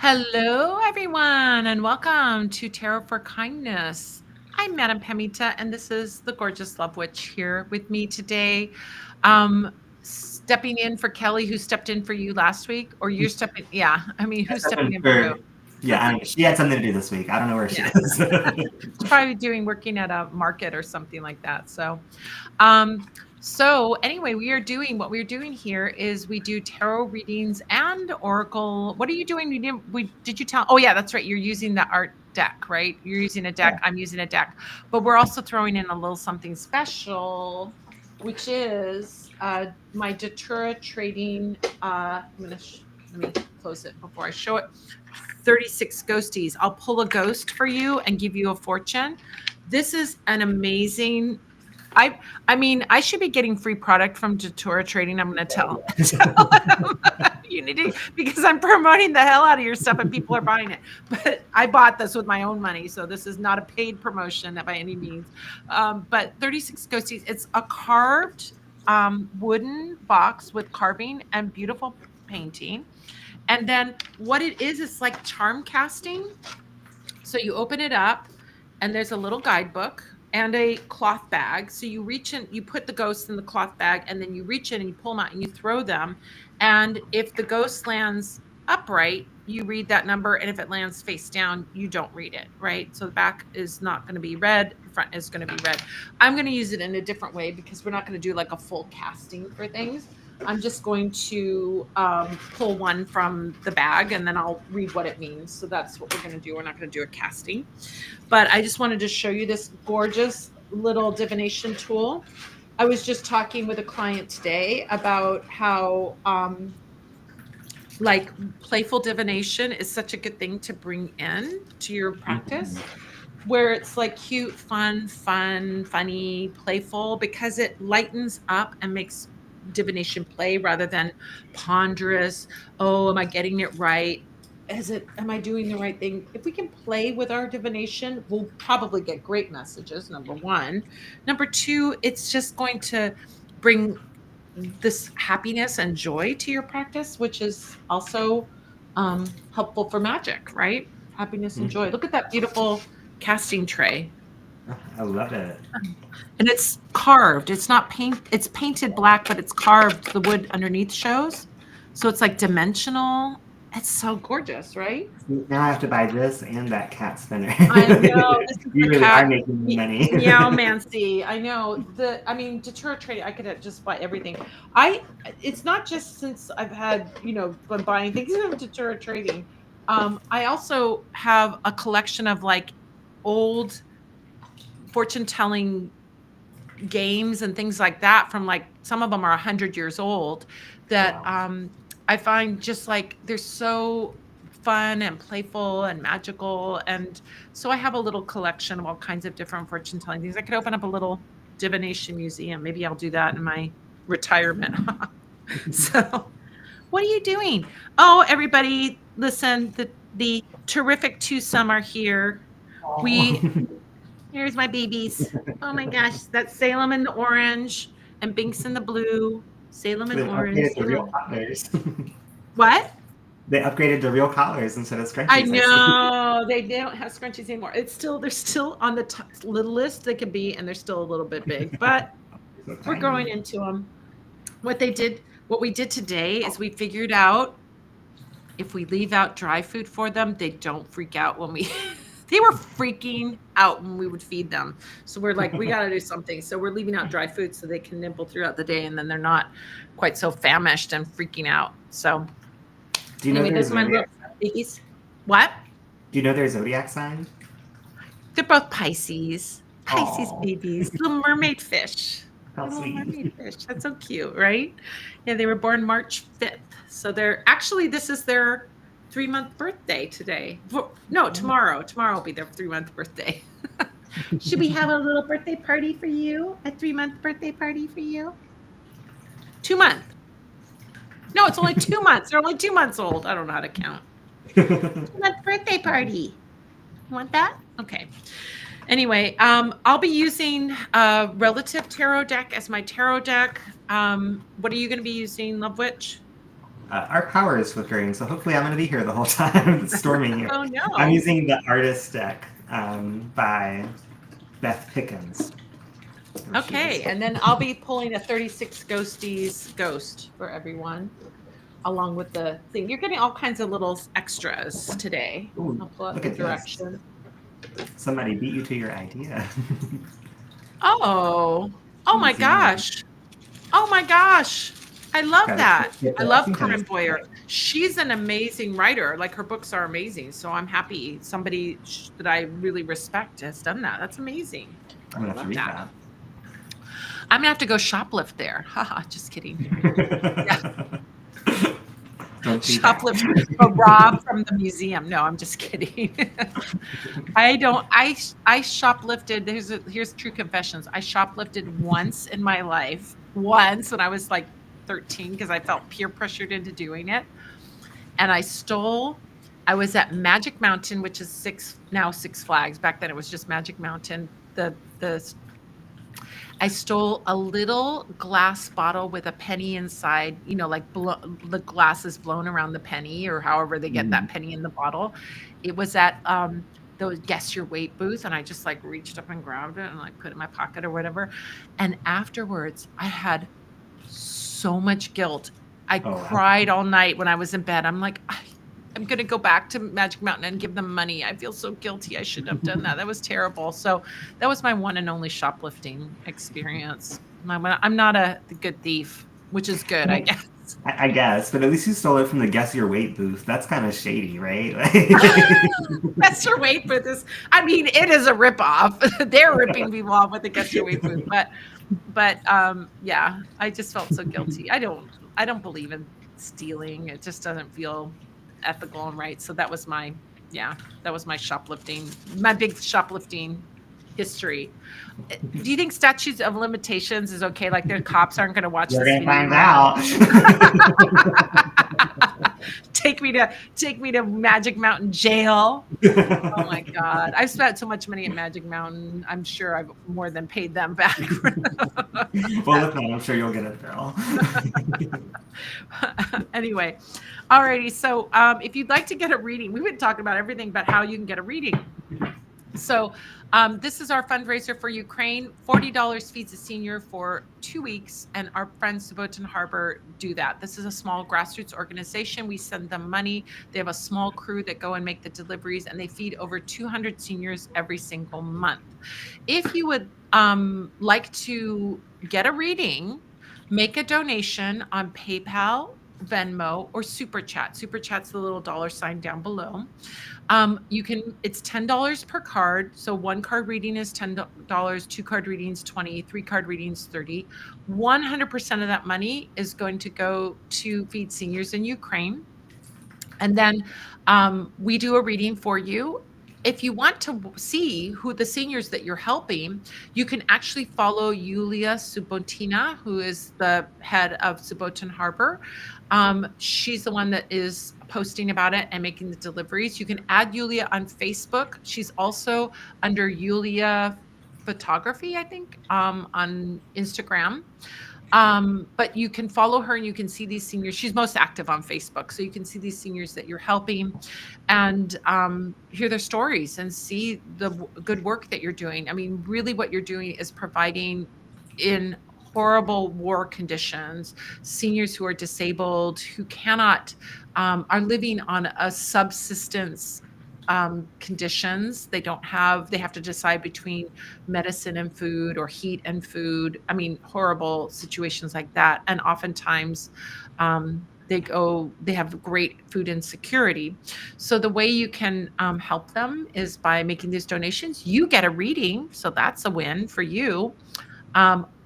Hello, everyone, and welcome to Tarot for Kindness. I'm Madame Pemita, and this is the gorgeous Love Witch here with me today. Stepping in for Kelly, who stepped in for you last week, or you're stepping, yeah, I mean, who's stepping in for who? Yeah, I don't know. She had something to do this week. I don't know where she Yeah, is. she's probably working at a market or something like that. So anyway, what we're doing here is we do tarot readings and oracle. What are you doing? Did you tell? Oh yeah, that's right. You're using the art deck, right? You're using a deck. Yeah. I'm using a deck, but we're also throwing in a little something special, which is my Datura Trading. Let me close it before I show it. 36 ghosties. I'll pull a ghost for you and give you a fortune. This is an amazing. I mean, I should be getting free product from Datura Trading. I'm going to tell them you need to, because I'm promoting the hell out of your stuff and people are buying it. But I bought this with my own money, so this is not a paid promotion by any means. But 36 ghosties. It's a carved wooden box with carving and beautiful painting. And then what it is, it's like charm casting. So you open it up and there's a little guidebook and a cloth bag. So you reach in, you put the ghosts in the cloth bag, and then you reach in and you pull them out and you throw them. And if the ghost lands upright, you read that number. And if it lands face down, you don't read it, right? So the back is not going to be red, the front is going to be red. I'm going to use it in a different way because we're not going to do like a full casting for things. I'm just going to pull one from the bag and then I'll read what it means. So that's what we're going to do. We're not going to do a casting. But I just wanted to show you this gorgeous little divination tool. I was just talking with a client today about how like playful divination is such a good thing to bring in to your practice, where it's like cute, funny, playful, because it lightens up and makes divination play rather than ponderous. Oh, am I getting it right? Am I doing the right thing? If we can play with our divination, we'll probably get great messages, number one. Number two, it's just going to bring this happiness and joy to your practice, which is also helpful for magic, right? Happiness and joy. Look at that beautiful casting tray. I love it. And it's carved. It's not paint. It's painted black, but it's carved. The wood underneath shows. So it's like dimensional. It's so gorgeous, right? Now I have to buy this and that cat spinner. I know. This is You the really cat. are making money. Meow Mancy. I know. I mean, Datura Trading, I could just buy everything. It's not just since I've had, been buying things from Datura Trading. I also have a collection of like old fortune telling games and things like that from like some of them are 100 years old that Wow. I find just like they're so fun and playful and magical. And so I have a little collection of all kinds of different fortune telling things. I could open up a little divination museum. Maybe I'll do that in my retirement. So what are you doing? Oh, everybody, listen, the terrific twosome are here. We Oh. Here's my babies. Oh my gosh, that's Salem in the orange and Binks in the blue. Salem in They orange. upgraded to real collars. What? They upgraded to real collars instead of I scrunchies, I see. know they don't have scrunchies anymore. They're still on the littlest they can be, and they're still a little bit big, but So we're growing tiny. into them. What we did today is we figured out if we leave out dry food for them, they don't freak out when we they were freaking out when we would feed them. So we're like, we got to do something. So we're leaving out dry food so they can nibble throughout the day and then they're not quite so famished and freaking out. So Do you know anyway, their those are my little zodiac? babies. What? Do you know their zodiac sign? They're both Pisces. Pisces Oh, babies, little mermaid fish. how They're little sweet. mermaid fish. That's so cute, right? Yeah, they were born March 5th. So this is their 3-month birthday today. No, tomorrow. Tomorrow will be their 3-month birthday. Should we have a little birthday party for you? A 3-month birthday party for you? 2 month. No, it's only 2 months. They're only 2 months old. I don't know how to count. 2-month birthday party. You want that? Okay. Anyway, I'll be using a relative tarot deck as my tarot deck. What are you going to be using, Love Witch? Our power is flickering, so hopefully I'm going to be here the whole time. It's storming here. Oh no. I'm using the artist deck by Beth Pickens. Okay, and then I'll be pulling a 36 Ghosties ghost for everyone, along with the thing. You're getting all kinds of little extras today. Ooh, I'll pull out look the at direction. this. Somebody beat you to your idea. Oh my gosh. Oh my gosh. I love that. I love Corinne Boyer. She's an amazing writer. Like her books are amazing. So I'm happy somebody that I really respect has done that. That's amazing. I'm going to have to read that. I'm gonna have to go shoplift there. Haha, just kidding. Shoplift or rob from the museum. No, I'm just kidding. I shoplifted. Here's true confessions. I shoplifted once in my life. Once when I was like 13 because I felt peer pressured into doing it. And I was at Magic Mountain, which is Six Flags. Back then it was just Magic Mountain. I stole a little glass bottle with a penny inside, like the glass is blown around the penny or however they get that penny in the bottle. It was at the Guess Your Weight booth. And I just like reached up and grabbed it and like put it in my pocket or whatever. And afterwards I had so much guilt. I cried all night when I was in bed. I'm like, I'm going to go back to Magic Mountain and give them money. I feel so guilty. I shouldn't have done that. That was terrible. So that was my one and only shoplifting experience. I'm not a good thief, which is good, I guess. I guess, but at least you stole it from the Guess Your Weight booth. That's kind of shady, right? Guess Your Weight booth is, it is a ripoff. They're ripping people off with the Guess Your Weight booth. But yeah, I just felt so guilty. I don't believe in stealing. It just doesn't feel ethical and right. So that was my shoplifting, my big shoplifting history. Do you think statutes of limitations is okay? Like the cops aren't going to watch this video? We're going to find out. Take me to Magic Mountain jail. Oh my God. I've spent so much money at Magic Mountain. I'm sure I've more than paid them back. Well, if not, I'm sure you'll get a bill. Anyway. Alrighty. So if you'd like to get a reading, we've been talking about everything but how you can get a reading. So this is our fundraiser for Ukraine. $40 feeds a senior for 2 weeks, and our friends Subotin Harbor do that. This is a small grassroots organization. We send them money. They have a small crew that go and make the deliveries, and they feed over 200 seniors every single month. If you would like to get a reading, make a donation on PayPal, Venmo, or Super Chat. Super Chat's the little $ down below. It's $10 per card. So 1 card reading is $10, 2 card readings, 20, 3 card readings, 30. 100% of that money is going to go to feed seniors in Ukraine. And then we do a reading for you. If you want to see who the seniors that you're helping, you can actually follow Yulia Subotina, who is the head of Subotin Harbor. She's the one that is posting about it and making the deliveries. You can add Yulia on Facebook. She's also under Yulia Photography, I think, on Instagram. But you can follow her and you can see these seniors. She's most active on Facebook. So you can see these seniors that you're helping and hear their stories and see the good work that you're doing. Really what you're doing is providing in horrible war conditions, seniors who are disabled, who cannot, are living on a subsistence conditions. They have to decide between medicine and food or heat and food. Horrible situations like that. And oftentimes they have great food insecurity. So the way you can help them is by making these donations. You get a reading. So that's a win for you.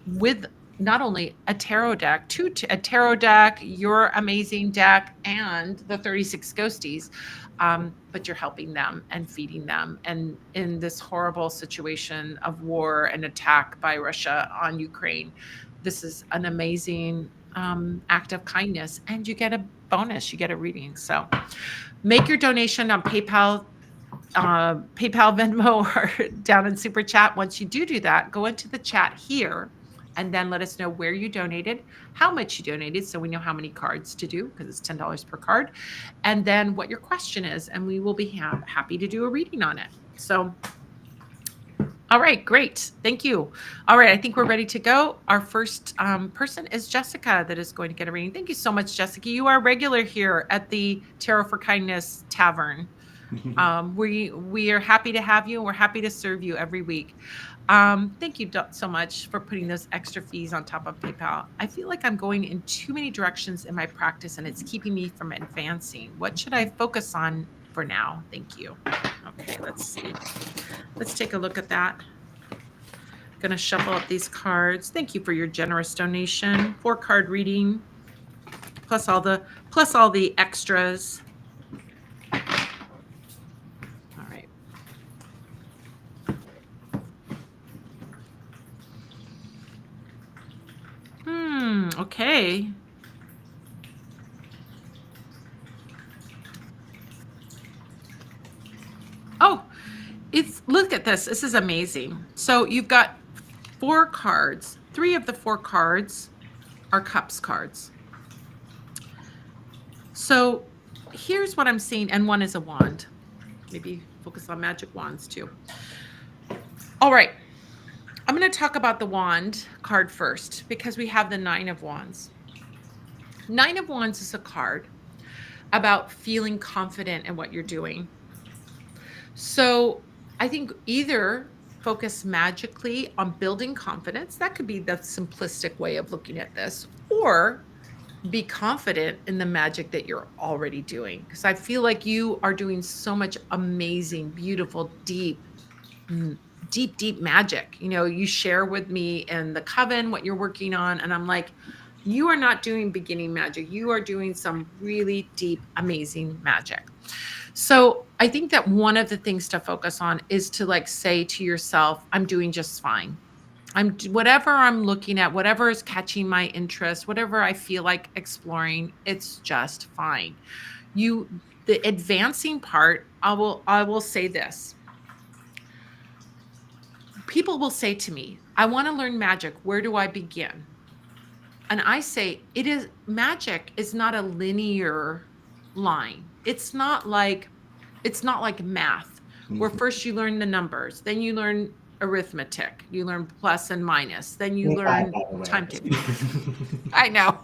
With not only a tarot deck, a tarot deck, your amazing deck, and the 36 Ghosties, but you're helping them and feeding them. And in this horrible situation of war and attack by Russia on Ukraine, this is an amazing act of kindness. And you get a bonus, you get a reading. So make your donation on PayPal, Venmo, or down in Super Chat. Once you do that, go into the chat here and then let us know where you donated, how much you donated, so we know how many cards to do, because it's $10 per card, and then what your question is, and we will be happy to do a reading on it. So, all right, great. Thank you. All right, I think we're ready to go. Our first person is Jessica that is going to get a reading. Thank you so much, Jessica. You are regular here at the Tarot for Kindness Tavern. We are happy to have you, and we're happy to serve you every week. Thank you so much for putting those extra fees on top of PayPal. I feel like I'm going in too many directions in my practice, and it's keeping me from advancing. What should I focus on for now? Thank you. Okay, let's see. Let's take a look at that. Going to shuffle up these cards. Thank you for your generous donation. 4-card reading, plus all the extras. All right. Okay. Oh, look at this. This is amazing. So you've got 4 cards. 3 of the 4 cards are cups cards. So here's what I'm seeing, and 1 is a wand. Maybe focus on magic wands too. All right. I'm going to talk about the wand card first, because we have the 9 of wands. 9 of wands is a card about feeling confident in what you're doing. So I think either focus magically on building confidence. That could be the simplistic way of looking at this, or be confident in the magic that you're already doing. Because I feel like you are doing so much amazing, beautiful, deep magic. You know, you share with me in the coven what you're working on, and I'm like, you are not doing beginning magic. You are doing some really deep, amazing magic. So I think that one of the things to focus on is to like say to yourself, I'm doing just fine. Whatever I'm looking at, whatever is catching my interest, whatever I feel like exploring, it's just fine. The advancing part, I will say this. People will say to me, I want to learn magic. Where do I begin? And I say, magic is not a linear line. It's not like math, where first you learn the numbers, then you learn arithmetic, you learn plus and minus, then you learn timetable. I know.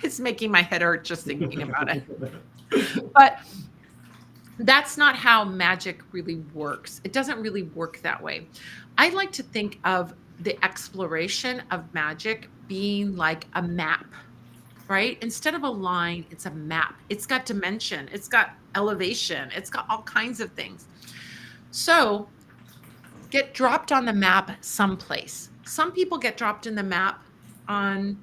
It's making my head hurt just thinking about it. But that's not how magic really works. It doesn't really work that way. I like to think of the exploration of magic being like a map, right? Instead of a line, it's a map. It's got dimension, it's got elevation, it's got all kinds of things. So get dropped on the map someplace. Some people get dropped in the map on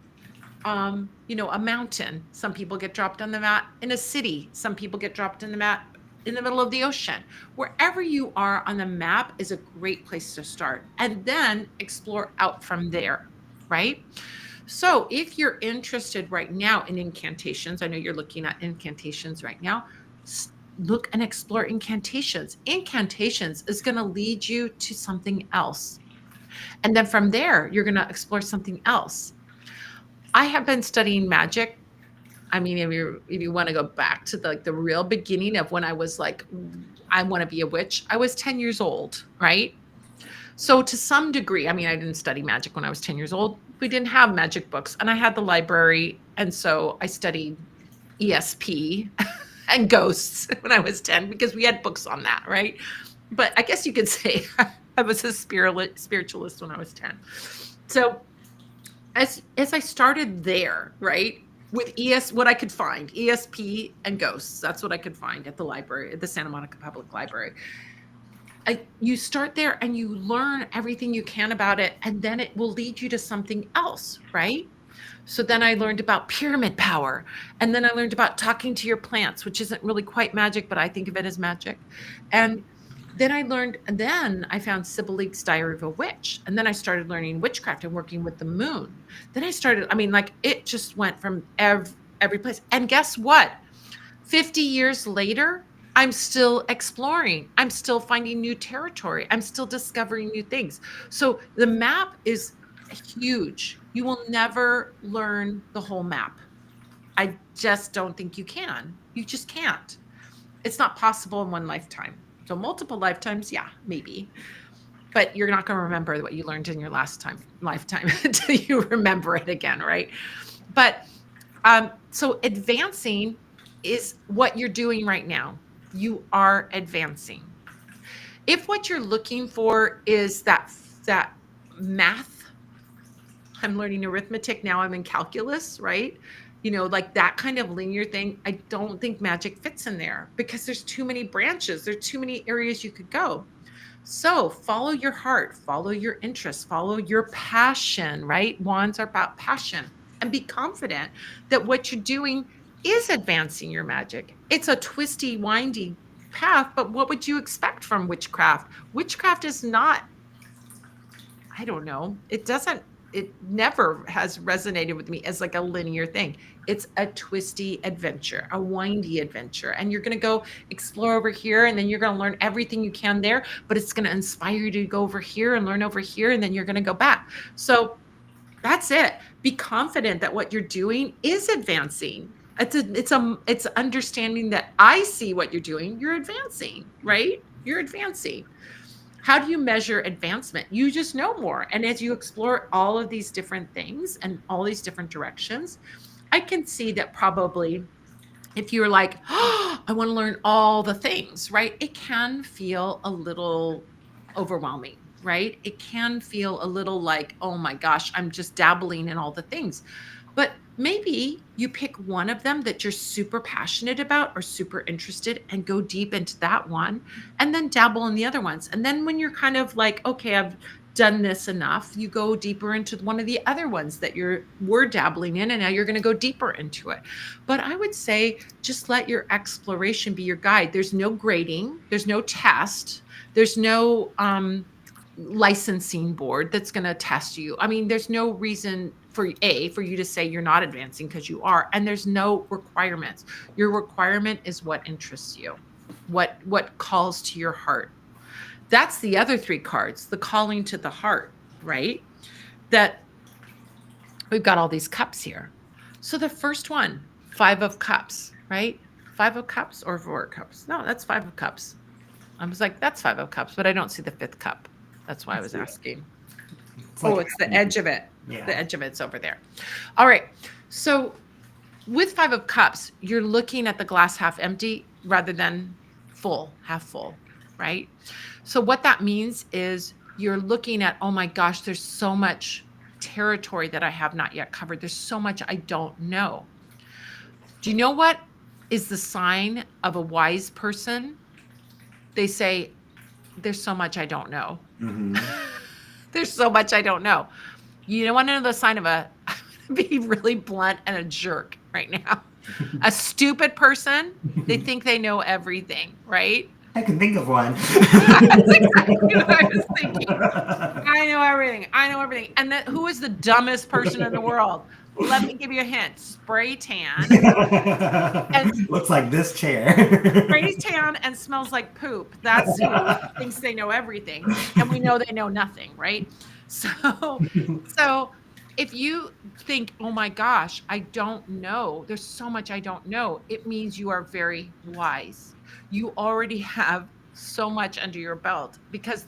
a mountain. Some people get dropped on the map in a city. Some people get dropped in the map in the middle of the ocean. Wherever you are on the map is a great place to start, and then explore out from there, right? So if you're interested right now in incantations, I know you're looking at incantations right now, look and explore incantations. Incantations is going to lead you to something else. And then from there, you're going to explore something else. I have been studying magic. I mean, if you want to go back to the real beginning of when I was like, I want to be a witch, I was 10 years old, right? So to some degree, I mean, I didn't study magic when I was 10 years old. We didn't have magic books, and I had the library. And so I studied ESP and ghosts when I was 10, because we had books on that, right? But I guess you could say I was a spiritualist when I was 10. So as I started there, right, with what I could find, ESP and ghosts, that's what I could find at the library, at the Santa Monica Public Library. You start there and you learn everything you can about it, and then it will lead you to something else, right? So then I learned about pyramid power, and then I learned about talking to your plants, which isn't really quite magic, but I think of it as magic. And then I found Sybil Leek's Diary of a Witch, and then I started learning witchcraft and working with the moon. Then it just went from every place. And guess what? 50 years later, I'm still exploring. I'm still finding new territory. I'm still discovering new things. So the map is huge. You will never learn the whole map. I just don't think you can. You just can't. It's not possible in one lifetime. So multiple lifetimes, yeah, maybe. But you're not going to remember what you learned in your lifetime until you remember it again, right? But so advancing is what you're doing right now. You are advancing. If what you're looking for is that math, I'm learning arithmetic now, I'm in calculus, right? Like that kind of linear thing, I don't think magic fits in there because there's too many branches, there's too many areas you could go. So follow your heart, follow your interests, follow your passion, right? Wands are about passion, and be confident that what you're doing is advancing your magic. It's a twisty, windy path, but what would you expect from witchcraft? Witchcraft is not, I don't know, it never has resonated with me as like a linear thing. It's a twisty adventure, a windy adventure. And you're going to go explore over here, and then you're going to learn everything you can there, but it's going to inspire you to go over here and learn over here, and then you're going to go back. So that's it. Be confident that what you're doing is advancing. It's understanding that I see what you're doing. You're advancing, right? You're advancing. How do you measure advancement? You just know more. And as you explore all of these different things and all these different directions, I can see that probably if you're like, oh, I want to learn all the things, right? It can feel a little overwhelming, right? It can feel a little like, oh my gosh, I'm just dabbling in all the things. But maybe you pick one of them that you're super passionate about or super interested and go deep into that one, and then dabble in the other ones. And then when you're kind of like, okay, I've done this enough, you go deeper into one of the other ones that were dabbling in, and now you're going to go deeper into it. But I would say just let your exploration be your guide. There's no grading, there's no test, there's no licensing board that's going to test you. I mean, there's no reason for you to say you're not advancing, because you are, and there's no requirements. Your requirement is what interests you, what calls to your heart. That's the other three cards, the calling to the heart, right? That we've got all these cups here. So the first one, 5 of Cups, right? 5 of Cups or 4 of Cups? No, that's 5 of Cups. I was like, that's 5 of Cups, but I don't see the 5th cup. That's why I was asking. It's the edge of it. Yeah. The edge of it's over there. All right. So with 5 of Cups, you're looking at the glass half empty rather than full, half full, right? So what that means is you're looking at, oh my gosh, there's so much territory that I have not yet covered. There's so much I don't know. Do you know what is the sign of a wise person? They say, there's so much I don't know. Mm-hmm. There's so much I don't know. You don't want to know the sign of I'm going to be really blunt and a jerk right now. A stupid person, they think they know everything, right? I can think of one. That's exactly what I was thinking. I know everything. And who is the dumbest person in the world? Let me give you a hint. Spray tan. And looks like this chair. Spray tan and smells like poop. That's who thinks they know everything. And we know they know nothing, right? So if you think, oh my gosh, I don't know, there's so much I don't know, it means you are very wise. You already have so much under your belt, because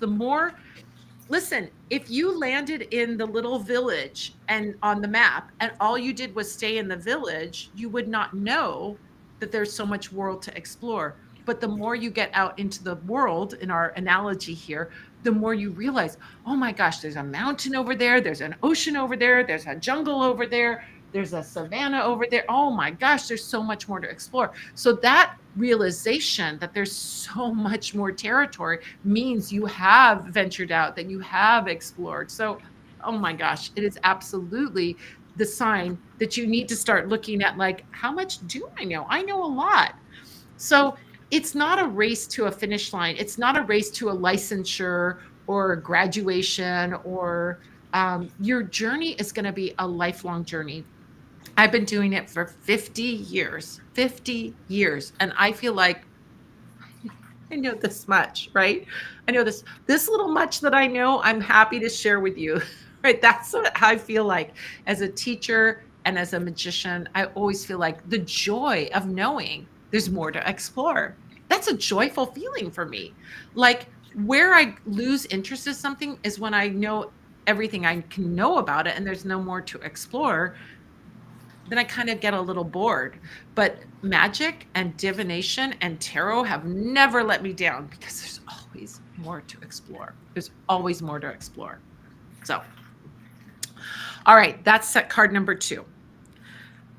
listen, if you landed in the little village and on the map and all you did was stay in the village, you would not know that there's so much world to explore. But the more you get out into the world, in our analogy here, the more you realize, oh my gosh, there's a mountain over there, there's an ocean over there, there's a jungle over there, there's a savanna over there. Oh my gosh, there's so much more to explore. So that realization that there's so much more territory means you have ventured out, that you have explored. So, oh my gosh, it is absolutely the sign that you need to start looking at, like, how much do I know? I know a lot. So it's not a race to a finish line. It's not a race to a licensure or graduation, or your journey is going to be a lifelong journey. I've been doing it for 50 years, and I feel like I know this much, right? I know this little much that I know, I'm happy to share with you, right? That's what I feel like as a teacher and as a magician. I always feel like the joy of knowing there's more to explore. That's a joyful feeling for me. Like where I lose interest in something is when I know everything I can know about it and there's no more to explore. Then I kind of get a little bored. But magic and divination and tarot have never let me down because there's always more to explore. There's always more to explore. So, all right, that's set card number 2.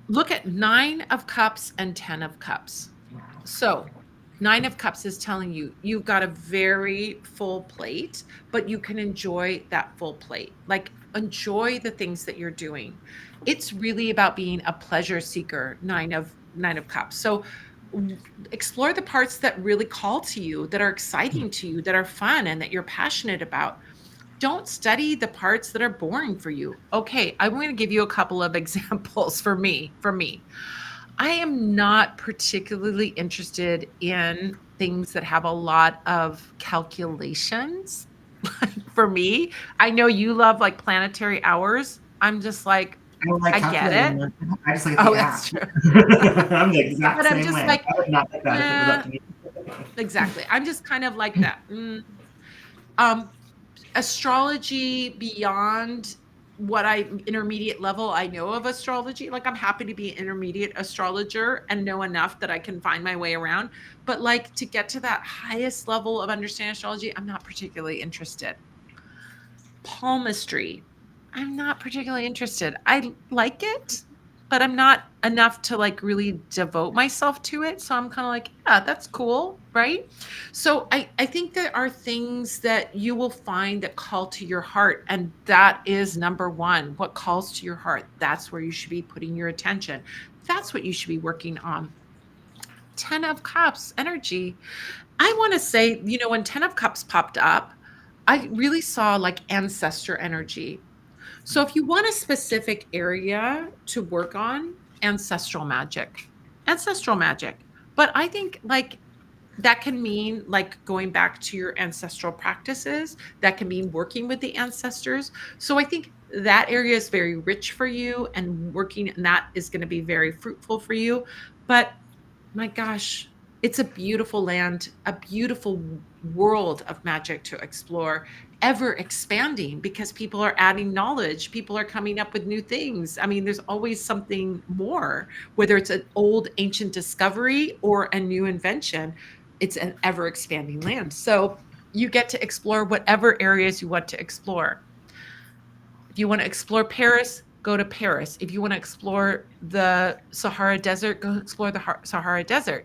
Look at 9 of cups and 10 of cups. So, 9 of cups is telling you you've got a very full plate, but you can enjoy that full plate. Like enjoy the things that you're doing. It's really about being a pleasure seeker, 9 of cups. So explore the parts that really call to you, that are exciting to you, that are fun and that you're passionate about. Don't study the parts that are boring for you. Okay, I'm going to give you a couple of examples for me. I am not particularly interested in things that have a lot of calculations. For me, I know you love like planetary hours. I'm just like, I don't like I get calculating it. them. I just like Oh, the that's app. true. I'm the exact But I'm same just way. like, I would not like that if it was up eh, to me. exactly. I'm just kind of like that. Um, astrology beyond what I intermediate level I know of astrology. Like I'm happy to be an intermediate astrologer and know enough that I can find my way around. But like to get to that highest level of understanding astrology, I'm not particularly interested. Palmistry, I'm not particularly interested. I like it, but I'm not enough to like really devote myself to it. So I'm kind of like, yeah, that's cool, right? So I think there are things that you will find that call to your heart, and that is number one. What calls to your heart? That's where you should be putting your attention. That's what you should be working on. 10 of Cups energy. I want to say, when 10 of Cups popped up, I really saw like ancestor energy. So if you want a specific area to work on, ancestral magic. But I think like that can mean like going back to your ancestral practices. That can mean working with the ancestors. So I think that area is very rich for you and working in that is going to be very fruitful for you. But my gosh, it's a beautiful land, a beautiful world of magic to explore, ever expanding because people are adding knowledge, people are coming up with new things. I mean, there's always something more, whether it's an old ancient discovery or a new invention. It's an ever expanding land. So you get to explore whatever areas you want to explore. If you want to explore Paris, go to Paris. If you want to explore the Sahara Desert, go explore the Sahara Desert.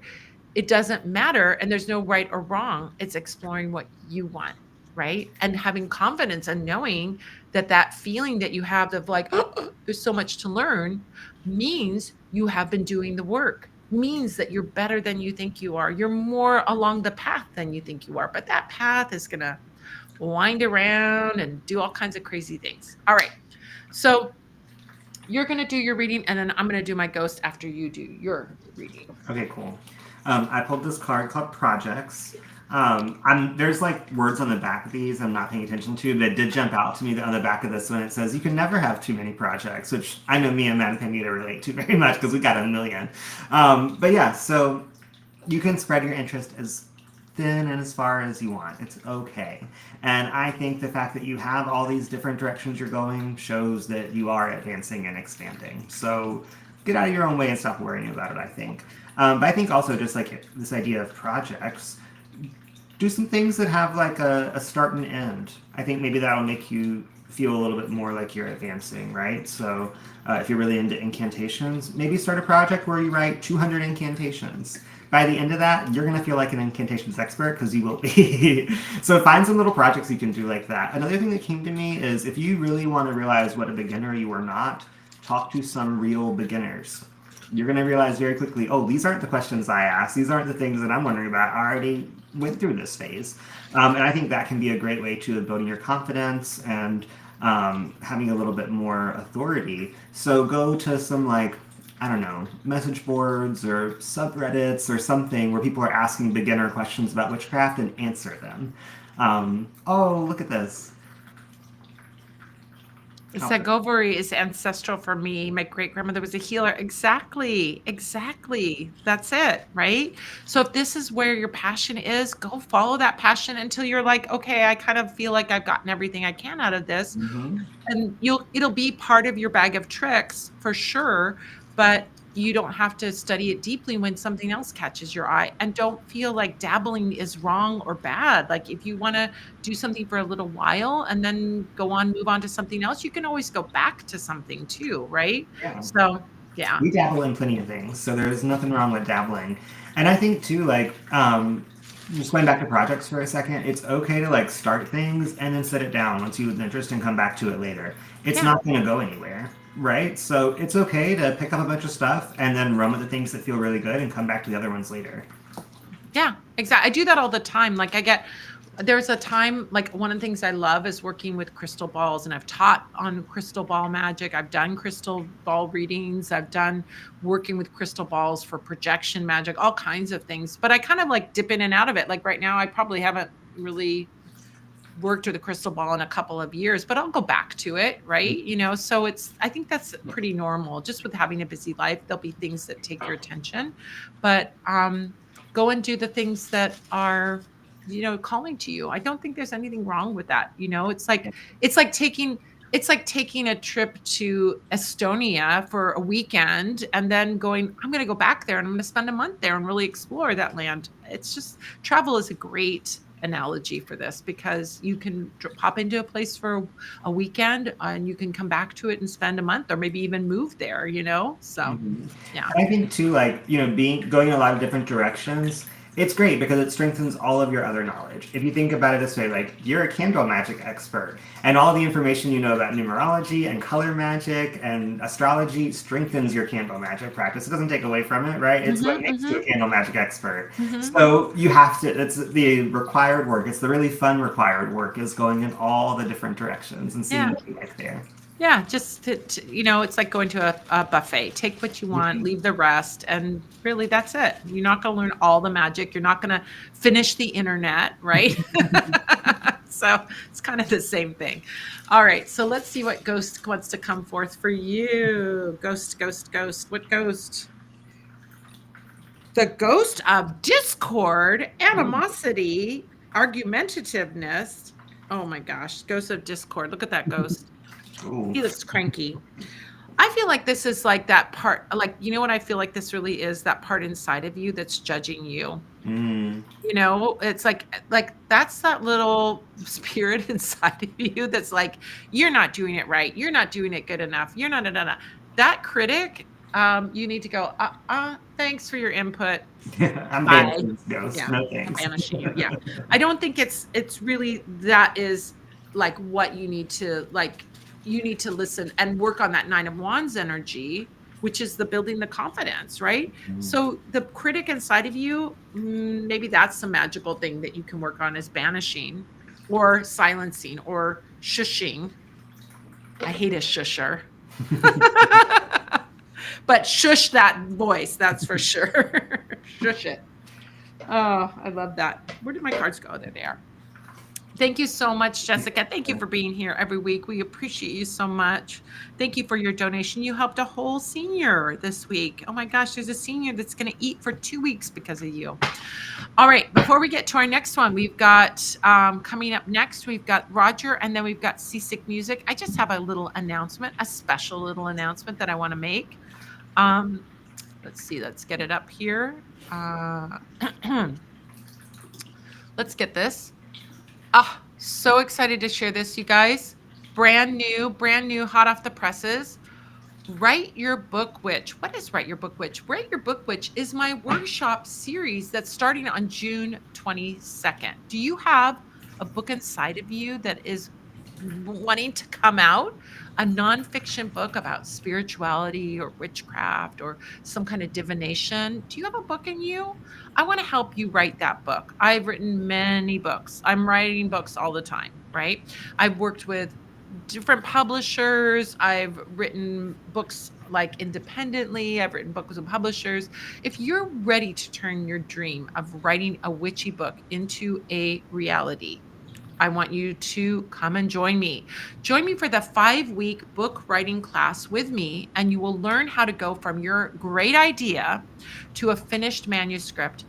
It doesn't matter. And there's no right or wrong. It's exploring what you want, right? And having confidence and knowing that that feeling that you have of like, oh, there's so much to learn means you have been doing the work, means that you're better than you think you are. You're more along the path than you think you are. But that path is going to wind around and do all kinds of crazy things. All right. So you're going to do your reading, and then I'm going to do my ghost after you do your reading. Okay, cool. I pulled this card called Projects. There's like words on the back of these I'm not paying attention to, but it did jump out to me that on the back of this one it says you can never have too many projects, which I know me and Matt can either relate to very much because we got a million. But yeah, so you can spread your interest as thin and as far as you want. It's okay. And I think the fact that you have all these different directions you're going shows that you are advancing and expanding. So get out of your own way and stop worrying about it, I think. But I think also just like this idea of projects, do some things that have like a start and end. I think maybe that'll make you feel a little bit more like you're advancing, right? So if you're really into incantations, maybe start a project where you write 200 incantations. By the end of that, you're going to feel like an incantations expert because you will be. So find some little projects you can do like that. Another thing that came to me is if you really want to realize what a beginner you are not, talk to some real beginners. You're going to realize very quickly, oh, these aren't the questions I asked. These aren't the things that I'm wondering about. I already went through this phase. And I think that can be a great way to building your confidence and having a little bit more authority. So go to some like, I don't know, message boards or subreddits or something where people are asking beginner questions about witchcraft and answer them. Oh, look at this. Sagovery is ancestral for me. My great grandmother was a healer. Exactly. Exactly. That's it. Right. So if this is where your passion is, go follow that passion until you're like, okay, I kind of feel like I've gotten everything I can out of this. Mhm. And it'll be part of your bag of tricks for sure, but you don't have to study it deeply when something else catches your eye. And don't feel like dabbling is wrong or bad. Like if you want to do something for a little while and then move on to something else, you can always go back to something too, right? Yeah. So yeah. We dabble in plenty of things, so there's nothing wrong with dabbling. And I think too, like, just going back to projects for a second, it's okay to like start things and then set it down once you lose interest and come back to it later. It's Yeah. not going to go anywhere, right? So it's okay to pick up a bunch of stuff and then run with the things that feel really good and come back to the other ones later. Yeah, exactly. I do that all the time. There's a time, like one of the things I love is working with crystal balls, and I've taught on crystal ball magic. I've done crystal ball readings. I've done working with crystal balls for projection magic, all kinds of things. But I kind of like dip in and out of it. Like right now, I probably haven't really worked with a crystal ball in a couple of years, but I'll go back to it, right? So I think that's pretty normal. Just with having a busy life, there'll be things that take your attention, but go and do the things that are calling to you. I don't think there's anything wrong with that. It's like taking a trip to Estonia for a weekend and then going, I'm going to go back there and I'm going to spend a month there and really explore that land. It's just travel is a great analogy for this because you can pop into a place for a weekend and you can come back to it and spend a month or maybe even move there, So, Mhm. yeah. And I think too, like, being going in a lot of different directions, it's great because it strengthens all of your other knowledge. If you think about it this way, like you're a candle magic expert, and all the information you know about numerology and color magic and astrology strengthens your candle magic practice. It doesn't take away from it, right? It's what Mm-hmm, makes you a mm-hmm, candle magic expert. mm-hmm. So you have to, it's the required work. It's the really fun required work is going in all the different directions and seeing Yeah. what you like there. Yeah, just it's like going to a buffet. Take what you want, leave the rest, and really that's it. You're not going to learn all the magic. You're not going to finish the internet, right? So it's kind of the same thing. All right, so let's see what ghost wants to come forth for you. Ghost, ghost, ghost. What ghost? The ghost of discord, animosity, argumentativeness. Oh my gosh, ghost of discord. Look at that ghost. Ooh. He looks cranky. I feel like this is like that part, like, what I feel like this really is that part inside of you that's judging you. Mm. It's like that's that little spirit inside of you that's like, you're not doing it right. You're not doing it good enough. You're not, that critic. You need to go, thanks for your input. I'm Bye. banishing this ghost. Yeah. No I'm thanks. banishing you. Yeah. I don't think it's really, that is like what you need to listen and work on that 9 of Wands energy, which is the building the confidence, right? So the critic inside of you, maybe that's the magical thing that you can work on is banishing or silencing or shushing. I hate a shusher. But shush that voice, that's for sure. Shush it. Oh, I love that. Where did my cards go? There they are. Thank you so much, Jessica. Thank you for being here every week. We appreciate you so much. Thank you for your donation. You helped a whole senior this week. Oh my gosh, there's a senior that's going to eat for 2 weeks because of you. All right, before we get to our next one, we've got coming up next, we've got Roger, and then we've got Seasick Music. I just have a little announcement, a special little announcement that I want to make. Let's see, let's get it up here. Let's get this. So excited to share this, you guys. Brand new, hot off the presses. Write Your Book Witch. What is Write Your Book Witch? Write Your Book Witch is my workshop series that's starting on June 22nd. Do you have a book inside of you that is wanting to come out? A nonfiction book about spirituality or witchcraft or some kind of divination? Do you have a book in you? I want to help you write that book. I've written many books. I'm writing books all the time, right? I've worked with different publishers. I've written books like independently. I've written books with publishers. If you're ready to turn your dream of writing a witchy book into a reality, I want you to come and join me. Join me for the 5-week book writing class with me, and you will learn how to go from your great idea to a finished manuscript.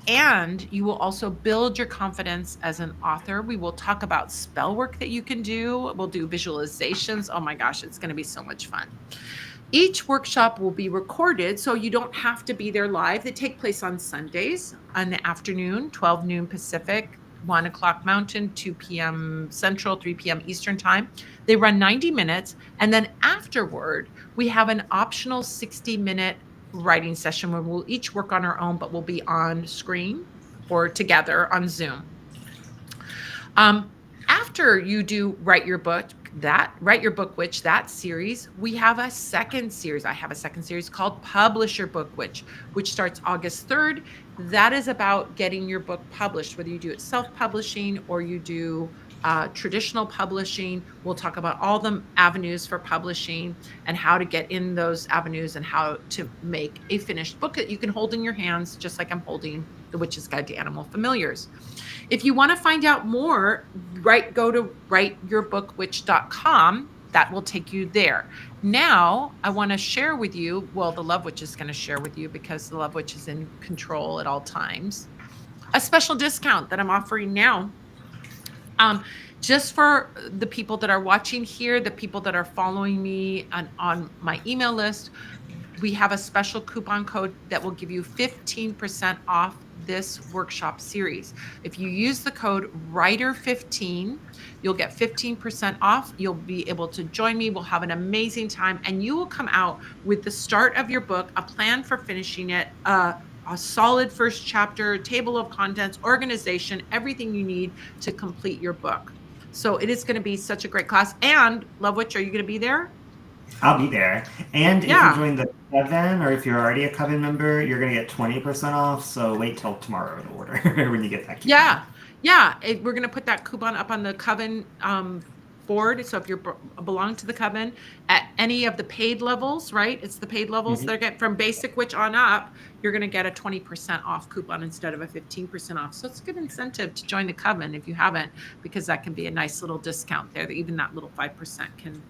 And you will also build your confidence as an author. We will talk about spell work that you can do. We'll do visualizations. Oh my gosh, it's going to be so much fun. Each workshop will be recorded, so you don't have to be there live. They take place on Sundays in the afternoon, 12 noon Pacific, 1 o'clock Mountain, 2 p.m. Central, 3 p.m. Eastern Time. They run 90 minutes. And then afterward, we have an optional 60-minute writing session where we'll each work on our own, but we'll be on screen or together on Zoom. After you do Write Your Book Witch, that series, we have a second series. I have a second series called Publish Your Book Witch, which starts August 3rd. That is about getting your book published, whether you do it self-publishing or you do traditional publishing. We'll talk about all the avenues for publishing and how to get in those avenues and how to make a finished book that you can hold in your hands, just like I'm holding The Witch's Guide to Animal Familiars. If you want to find out more, go to writeyourbookwitch.com. That will take you there. Now, I want to share with you, well, the Love Witch is going to share with you because the Love Witch is in control at all times, a special discount that I'm offering now. Just for the people that are watching here, the people that are following me on my email list, we have a special coupon code that will give you 15% off this workshop series. If you use the code WRITER15, you'll get 15% off. You'll be able to join me. We'll have an amazing time, and you will come out with the start of your book, a plan for finishing it, a solid first chapter, table of contents, organization, everything you need to complete your book. So it is going to be such a great class. And Love Witch, are you going to be there? I'll be there. And if you join the Coven, or if you're already a Coven member, you're going to get 20% off. So wait till tomorrow to order when you get that coupon. Yeah. We're going to put that coupon up on the Coven board. So if you belong to the Coven at any of the paid levels, right? It's the paid levels that get from Basic Witch on up, you're going to get a 20% off coupon instead of a 15% off. So it's a good incentive to join the Coven if you haven't, because that can be a nice little discount there. Even that little 5% can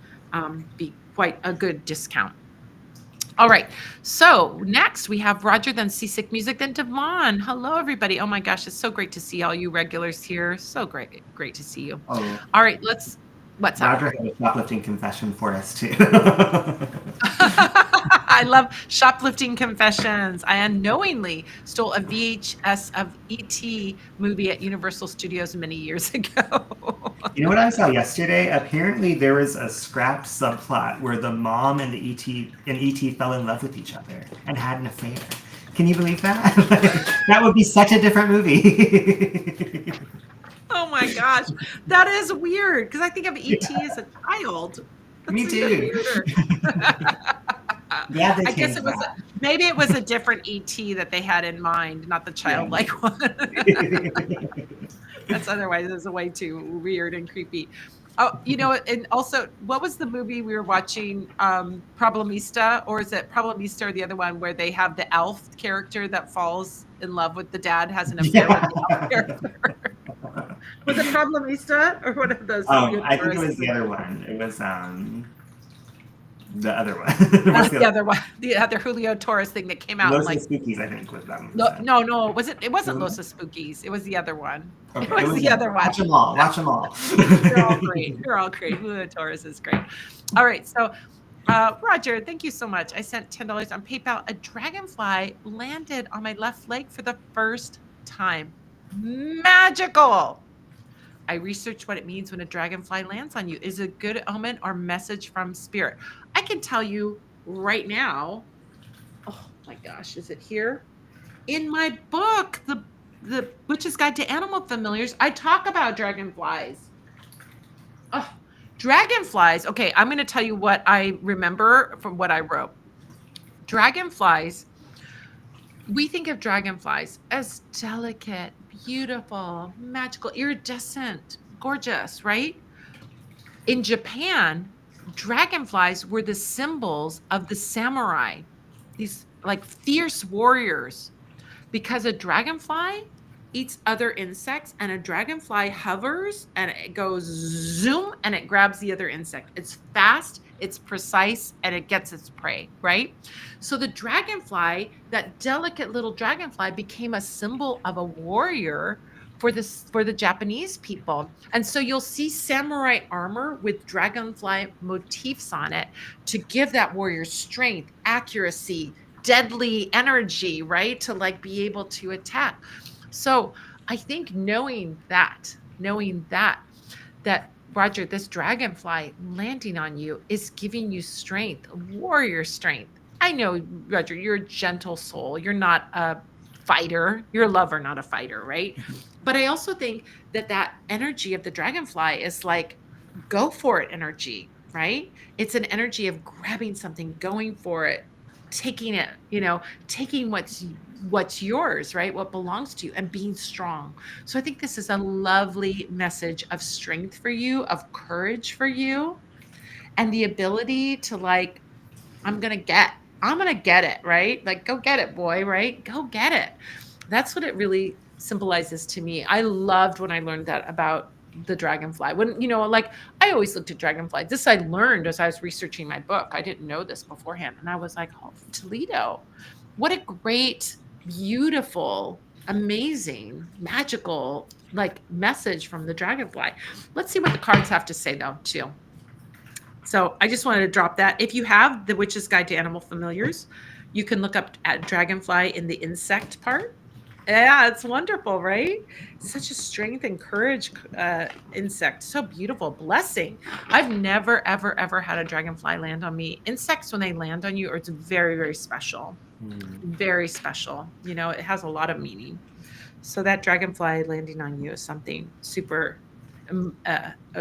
be quite a good discount. All right. So next we have Roger, then Seasick Music, then Devon. Hello, everybody. Oh my gosh, it's so great to see all you regulars here. So great to see you. Oh. All right, what's up? Roger had a shoplifting confession for us too. I love shoplifting confessions. I unknowingly stole a VHS of E.T. movie at Universal Studios many years ago. You know what I saw yesterday? Apparently there was a scrapped subplot where the mom and E.T. fell in love with each other and had an affair. Can you believe that? That would be such a different movie. Oh my gosh, that is weird because I think of E.T. as a child. That's Me too. I guess maybe it was a different E.T. that they had in mind, not the childlike one. That's otherwise is way too weird and creepy. Oh, and also, what was the movie we were watching? Problemista, or is it Problemista or the other one where they have the elf character that falls in love with the dad, has an affair with the elf character? Was it Problemista or one of those? I think it was the other one. It was the other one. The other one, the other Julio Torres thing that came out. Los Spookies, I think, was them. No, it wasn't Los Spookies. It was the other one. Okay, it was the other one. Watch them all. They're all great. They're all great. Julio Torres is great. All right, so Roger, thank you so much. I sent $10 on PayPal. A dragonfly landed on my left leg for the first time. Magical. I researched what it means when a dragonfly lands on you. Is it a good omen or message from spirit? I can tell you right now. Oh my gosh, is it here? In my book, the Witch's Guide to Animal Familiars, I talk about dragonflies. Oh, dragonflies. Okay, I'm going to tell you what I remember from what I wrote. Dragonflies. We think of dragonflies as delicate, beautiful, magical, iridescent, gorgeous, right? In Japan, dragonflies were the symbols of the samurai, these like fierce warriors, because a dragonfly eats other insects, and a dragonfly hovers and it goes zoom and it grabs the other insect. It's fast, it's precise, and it gets its prey, right? So the dragonfly, that delicate little dragonfly, became a symbol of a warrior for the Japanese people. And so you'll see samurai armor with dragonfly motifs on it to give that warrior strength, accuracy, deadly energy, right? To like be able to attack. So I think that Roger, this dragonfly landing on you is giving you strength, warrior strength. I know, Roger, you're a gentle soul. You're not a fighter. You're a lover, not a fighter, right? But I also think that energy of the dragonfly is like go for it energy, right? It's an energy of grabbing something, going for it, taking it, taking what's yours, right? What belongs to you, and being strong. So I think this is a lovely message of strength for you, of courage for you, and the ability to like, I'm going to get it, right? Like, go get it, boy, right? Go get it. That's what it really symbolizes to me. I loved when I learned that about the dragonfly. When, like I always looked at dragonfly. This I learned as I was researching my book. I didn't know this beforehand. And I was like, oh, Toledo, what a great, beautiful, amazing, magical like message from the dragonfly. Let's see what the cards have to say though, too. So I just wanted to drop that. If you have the Witch's Guide to Animal Familiars, you can look up at dragonfly in the insect part. Yeah, it's wonderful, right? Such a strength and courage insect. So beautiful. Blessing. I've never, ever, ever had a dragonfly land on me. Insects, when they land on you, it's very, very special. Very special. It has a lot of meaning. So that dragonfly landing on you is something super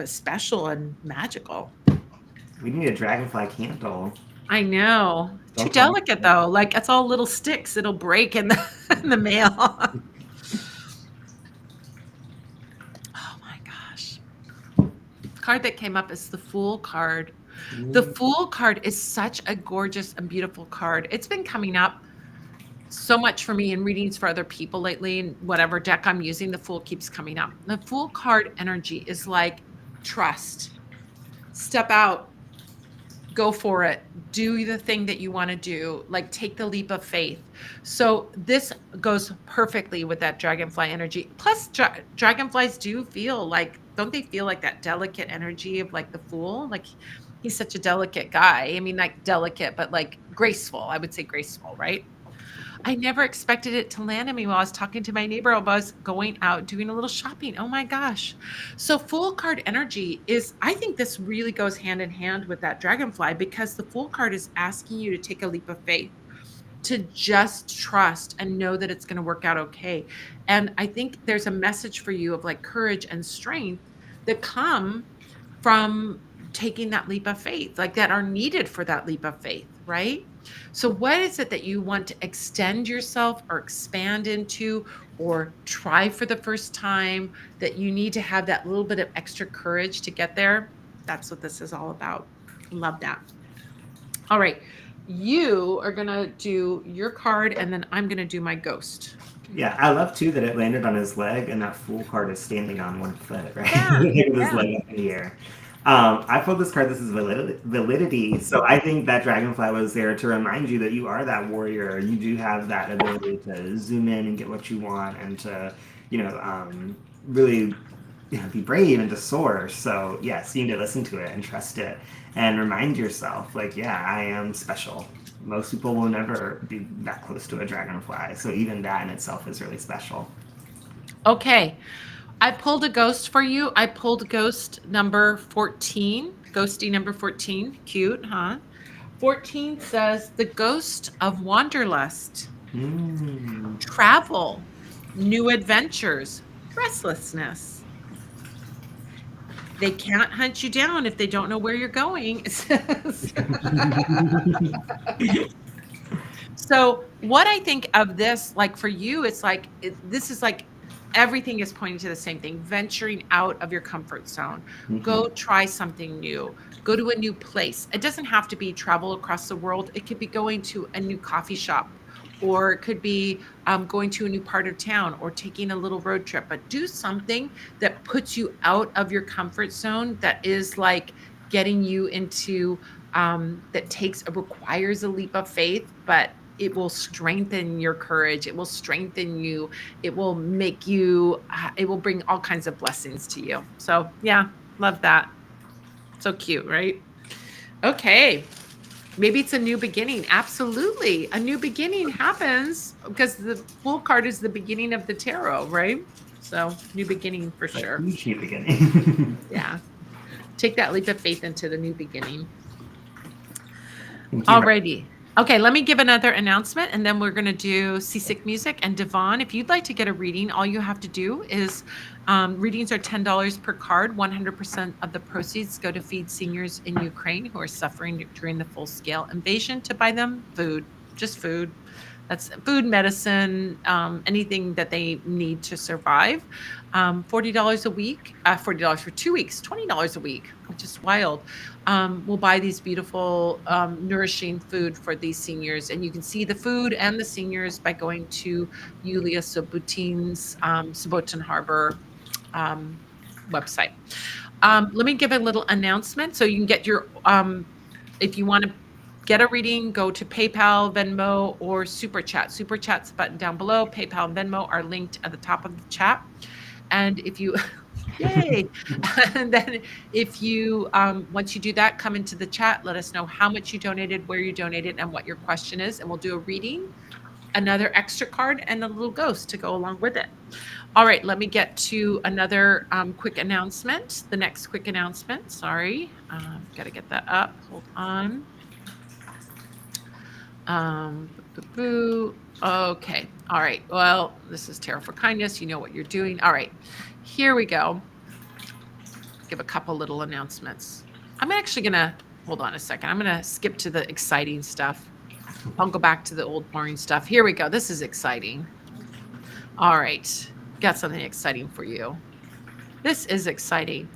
special and magical. We need a dragonfly candle. I know. Too Don't delicate though. Like it's all little sticks. It'll break in the mail. Oh my gosh. Card that came up is the Fool card. The Fool card is such a gorgeous and beautiful card. It's been coming up so much for me in readings for other people lately, and whatever deck I'm using, the Fool keeps coming up. The Fool card energy is like trust. Step out. Go for it. Do the thing that you want to do. Like take the leap of faith. So this goes perfectly with that dragonfly energy. Plus, dragonflies do feel like, don't they feel like that delicate energy of like the Fool? Like he's such a delicate guy. I mean, like delicate, but like graceful. I would say graceful, right? I never expected it to land on me while I was talking to my neighbor. I was going out doing a little shopping. Oh my gosh. So Fool card energy is, I think this really goes hand in hand with that dragonfly, because the Fool card is asking you to take a leap of faith, to just trust and know that it's going to work out okay. And I think there's a message for you of like courage and strength that come from taking that leap of faith, like that are needed for that leap of faith, right? So what is it that you want to extend yourself or expand into or try for the first time that you need to have that little bit of extra courage to get there? That's what this is all about. Love that. All right. You are going to do your card and then I'm going to do my ghost. Yeah, I love too that it landed on his leg and that Fool card is standing on one foot, right? Yeah, With his yeah. leg up in the air. I pulled this card. This is validity. So I think that dragonfly was there to remind you that you are that warrior. You do have that ability to zoom in and get what you want, and to, really, be brave and to soar. So yes, you need to listen to it and trust it, and remind yourself, like, yeah, I am special. Most people will never be that close to a dragonfly. So even that in itself is really special. Okay. I pulled a ghost for you. I pulled ghost number 14. Ghosty number 14. Cute, huh? 14 says the ghost of wanderlust, travel, new adventures, restlessness. They can't hunt you down if they don't know where you're going. It says. So what I think of this, like for you, it's like, this is like, everything is pointing to the same thing, venturing out of your comfort zone. Go try something new. Go to a new place. It doesn't have to be travel across the world. It could be going to a new coffee shop or it could be going to a new part of town or taking a little road trip. But do something that puts you out of your comfort zone, that is like getting you into requires a leap of faith, but it will strengthen your courage. It will strengthen you. It will make you, it will bring all kinds of blessings to you. So, yeah, love that. So cute, right? Okay. Maybe it's a new beginning. Absolutely. A new beginning happens because the Fool card is the beginning of the tarot, right? So, new beginning for A sure. huge new beginning. Yeah. Take that leap of faith into the new beginning. Thank you. Alrighty. Okay, let me give another announcement and then we're going to do Seasick Music. And Devon, if you'd like to get a reading, all you have to do is readings are $10 per card. 100% of the proceeds go to feed seniors in Ukraine who are suffering during the full scale invasion, to buy them food, just food. That's food, medicine, anything that they need to survive. $40 a week, $40 for 2 weeks, $20 a week, which is wild. We'll buy these beautiful, nourishing food for these seniors. And you can see the food and the seniors by going to Yulia Subotin's Subotin Harbor website. Let me give a little announcement. So you can get your, if you want to get a reading, go to PayPal, Venmo, or Super Chat. Super Chat's button down below. PayPal and Venmo are linked at the top of the chat. And if you, yay! And then if you, once you do that, come into the chat, let us know how much you donated, where you donated, and what your question is. And we'll do a reading, another extra card, and a little ghost to go along with it. All right, let me get to another quick announcement. The next quick announcement, sorry. Got to get that up. Hold on. Okay. All right. Well, this is Tarot for Kindness. You know what you're doing. All right. Here we go. Give a couple little announcements. I'm actually going to hold on a second. I'm going to skip to the exciting stuff. I'll go back to the old boring stuff. Here we go. This is exciting. All right. Got something exciting for you. This is exciting.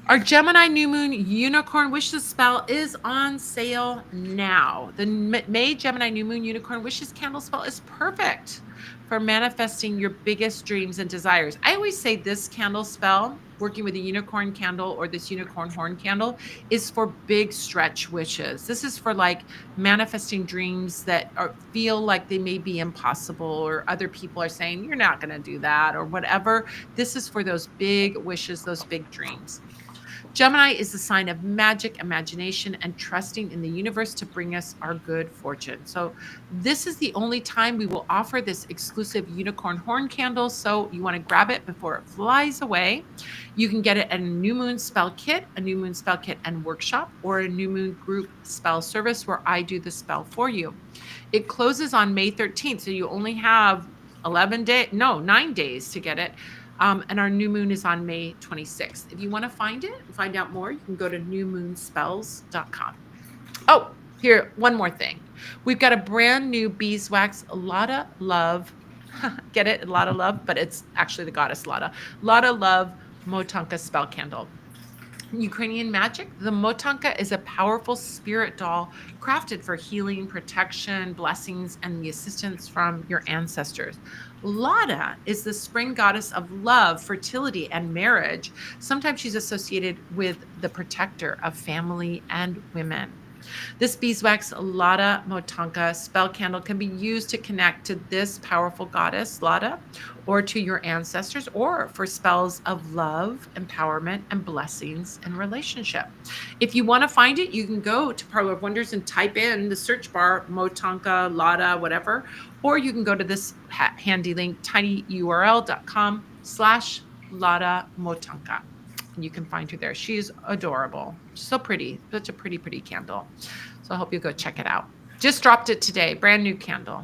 Our Gemini New Moon Unicorn Wishes spell is on sale now. The May Gemini New Moon Unicorn Wishes candle spell is perfect for manifesting your biggest dreams and desires. I always say this candle spell, working with a unicorn candle or this unicorn horn candle, is for big stretch wishes. This is for like manifesting dreams that feel like they may be impossible, or other people are saying, you're not going to do that, or whatever. This is for those big wishes, those big dreams. Gemini is the sign of magic, imagination, and trusting in the universe to bring us our good fortune. So this is the only time we will offer this exclusive unicorn horn candle. So you want to grab it before it flies away. You can get it at a new moon spell kit, a new moon spell kit and workshop, or a new moon group spell service where I do the spell for you. It closes on May 13th. So you only have 9 days to get it. And our new moon is on May 26th. If you want to find it and find out more, you can go to newmoonspells.com. Oh, here, one more thing. We've got a brand new beeswax Lada Love. Get it? Lada Love, but it's actually the goddess Lada. Lada Love Motanka spell candle. Ukrainian magic, the Motanka is a powerful spirit doll crafted for healing, protection, blessings, and the assistance from your ancestors. Lada is the spring goddess of love, fertility, and marriage. Sometimes she's associated with the protector of family and women. This beeswax Lada Motanka spell candle can be used to connect to this powerful goddess, Lada, or to your ancestors, or for spells of love, empowerment, and blessings in relationship. If you want to find it, you can go to Parlor of Wonders and type in the search bar, Motanka, Lada, whatever, or you can go to this handy link, tinyurl.com/Lada Motanka. You can find her there. She's adorable. So pretty. Such a pretty, pretty candle. So I hope you go check it out. Just dropped it today. Brand new candle.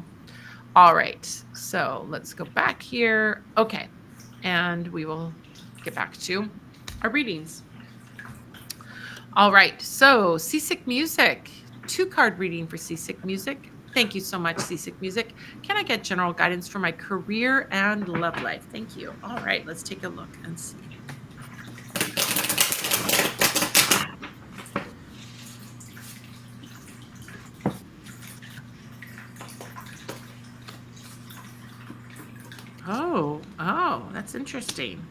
All right. So let's go back here. Okay. And we will get back to our readings. All right. So Seasick Music. 2-card reading for Seasick Music. Thank you so much, Seasick Music. Can I get general guidance for my career and love life? Thank you. All right. Let's take a look and see. Oh, that's interesting.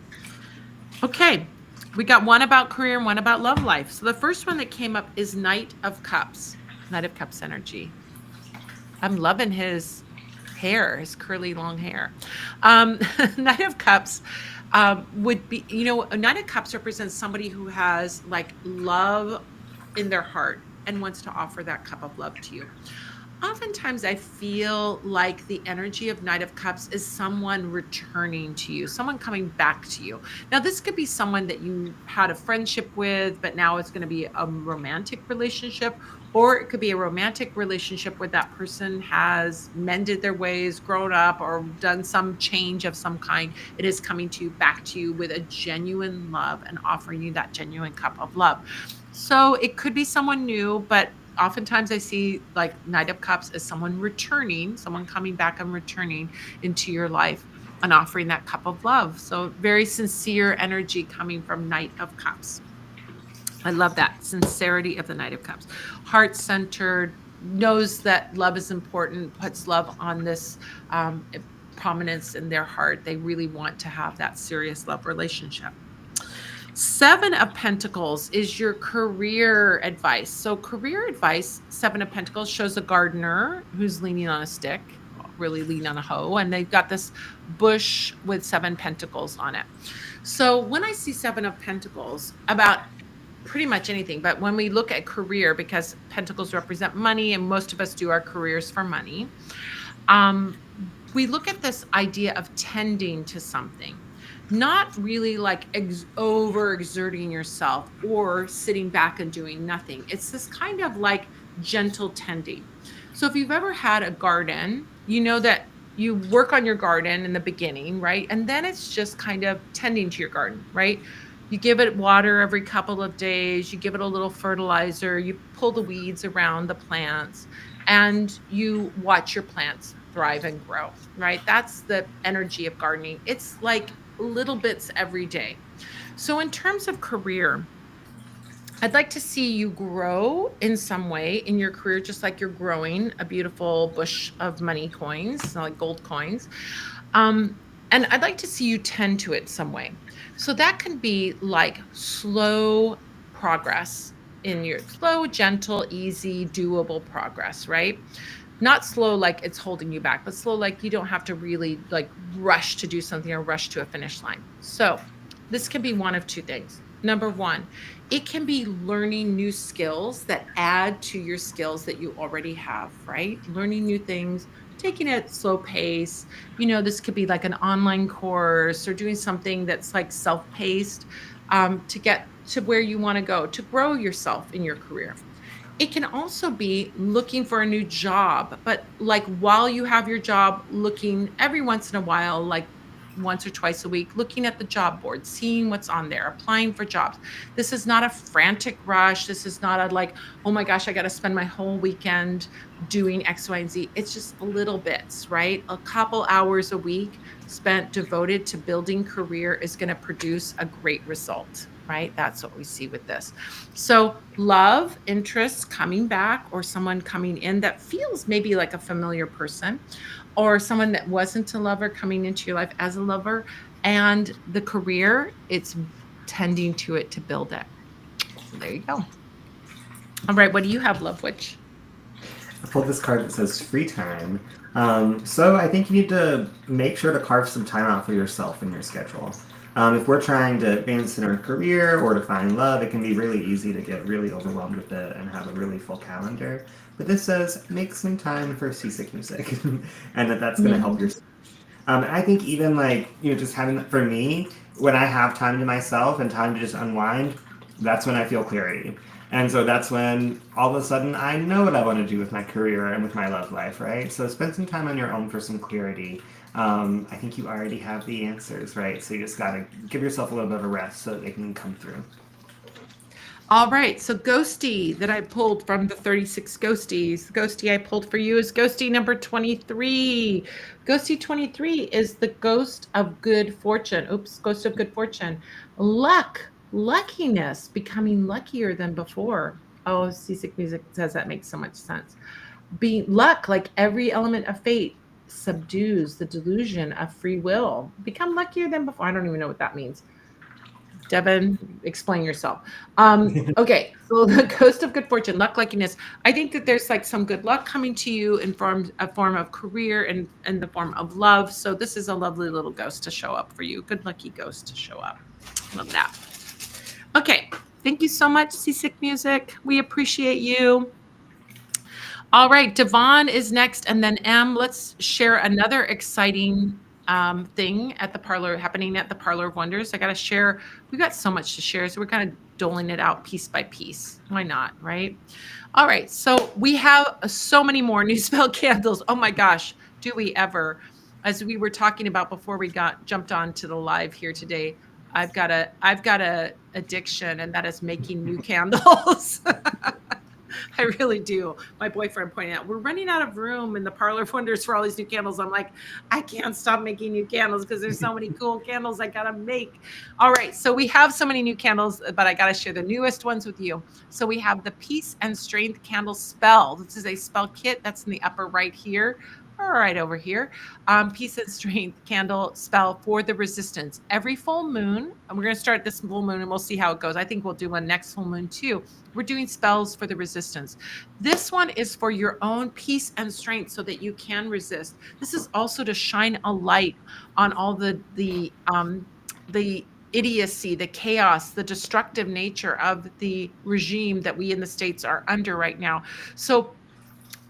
Okay, we got one about career and one about love life. So the first one that came up is Knight of Cups. Knight of Cups energy. I'm loving his hair, his curly long hair. Knight of Cups would be, a Knight of Cups represents somebody who has like love in their heart and wants to offer that cup of love to you. Oftentimes, I feel like the energy of Knight of Cups is someone returning to you, someone coming back to you. Now, this could be someone that you had a friendship with, but now it's going to be a romantic relationship, or it could be a romantic relationship where that person has mended their ways, grown up, or done some change of some kind. It is coming to you back to you with a genuine love and offering you that genuine cup of love. So it could be someone new, but oftentimes I see like Knight of Cups as someone returning, someone coming back and returning into your life and offering that cup of love. So very sincere energy coming from Knight of Cups. I love that sincerity of the Knight of Cups. Heart-centered, knows that love is important, puts love on this prominence in their heart. They really want to have that serious love relationship. Seven of Pentacles is your career advice. So career advice, Seven of Pentacles shows a gardener who's leaning on a stick, really leaning on a hoe, and they've got this bush with seven pentacles on it. So when I see Seven of Pentacles about pretty much anything, but when we look at career, because pentacles represent money and most of us do our careers for money, we look at this idea of tending to something, not really like overexerting yourself or sitting back and doing nothing. It's this kind of like gentle tending. So if you've ever had a garden, you know that you work on your garden in the beginning, right? And then it's just kind of tending to your garden, right? You give it water every couple of days, you give it a little fertilizer, you pull the weeds around the plants, and you watch your plants thrive and grow, right? That's the energy of gardening. It's like little bits every day. So in terms of career, I'd like to see you grow in some way in your career, just like you're growing a beautiful bush of money coins, like gold coins. And I'd like to see you tend to it some way. So that can be like slow progress in your slow, gentle, easy, doable progress, right? Not slow like it's holding you back, but slow like you don't have to really like rush to do something or rush to a finish line. So this can be one of two things. Number one, it can be learning new skills that add to your skills that you already have, right? Learning new things, taking it at slow pace. This could be like an online course or doing something that's like self-paced to get to where you want to go, to grow yourself in your career. It can also be looking for a new job, but like while you have your job, looking every once in a while, like once or twice a week, looking at the job board, seeing what's on there, applying for jobs. This is not a frantic rush. This is not a like, oh my gosh, I got to spend my whole weekend doing X, Y, and Z. It's just little bits, right? A couple hours a week spent devoted to building career is going to produce a great result, right? That's what we see with this. So love, interest coming back, or someone coming in that feels maybe like a familiar person, or someone that wasn't a lover coming into your life as a lover, and the career, it's tending to it to build it. So there you go. All right, what do you have, Love Witch? I pulled this card that says free time. So I think you need to make sure to carve some time out for yourself in your schedule. If we're trying to advance in our career or to find love, it can be really easy to get really overwhelmed with it and have a really full calendar. But this says make some time for Seasick music, and that's going to help your. I think even like just having that for me, when I have time to myself and time to just unwind, that's when I feel clarity. And so that's when all of a sudden I know what I want to do with my career and with my love life, right? So spend some time on your own for some clarity. I think you already have the answers, right? So you just got to give yourself a little bit of a rest so that they can come through. All right, so Ghostie that I pulled from the 36 Ghosties. The Ghostie I pulled for you is Ghostie number 23. Ghostie 23 is the ghost of good fortune. Oops, ghost of good fortune. Luck, luckiness, becoming luckier than before. Oh, Seasick Music says that makes so much sense. Being luck, like every element of fate, subdues the delusion of free will. Become luckier than before. I don't even know what that means. Devon, explain yourself. Okay, so the ghost of good fortune, luck, luckiness. I think that there's like some good luck coming to you in a form of career and in the form of love. So this is a lovely little ghost to show up for you. Good lucky ghost to show up. Love that. Okay, thank you so much, Seasick Music. We appreciate you. All right, Devon is next, and then let's share another exciting thing at the parlor, happening at the Parlor of Wonders. I got to share. We got so much to share, so we're kind of doling it out piece by piece. Why not, right? All right, so we have so many more new spell candles. Oh my gosh, do we ever? As we were talking about before we jumped on to the live here today, I've got a addiction, and that is making new candles. I really do. My boyfriend pointed out, we're running out of room in the Parlor of Wonders for all these new candles. I'm like, I can't stop making new candles because there's so many cool candles I got to make. All right. So we have so many new candles, but I got to share the newest ones with you. So we have the Peace and Strength Candle Spell. This is a spell kit that's in the upper right here. All right, over here. Peace and Strength Candle Spell for the Resistance. Every full moon, and we're going to start this full moon and we'll see how it goes. I think we'll do one next full moon too. We're doing spells for the resistance. This one is for your own peace and strength so that you can resist. This is also to shine a light on all the idiocy, the chaos, the destructive nature of the regime that we in the States are under right now. So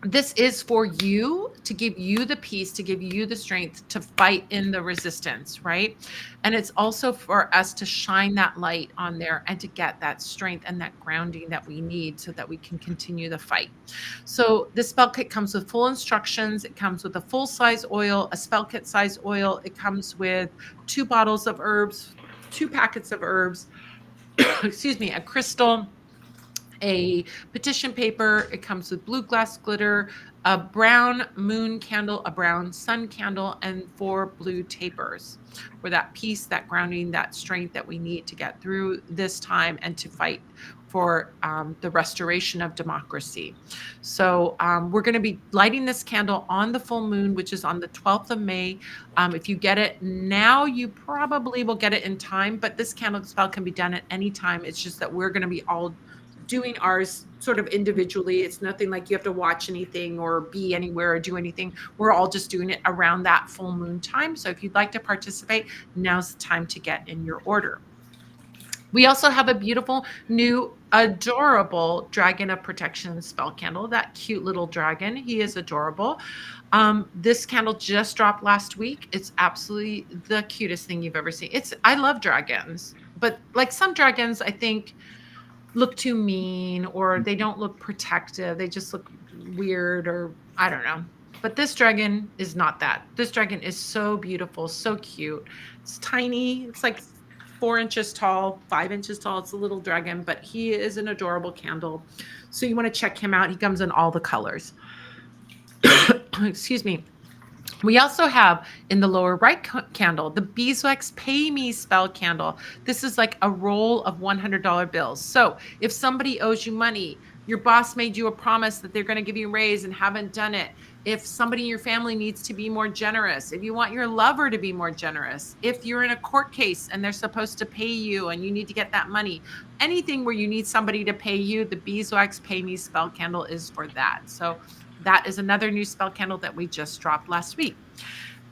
this is for you, to give you the peace, to give you the strength to fight in the resistance, right? And it's also for us to shine that light on there and to get that strength and that grounding that we need so that we can continue the fight. So this spell kit comes with full instructions. It comes with a full size oil, a spell kit size oil. It comes with 2 bottles of herbs, 2 packets of herbs, excuse me, a crystal, a petition paper. It comes with blue glass glitter, a brown moon candle, a brown sun candle, and 4 blue tapers for that peace, that grounding, that strength that we need to get through this time and to fight for the restoration of democracy. So we're going to be lighting this candle on the full moon, which is on the 12th of May. If you get it now, you probably will get it in time, but this candle spell can be done at any time. It's just that we're going to be all doing ours sort of individually. It's nothing like you have to watch anything or be anywhere or do anything. We're all just doing it around that full moon time. So if you'd like to participate, now's the time to get in your order. We also have a beautiful new adorable Dragon of Protection spell candle, that cute little dragon. He is adorable. This candle just dropped last week. It's absolutely the cutest thing you've ever seen. I love dragons, but like some dragons, I think look too mean or they don't look protective. They just look weird, or I don't know. But this dragon is not that. This dragon is so beautiful, so cute. It's tiny. It's like 4 inches tall, 5 inches tall. It's a little dragon, but he is an adorable candle. So you want to check him out. He comes in all the colors. Excuse me. We also have in the lower right candle, the Beeswax Pay Me spell candle. This is like a roll of $100 bills. So if somebody owes you money, your boss made you a promise that they're going to give you a raise and haven't done it. If somebody in your family needs to be more generous, if you want your lover to be more generous, if you're in a court case and they're supposed to pay you and you need to get that money, anything where you need somebody to pay you, the Beeswax Pay Me spell candle is for that. So that is another new spell candle that we just dropped last week.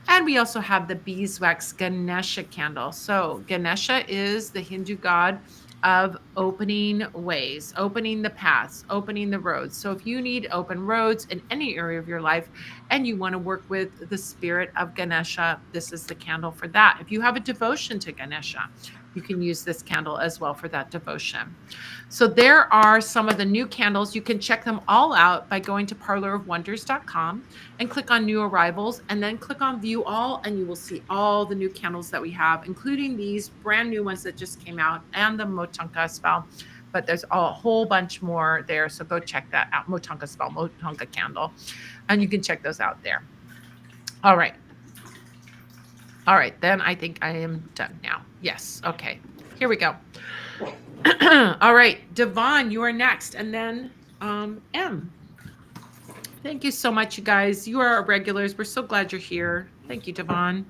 And we also have the Beeswax Ganesha candle. So Ganesha is the Hindu god of opening ways, opening the paths, opening the roads. So if you need open roads in any area of your life and you want to work with the spirit of Ganesha, this is the candle for that. If you have a devotion to Ganesha, you can use this candle as well for that devotion. So there are some of the new candles. You can check them all out by going to parlorofwonders.com and click on new arrivals and then click on view all, and you will see all the new candles that we have, including these brand new ones that just came out and the Motunka spell. But there's a whole bunch more there. So go check that out. Motunka spell, Motunka candle. And you can check those out there. All right. All right, then I think I am done now. Yes, okay. Here we go. All right, Devon, you are next, and then M. Thank you so much, you guys. You are our regulars. We're so glad you're here. Thank you, Devon.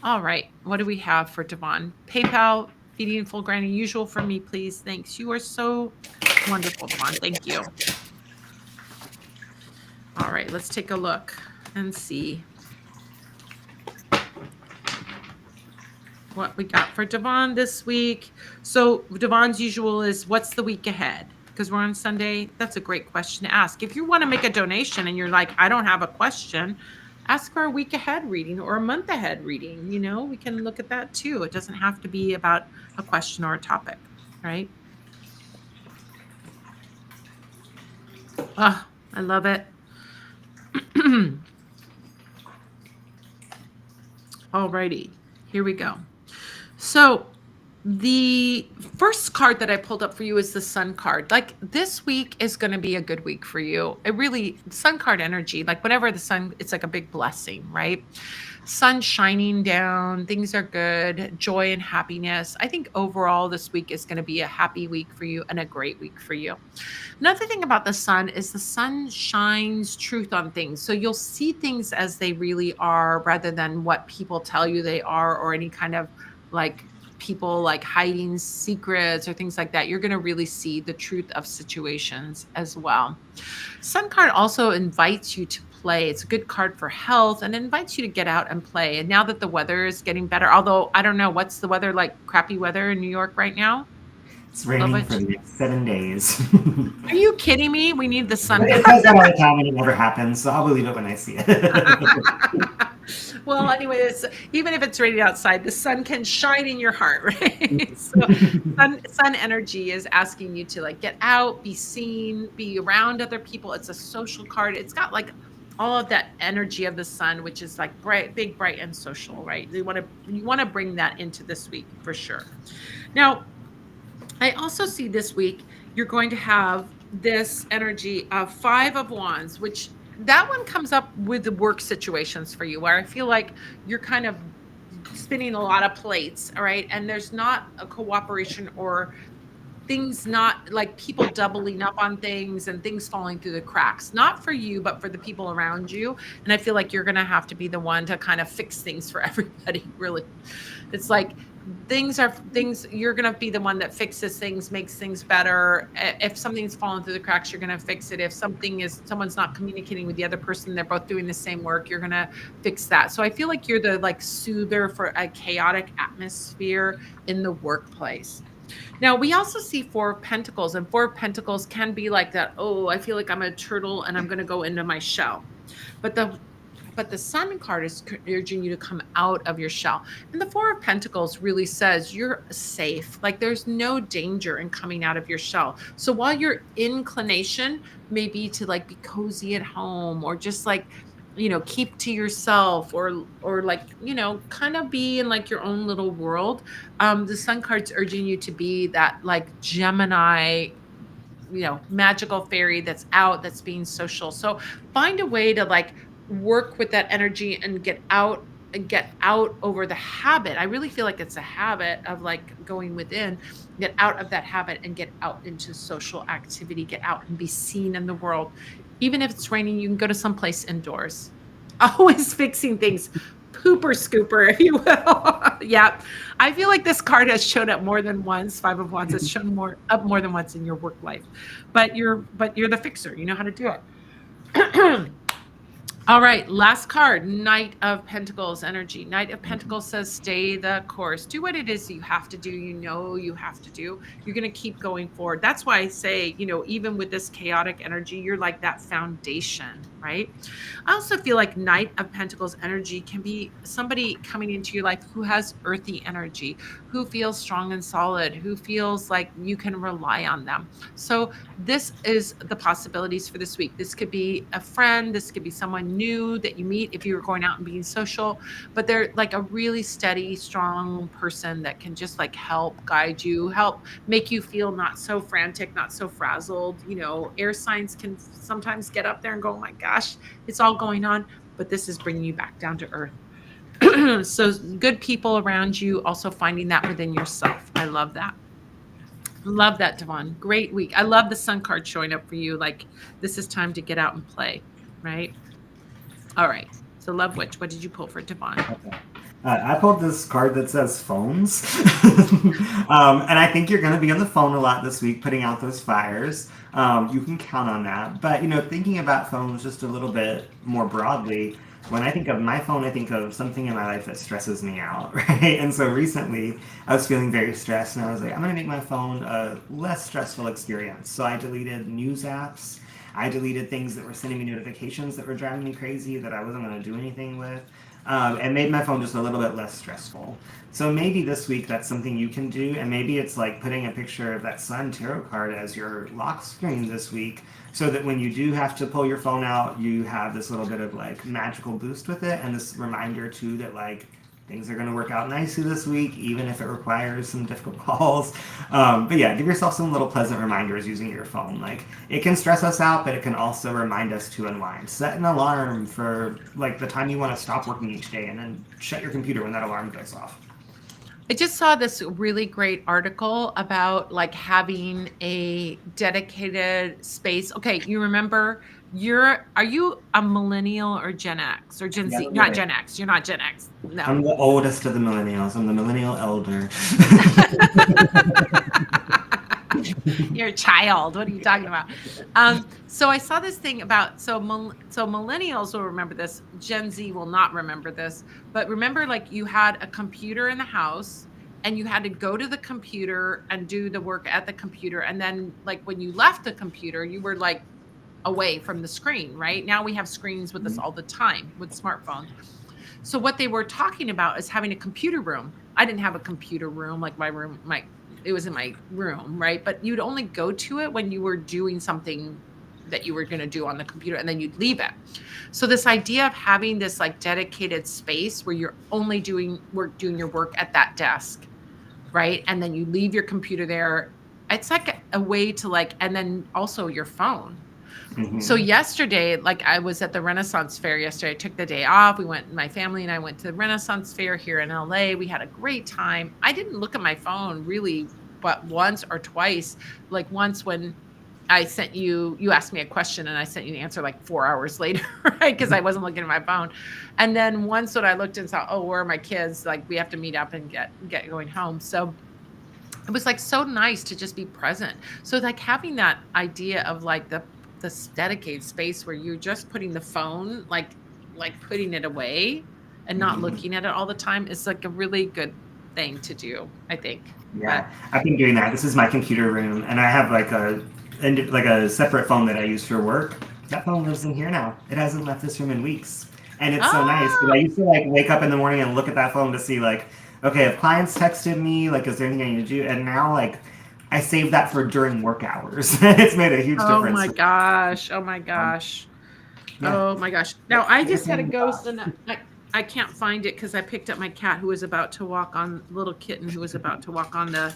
All right. What do we have for Devon? PayPal, feeding full granny, usual for me, please. Thanks. You are so wonderful, Devon. Thank you. All right. Let's take a look and see what we got for Devon this week. So Devon's usual is what's the week ahead? Because we're on Sunday. That's a great question to ask. If you want to make a donation and you're like, I don't have a question, ask for a week ahead reading or a month ahead reading. You know, we can look at that too. It doesn't have to be about a question or a topic, right? Oh, I love it. Alrighty, here we go. So the first card that I pulled up for you is the Sun card. Like this week is going to be a good week for you. It really, Sun card energy, like whenever the sun, it's like a big blessing, right? Sun shining down, things are good, joy and happiness. I think overall this week is going to be a happy week for you and a great week for you. Another thing about the sun is the sun shines truth on things. So you'll see things as they really are rather than what people tell you they are or any kind of like people like hiding secrets or things like that. You're going to really see the truth of situations as well. Sun card also invites you to play. It's a good card for health and invites you to get out and play. And now that the weather is getting better, although I don't know, what's the weather like? Crappy weather in New York right now? It's raining for the next 7 days. Are you kidding me? We need the sun. It says that all the time and it never happens, so I'll believe it when I see it. Well, anyway, even if it's raining outside, the sun can shine in your heart, right? So sun energy is asking you to like get out, be seen, be around other people. It's a social card. It's got like all of that energy of the sun, which is like bright, big, bright, and social, right? You want to bring that into this week for sure. Now, I also see this week you're going to have this energy of 5 of Wands, which that one comes up with the work situations for you where I feel like you're kind of spinning a lot of plates, all right? And there's not a cooperation or things not like people doubling up on things and things falling through the cracks, not for you, but for the people around you. And I feel like you're going to have to be the one to kind of fix things for everybody, really. It's like things you're going to be the one that fixes things, makes things better. If something's fallen through the cracks, you're going to fix it. If someone's not communicating with the other person, they're both doing the same work, you're going to fix that. So I feel like you're the like soother for a chaotic atmosphere in the workplace. Now we also see 4 of Pentacles, and 4 of Pentacles can be like that. Oh, I feel like I'm a turtle and I'm going to go into my shell. But the Sun card is urging you to come out of your shell. And the 4 of Pentacles really says you're safe. Like there's no danger in coming out of your shell. So while your inclination may be to like be cozy at home or just like, you know, keep to yourself or like, you know, kind of be in like your own little world. The Sun card's urging you to be that like Gemini, you know, magical fairy that's out, that's being social. So find a way to like work with that energy and get out over the habit. I really feel like it's a habit of like going within, get out of that habit and get out into social activity, get out and be seen in the world. Even if it's raining, you can go to someplace indoors. Always fixing things. Pooper scooper, if you will. Yeah. I feel like this card has shown up more than once. 5 of Wands has shown up more than once in your work life. But you're the fixer. You know how to do it. All right, last card, Knight of Pentacles energy. Knight of Pentacles says stay the course. Do what it is you have to do. You know you have to do. You're going to keep going forward. That's why I say, you know, even with this chaotic energy, you're like that foundation, right? I also feel like Knight of Pentacles energy can be somebody coming into your life who has earthy energy, who feels strong and solid, who feels like you can rely on them. So this is the possibilities for this week. This could be a friend. This could be someone new that you meet if you were going out and being social, but they're like a really steady, strong person that can just like help guide you, help make you feel not so frantic, not so frazzled. You know, air signs can sometimes get up there and go, oh my gosh, it's all going on, but this is bringing you back down to earth. So good people around you, also finding that within yourself. I love that. Love that, Devon. Great week. I love the Sun card showing up for you. Like this is time to get out and play. right? All right. So Love Witch, what did you pull for Devon? Okay. I pulled this card that says phones. And I think you're going to be on the phone a lot this week, putting out those fires. You can count on that. But, thinking about phones just a little bit more broadly, when I think of my phone, I think of something in my life that stresses me out, right? And so recently, I was feeling very stressed, and I was like, I'm going to make my phone a less stressful experience. So I deleted news apps. I deleted things that were sending me notifications that were driving me crazy that I wasn't going to do anything with, and made my phone just a little bit less stressful. So maybe this week that's something you can do, and maybe it's like putting a picture of that Sun Tarot card as your lock screen this week, so that when you do have to pull your phone out, you have this little bit of like magical boost with it, and this reminder too that like things are going to work out nicely this week, even if it requires some difficult calls. But yeah, give yourself some little pleasant reminders using your phone. Like, it can stress us out, but it can also remind us to unwind. Set an alarm for like the time you want to stop working each day, and then shut your computer when that alarm goes off. I just saw this really great article about like having a dedicated space. Okay, you remember are you a millennial or Gen X or Gen Yeah, Z? Not Gen X. You're not Gen X. No. I'm the oldest of the millennials. I'm the millennial elder. You're a child. What are you talking about? So I saw this thing about so millennials will remember this. Gen Z will not remember this. But remember, like you had a computer in the house, and you had to go to the computer and do the work at the computer. And then, like when you left the computer, you were like away from the screen. Right now, we have screens with us all the time with smartphones. So what they were talking about is having a computer room. I didn't have a computer room like my room. It was in my room, right? But you'd only go to it when you were doing something that you were going to do on the computer, and then you'd leave it. So this idea of having this like dedicated space where you're only doing your work at that desk, right? And then you leave your computer there. It's like a way to like, and then also your phone. Mm-hmm. So yesterday, like I was at the Renaissance Fair yesterday. I took the day off. My family and I went to the Renaissance Fair here in LA. We had a great time. I didn't look at my phone really, but once or twice. Like once when I sent you asked me a question and I sent you the answer like 4 hours later, right? Because I wasn't looking at my phone. And then once when I looked and saw, oh, where are my kids? Like we have to meet up and get going home. So it was like so nice to just be present. So like having that idea of like this dedicated space where you're just putting the phone, like putting it away and not looking at it all the time is like a really good thing to do, I think. Yeah, I've been doing that. This is my computer room, and I have like a separate phone that I use for work. That phone lives in here now. It hasn't left this room in weeks, and it's so nice. But I used to like wake up in the morning and look at that phone to see like, okay, if clients texted me, like, is there anything I need to do? And now like, I save that for during work hours. It's made a huge difference. Oh my gosh. Oh my gosh. Yeah. Oh my gosh. Now I just had a ghost and I can't find it because I picked up my cat who was about to walk on, little kitten who was about to walk on now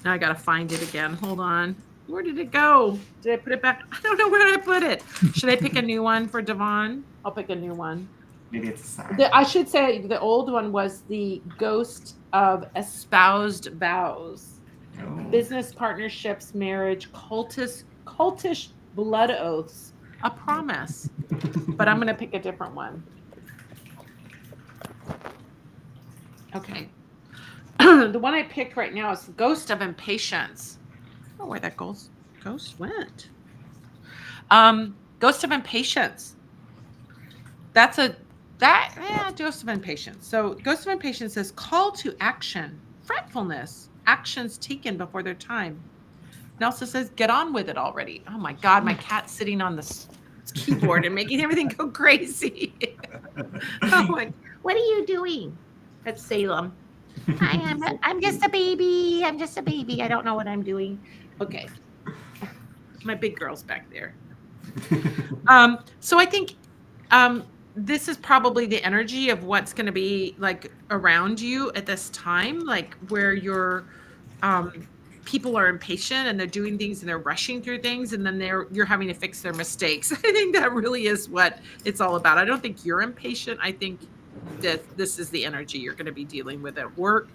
I got to find it again. Hold on. Where did it go? Did I put it back? I don't know where I put it. Should I pick a new one for Devon? I'll pick a new one. Maybe it's I should say the old one was the Ghost of Espoused Vows. Oh. Business partnerships, marriage, cultish blood oaths, a promise. But I'm going to pick a different one. Okay. The one I picked right now is Ghost of Impatience. I don't know where that ghost went. Ghost of Impatience. Ghost of Impatience. So Ghost of Impatience says call to action, fretfulness, actions taken before their time. It also says get on with it already. Oh my God, my cat's sitting on the keyboard and making everything go crazy. Oh my, what are you doing at Salem? I'm just a baby. I'm just a baby. I don't know what I'm doing. Okay. My big girl's back there. So I think this is probably the energy of what's going to be like around you at this time, like where you're people are impatient and they're doing things and they're rushing through things and then you're having to fix their mistakes. I think that really is what it's all about. I don't think you're impatient. I think that this is the energy you're going to be dealing with at work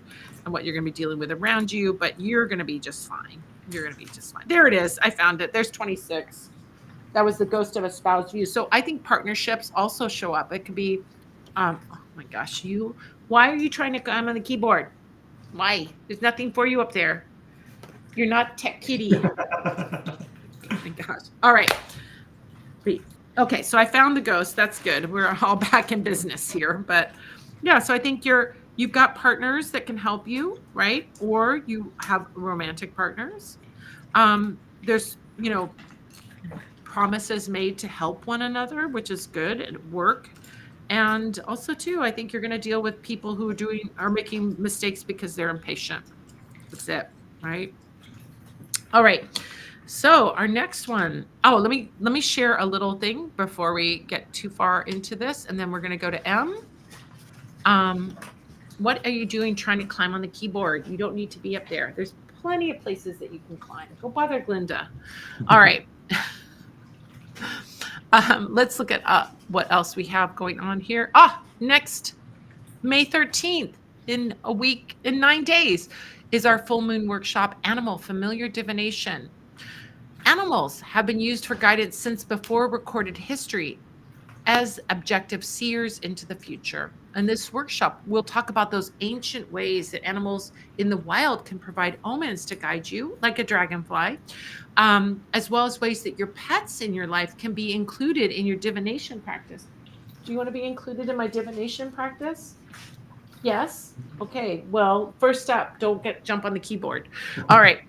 and what you're going to be dealing with around you, but you're going to be just fine. You're going to be just fine. There it is. I found it. There's 26. That was the ghost of a spouse view. So I think partnerships also show up. It could be, oh my gosh, why are you trying to climb on the keyboard? Why? There's nothing for you up there. You're not tech kitty. Oh my gosh. All right. Okay, so I found the ghost. That's good. We're all back in business here. But yeah, so I think you've got partners that can help you, right? Or you have romantic partners. There's, promises made to help one another, which is good at work. And also too, I think you're going to deal with people who are making mistakes because they're impatient. That's it, right? All right. So our next one. Oh, let me share a little thing before we get too far into this, and then we're going to go to M. What are you doing trying to climb on the keyboard? You don't need to be up there. There's plenty of places that you can climb. Go bother Glinda. All right. Let's look at what else we have going on here. Next May 13th, in a week, in 9 days, is our full moon workshop, Animal Familiar Divination. Animals have been used for guidance since before recorded history as objective seers into the future. In this workshop, we'll talk about those ancient ways that animals in the wild can provide omens to guide you, like a dragonfly, as well as ways that your pets in your life can be included in your divination practice. Do you want to be included in my divination practice? Yes? Okay. Well, first up, don't jump on the keyboard. All right.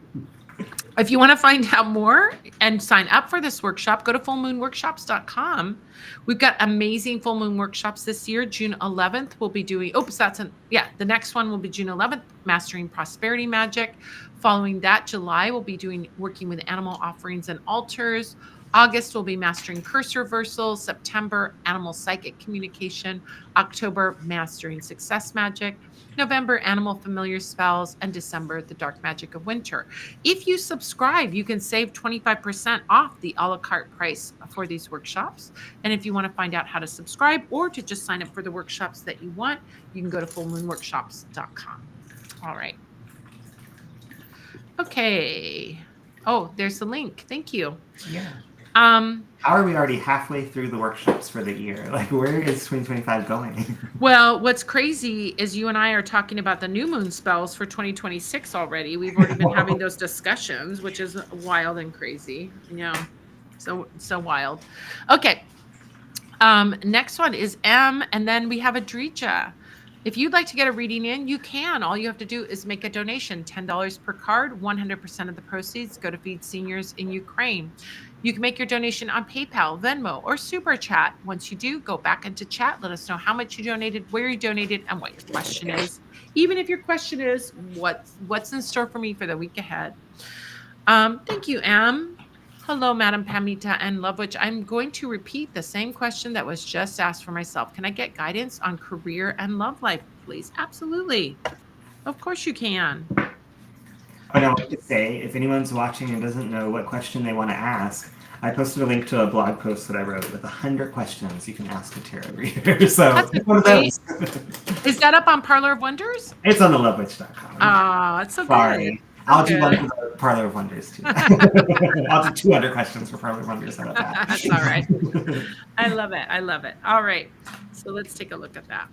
If you want to find out more and sign up for this workshop, go to fullmoonworkshops.com. We've got amazing full moon workshops this year. June 11th, we'll be doing, the next one will be June 11th, Mastering Prosperity Magic. Following that, July, we'll be working with animal offerings and altars. August, we'll be Mastering Curse Reversals. September, Animal Psychic Communication. October, Mastering Success Magic. November, Animal Familiar Spells, and December, the Dark Magic of Winter. If you subscribe, you can save 25% off the a la carte price for these workshops. And if you want to find out how to subscribe or to just sign up for the workshops that you want, you can go to fullmoonworkshops.com. All right. Okay. Oh, there's the link. Thank you. Yeah. How are we already halfway through the workshops for the year? Like, where is 2025 going? Well, what's crazy is you and I are talking about the new moon spells for 2026 already. We've already been having those discussions, which is wild and crazy. So wild. Okay. Next one is M, and then we have Adrija. If you'd like to get a reading in, you can. All you have to do is make a donation, $10 per card. 100% of the proceeds go to feed seniors in Ukraine. You can make your donation on PayPal, Venmo, or Super Chat. Once you do, go back into chat. Let us know how much you donated, where you donated, and what your question is. Even if your question is, what's in store for me for the week ahead? Thank you, Am. Hello, Madam Pamita and Lovewitch. I'm going to repeat the same question that was just asked for myself. Can I get guidance on career and love life, please? Absolutely. Of course you can. I don't like to say, if anyone's watching and doesn't know what question they want to ask, I posted a link to a blog post that I wrote with 100 questions you can ask a tarot reader. So it's one of those. Is that up on Parlor of Wonders? It's on thelovewitch.com. Oh, it's so Sorry. good. I'll do one for the Parlor of Wonders too. I'll do 200 questions for Parlor of Wonders. How about that? That's all right. I love it. I love it. All right. So let's take a look at that.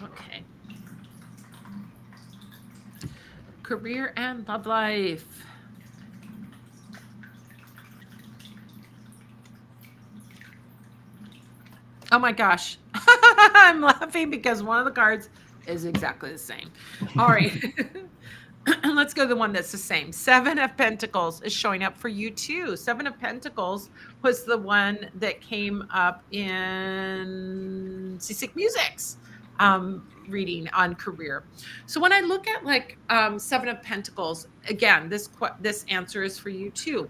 Okay. Career and love life. Oh my gosh. I'm laughing because one of the cards is exactly the same. All right. Let's go to the one that's the same. 7 of Pentacles is showing up for you too. 7 of Pentacles was the one that came up in Seasick Music's reading on career. So when I look at 7 of Pentacles, again, this answer is for you too.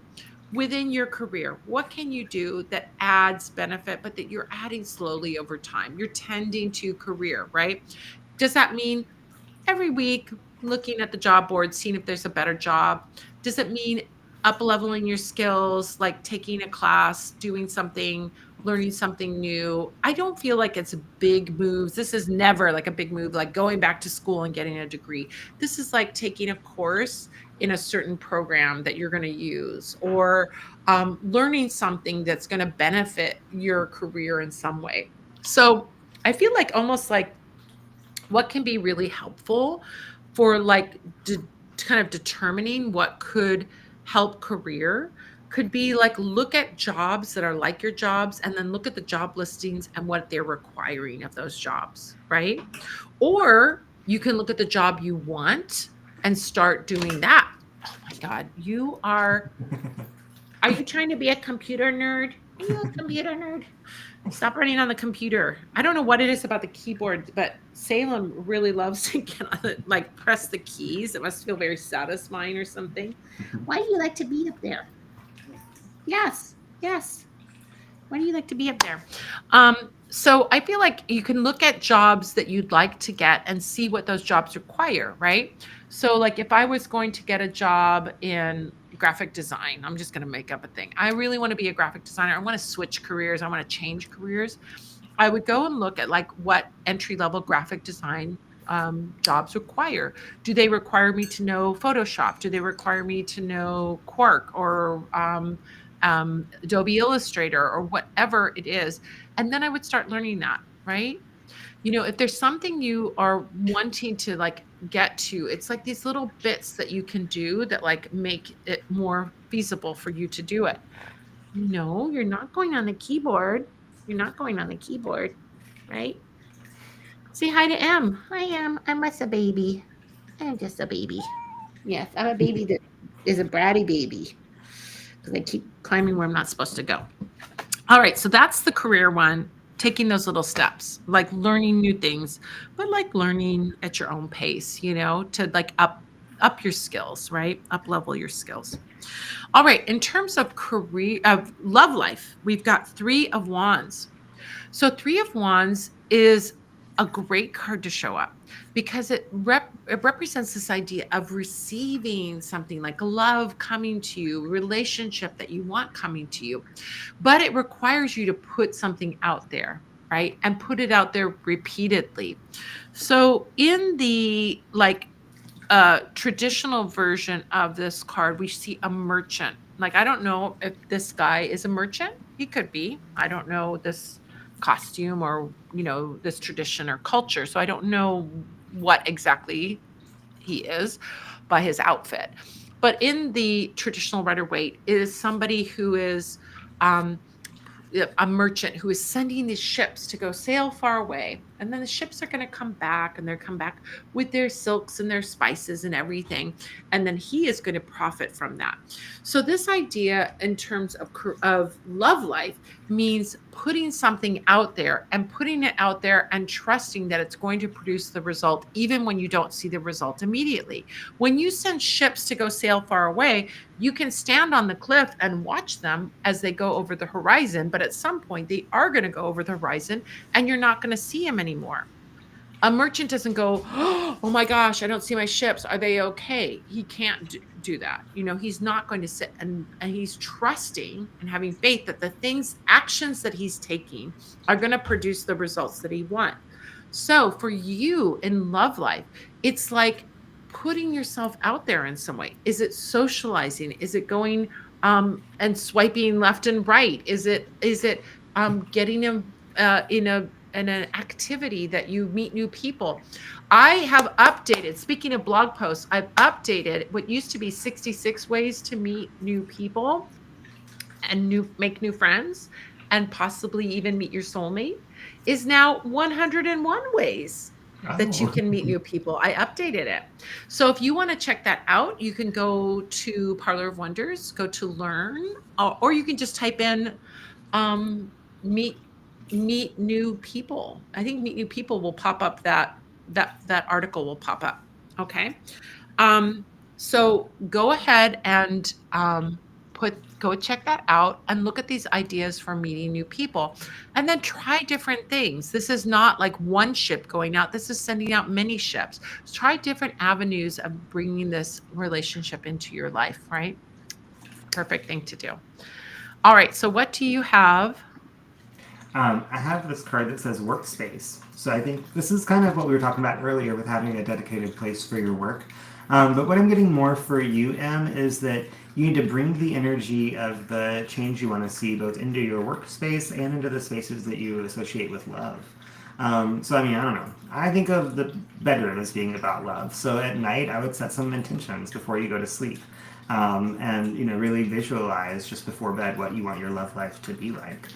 Within your career, what can you do that adds benefit, but that you're adding slowly over time? You're tending to career, right? Does that mean every week looking at the job board, seeing if there's a better job? Does it mean up leveling your skills, like taking a class, doing something, learning something new. I don't feel like it's big moves. This is never like a big move, like going back to school and getting a degree. This is like taking a course in a certain program that you're going to use, or learning something that's going to benefit your career in some way. So I feel like almost like what can be really helpful for like kind of determining what could help career could be like look at jobs that are like your jobs, and then look at the job listings and what they're requiring of those jobs, right? Or you can look at the job you want and start doing that. Oh my God, are you trying to be a computer nerd? Are you a computer nerd? Stop running on the computer. I don't know what it is about the keyboard, but Salem really loves to get on it, like press the keys. It must feel very satisfying or something. Why do you like to be up there? Yes, yes. Why do you like to be up there? So I feel like you can look at jobs that you'd like to get and see what those jobs require, right? So like if I was going to get a job in graphic design, I'm just going to make up a thing. I really want to be a graphic designer. I want to switch careers. I want to change careers. I would go and look at like what entry level graphic design jobs require. Do they require me to know Photoshop? Do they require me to know Quark or Adobe Illustrator or whatever it is? And then I would start learning that, right? If there's something you are wanting to like get to, it's like these little bits that you can do that like make it more feasible for you to do it. No, you're not going on the keyboard. You're not going on the keyboard, right? Say hi to M. Hi, M. I'm just a baby. I'm just a baby. Yes, I'm a baby that is a bratty baby because I keep climbing where I'm not supposed to go. All right, so that's the career one, taking those little steps, like learning new things, but like learning at your own pace, to like up your skills, right? Up level your skills. All right, in terms of career of love life, we've got 3 of Wands. So 3 of Wands is a great card to show up because it represents this idea of receiving something like love coming to you, relationship that you want coming to you. But it requires you to put something out there, right? And put it out there repeatedly. So in the like traditional version of this card, we see a merchant. Like, I don't know if this guy is a merchant. He could be. I don't know this costume or, this tradition or culture. So I don't know what exactly he is by his outfit. But in the traditional Rider-Waite, it is somebody who is a merchant who is sending these ships to go sail far away. And then the ships are going to come back, and they're come back with their silks and their spices and everything. And then he is going to profit from that. So this idea in terms of love life means putting something out there and putting it out there and trusting that it's going to produce the result, even when you don't see the result immediately. When you send ships to go sail far away, you can stand on the cliff and watch them as they go over the horizon. But at some point, they are going to go over the horizon and you're not going to see them anymore. A merchant doesn't go, oh my gosh, I don't see my ships. Are they okay? He can't do that. He's not going to sit and he's trusting and having faith that the actions that he's taking are going to produce the results that he wants. So for you in love life, it's like putting yourself out there in some way. Is it socializing? Is it going and swiping left and right? Is it getting him in an activity that you meet new people? I have updated, speaking of blog posts, I've updated what used to be 66 ways to meet new people and make new friends and possibly even meet your soulmate is now 101 ways that you can meet new people. I updated it. So if you want to check that out, you can go to Parlor of Wonders, go to learn, or you can just type in meet new people. I think meet new people will pop up, that article will pop up. Okay. So go ahead and go check that out and look at these ideas for meeting new people, and then try different things. This is not like one ship going out. This is sending out many ships. Try different avenues of bringing this relationship into your life, right? Perfect thing to do. All right. So what do you have? I have this card that says workspace. So I think this is kind of what we were talking about earlier with having a dedicated place for your work. But what I'm getting more for you, Em, is that you need to bring the energy of the change you want to see both into your workspace and into the spaces that you associate with love. So I mean, I don't know. I think of the bedroom as being about love. So at night, I would set some intentions before you go to sleep, and really visualize just before bed what you want your love life to be like.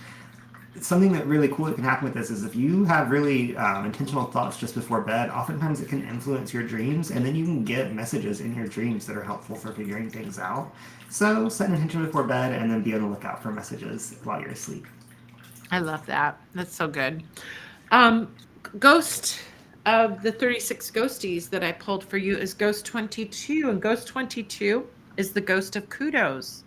Something that really cool that can happen with this is if you have really intentional thoughts just before bed, oftentimes it can influence your dreams, and then you can get messages in your dreams that are helpful for figuring things out. So set an intention before bed, and then be on the lookout for messages while you're asleep. I love that. That's so good. Um, Ghost of the 36 ghosties that I pulled for you is Ghost 22. And Ghost 22 is the ghost of kudos,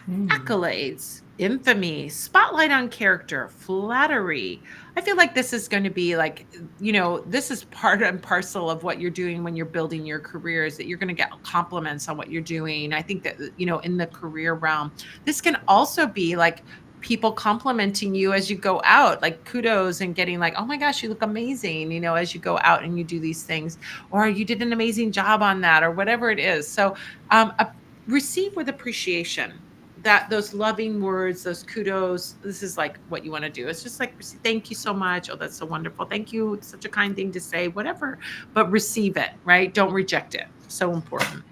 accolades, infamy, spotlight on character, flattery. I feel like this is going to be like, this is part and parcel of what you're doing when you're building your career, is that you're going to get compliments on what you're doing. I think that, in the career realm, this can also be like people complimenting you as you go out, like kudos and getting like, oh my gosh, you look amazing, as you go out and you do these things, or you did an amazing job on that, or whatever it is. So receive with appreciation, that those loving words, those kudos. This is like what you want to do. It's just like, thank you so much. Oh, that's so wonderful. Thank you. It's such a kind thing to say, whatever, but receive it, right? Don't reject it. So important.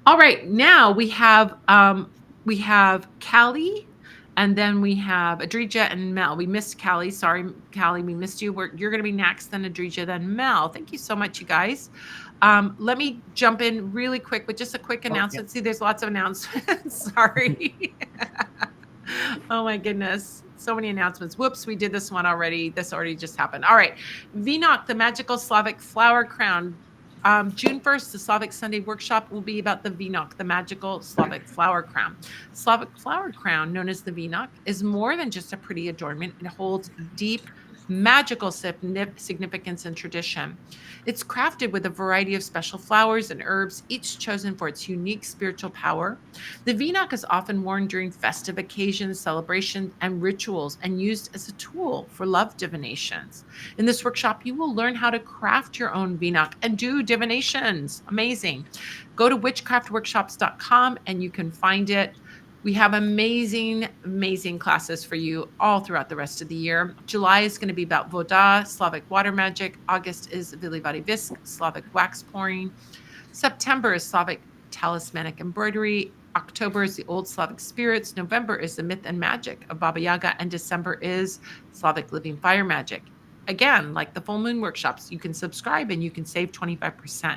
All right. Now we have Callie, and then we have Adrija and Mel. We missed Callie. Sorry, Callie, we missed you. You're going to be next, then Adrija, then Mel. Thank you so much, you guys. Let me jump in really quick with just a quick announcement. See, there's lots of announcements. Sorry. Oh my goodness. So many announcements. Whoops, we did this one already. This already just happened. All right. Vinok, the magical Slavic flower crown. June 1st, the Slavic Sunday workshop will be about the Vinok, the magical Slavic flower crown. Slavic flower crown, known as the Vinok, is more than just a pretty adornment. It holds deep magical significance and tradition. It's crafted with a variety of special flowers and herbs, each chosen for its unique spiritual power. The Vinok is often worn during festive occasions, celebrations, and rituals, and used as a tool for love divinations. In this workshop, you will learn how to craft your own Vinok and do divinations. Amazing. Go to witchcraftworkshops.com and you can find it. We have amazing, amazing classes for you all throughout the rest of the year. July is going to be about Voda, Slavic water magic. August is Vilivadi Visk, Slavic wax pouring. September is Slavic talismanic embroidery. October is the old Slavic spirits. November is the myth and magic of Baba Yaga. And December is Slavic living fire magic. Again, like the full moon workshops, you can subscribe and you can save 25%.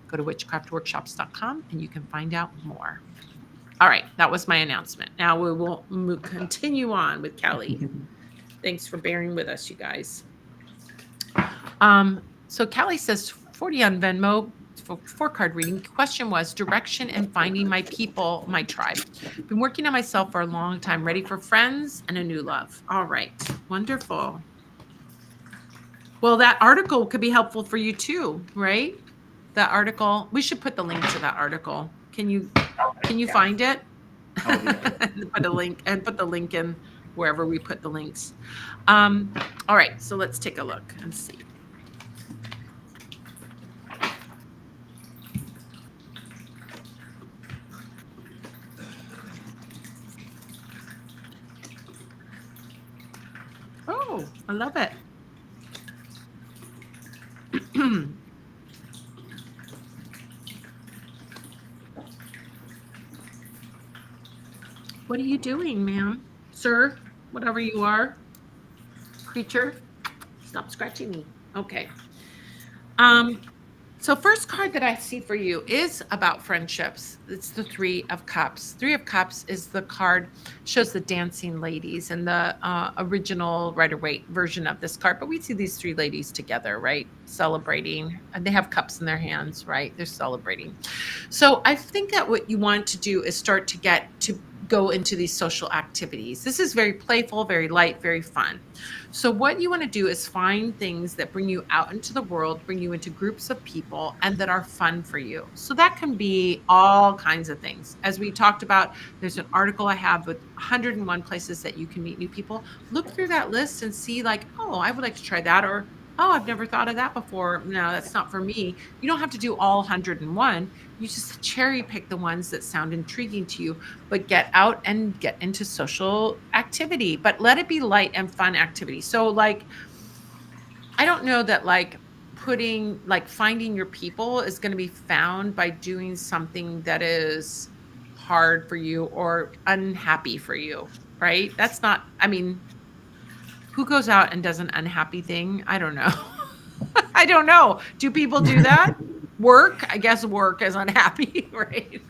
Go to witchcraftworkshops.com and you can find out more. All right, that was my announcement. Now we will continue on with Kelly. Thanks for bearing with us, you guys. So Kelly says 40 on Venmo for 4-card reading. Question was direction and finding my people, my tribe. Been working on myself for a long time, ready for friends and a new love. All right, wonderful. Well, that article could be helpful for you too, right? That article, we should put the link to that article. Can you find it? Put the link in wherever we put the links. All right, so let's take a look and see. Oh, I love it. What are you doing, ma'am? Sir, whatever you are, creature, stop scratching me. Okay. So first card that I see for you is about friendships. It's the 3 of Cups. 3 of Cups is the card, shows the dancing ladies and the original Rider-Waite version of this card. But we see these 3 ladies together, right? Celebrating. And they have cups in their hands, right? They're celebrating. So I think that what you want to do is start to get to go into these social activities. This is very playful, very light, very fun. So, what you want to do is find things that bring you out into the world, bring you into groups of people, and that are fun for you. So, that can be all kinds of things. As we talked about, there's an article I have with 101 places that you can meet new people. Look through that list and see, like, oh, I would like to try that, or oh, I've never thought of that before. No, that's not for me. You don't have to do all 101. You just cherry pick the ones that sound intriguing to you, but get out and get into social activity, but let it be light and fun activity. So, like, I don't know that finding your people is going to be found by doing something that is hard for you or unhappy for you, right? That's not, I mean, who goes out and does an unhappy thing? I don't know. I don't know. Do people do that? Work? I guess work is unhappy, right?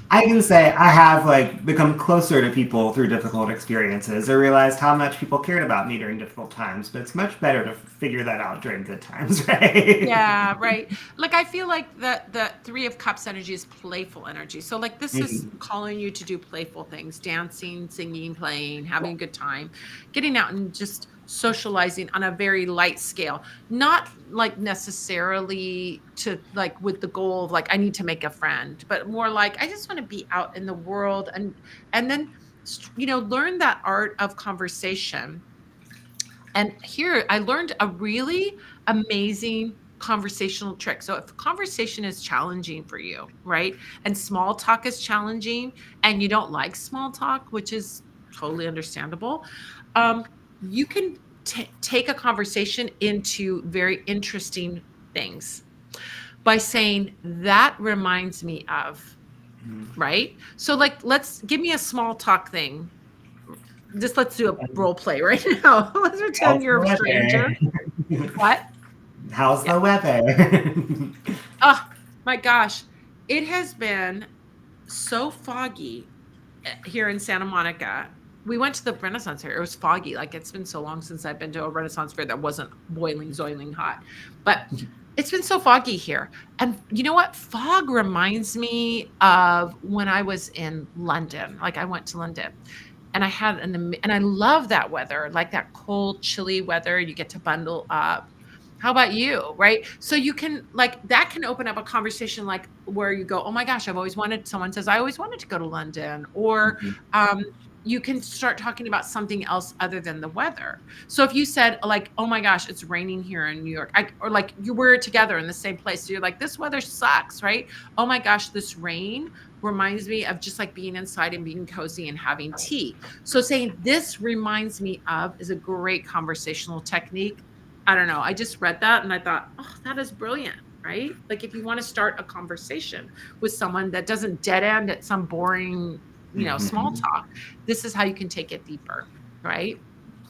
I can say I have like become closer to people through difficult experiences. I realized how much people cared about me during difficult times, but it's much better to figure that out during good times, right? Yeah, right. Like I feel like the Three of Cups energy is playful energy. So like this is Mhm. calling you to do playful things, dancing, singing, playing, having a good time, getting out and just socializing on a very light scale. Not like necessarily to like with the goal of like I need to make a friend, but more like I just want to be out in the world and then learn that art of conversation. And here I learned a really amazing conversational trick. So if conversation is challenging for you, right? And small talk is challenging and you don't like small talk, which is totally understandable. Um, you can take a conversation into very interesting things by saying that reminds me of, right? So like let's give me a small talk thing. Just let's do a role play right now. Let's pretend How's the you're a stranger. weather? What? How's Yeah. the weather? Oh my gosh. It has been so foggy here in Santa Monica. We went to the Renaissance Fair. It was foggy. Like it's been so long since I've been to a Renaissance Fair that wasn't boiling, zoiling hot. But it's been so foggy here. And you know what? Fog reminds me of when I was in London. Like I went to London and and I love that weather, like that cold, chilly weather. You get to bundle up. How about you? Right. So you can like that can open up a conversation like where you go, oh my gosh, someone says, I always wanted to go to London. Or um, you can start talking about something else other than the weather. So if you said like, oh my gosh, it's raining here in New York, or like you were together in the same place. So you're like, this weather sucks, right? Oh my gosh, this rain reminds me of just like being inside and being cozy and having tea. So saying this reminds me of is a great conversational technique. I don't know. I just read that and I thought, oh, that is brilliant, right? Like if you want to start a conversation with someone that doesn't dead end at some boring, small Mhm. talk, this is how you can take it deeper, right?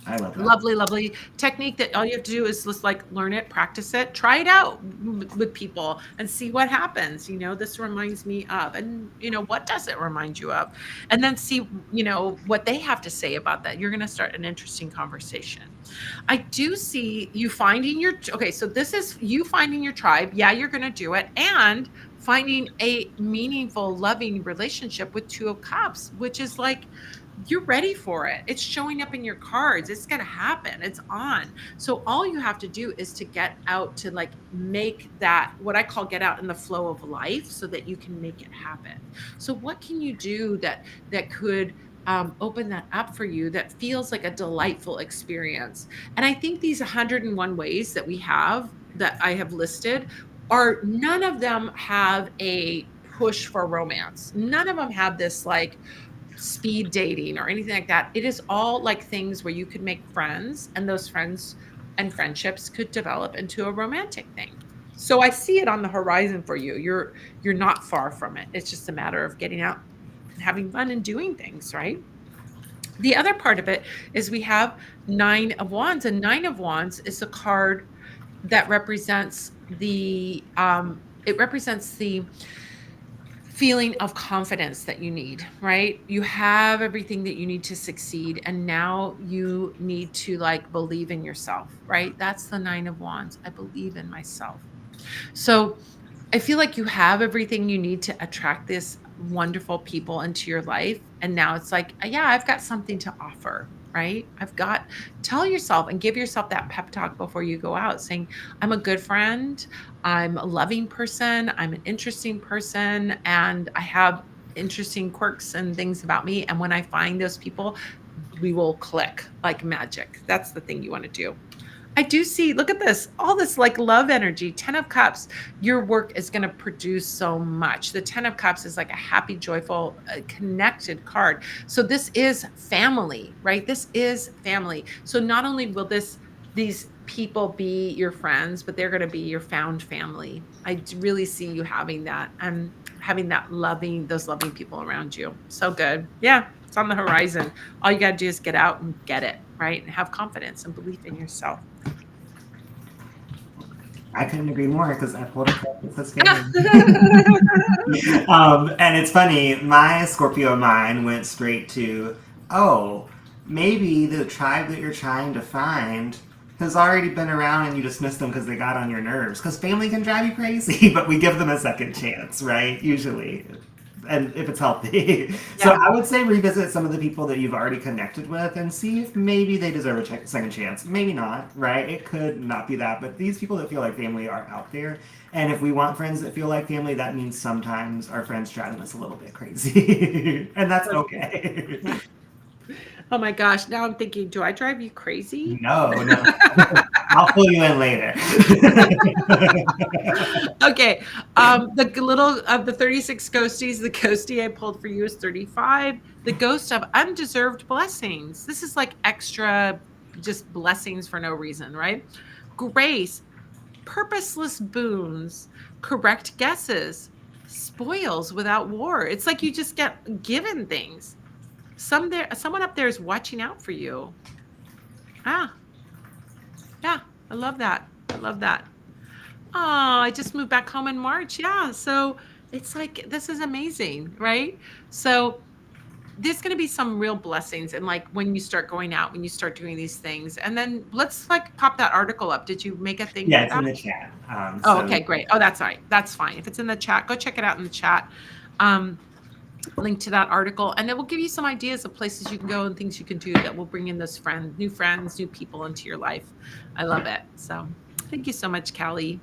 I love that. Lovely, lovely technique that all you have to do is just like learn it, practice it, try it out with people and see what happens. This reminds me of, and what does it remind you of? And then see, what they have to say about that. You're going to start an interesting conversation. I do see you finding okay, so this is you finding your tribe. Yeah, you're going to do it. And finding a meaningful, loving relationship with Two of Cups, which is like, you're ready for it. It's showing up in your cards. It's going to happen. It's on. So all you have to do is to get out to like make that what I call get out in the flow of life so that you can make it happen. So what can you do that could open that up for you that feels like a delightful experience? And I think these 101 ways that we have that I have listed are none of them have a push for romance. None of them have this like speed dating or anything like that. It is all like things where you could make friends and those friends and friendships could develop into a romantic thing. So I see it on the horizon for you. You're not far from it. It's just a matter of getting out and having fun and doing things, right? The other part of it is we have 9 of Wands, and 9 of Wands is a card that represents the feeling of confidence that you need, right? You have everything that you need to succeed. And now you need to like believe in yourself, right? That's the 9 of Wands. I believe in myself. So I feel like you have everything you need to attract this wonderful people into your life. And now it's like, yeah, I've got something to offer, right? Tell yourself and give yourself that pep talk before you go out saying, I'm a good friend. I'm a loving person. I'm an interesting person. And I have interesting quirks and things about me. And when I find those people, we will click like magic. That's the thing you want to do. I do see, look at this, all this like love energy, 10 of cups. Your work is going to produce so much. The 10 of cups is like a happy, joyful, connected card. So this is family, right? This is family. So not only will these people be your friends, but they're going to be your found family. Really see you having that and having those loving people around you. So good. Yeah. It's on the horizon. All you got to do is get out and get it, right? And have confidence and belief in yourself. I couldn't agree more because I pulled a card that says family. And it's funny, my Scorpio mind went straight to, oh, maybe the tribe that you're trying to find has already been around and you dismiss them because they got on your nerves. Because family can drive you crazy, but we give them a second chance, right? Usually. And if it's healthy. So Yeah. I would say revisit some of the people that you've already connected with and see if maybe they deserve a second chance. Maybe not, right? It could not be that. But these people that feel like family are out there. And if we want friends that feel like family, that means sometimes our friends driving us a little bit crazy. And that's okay. Oh my gosh. Now I'm thinking, do I drive you crazy? No, no. I'll pull you in later. Okay. The little of the 36 ghosties, the ghostie I pulled for you is 35. The ghost of undeserved blessings. This is like extra just blessings for no reason, right? Grace, purposeless boons, correct guesses, spoils without war. It's like you just get given things. Someone up there is watching out for you. Ah, yeah, I love that. I love that. Oh, I just moved back home in March. Yeah. So it's like, this is amazing, right? So there's going to be some real blessings. And like when you start going out, when you start doing these things, and then let's like pop that article up. Did you make a thing Yeah, for it's that? in the chat. Oh, okay, great. Oh, that's all right. That's fine. If it's in the chat, go check it out in the chat. Link to that article, and it will give you some ideas of places you can go and things you can do that will bring in those friends, new people into your life. I love it. So thank you so much, Callie.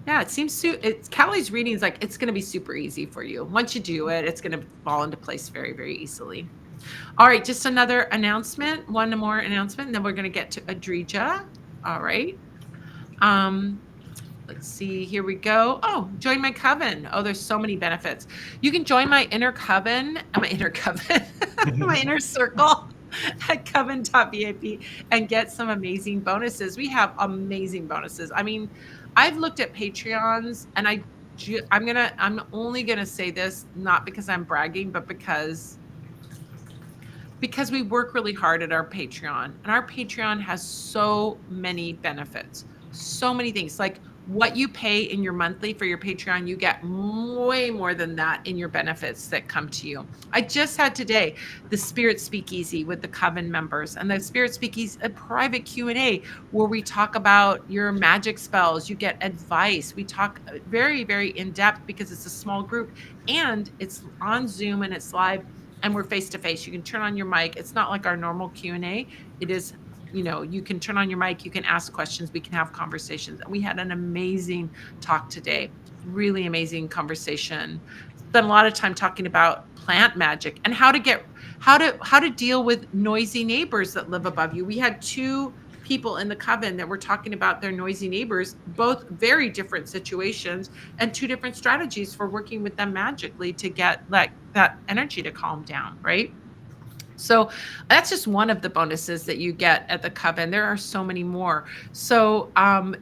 Yeah, it seems Callie's reading is like it's going to be super easy for you. Once you do it, it's going to fall into place very, very easily. All right, just another announcement, one more announcement, and then we're going to get to Adrija. All right. Let's see, here we go. Oh, join my coven. Oh, there's so many benefits. You can join my inner coven, my inner circle at coven.vip and get some amazing bonuses. We have amazing bonuses. I mean, I've looked at Patreons and I'm only going to say this, not because I'm bragging, but because we work really hard at our Patreon, and our Patreon has so many benefits, so many things. Like what you pay in your monthly for your Patreon, you get way more than that in your benefits that come to you. I just had today the Spirit Speakeasy with the Coven members, and the Spirit Speakeasy, a private Q&A where we talk about your magic spells. You get advice. We talk very, very in depth because it's a small group and it's on Zoom and it's live. And we're face to face. You can turn on your mic. It's not like our normal Q&A. It is, you can turn on your mic. You can ask questions. We can have conversations. We had an amazing talk today. Really amazing conversation. Spent a lot of time talking about plant magic and how to deal with noisy neighbors that live above you. We had two people in the coven that were talking about their noisy neighbors, both very different situations and two different strategies for working with them magically to get like that energy to calm down, right? So that's just one of the bonuses that you get at the coven. There are so many more. So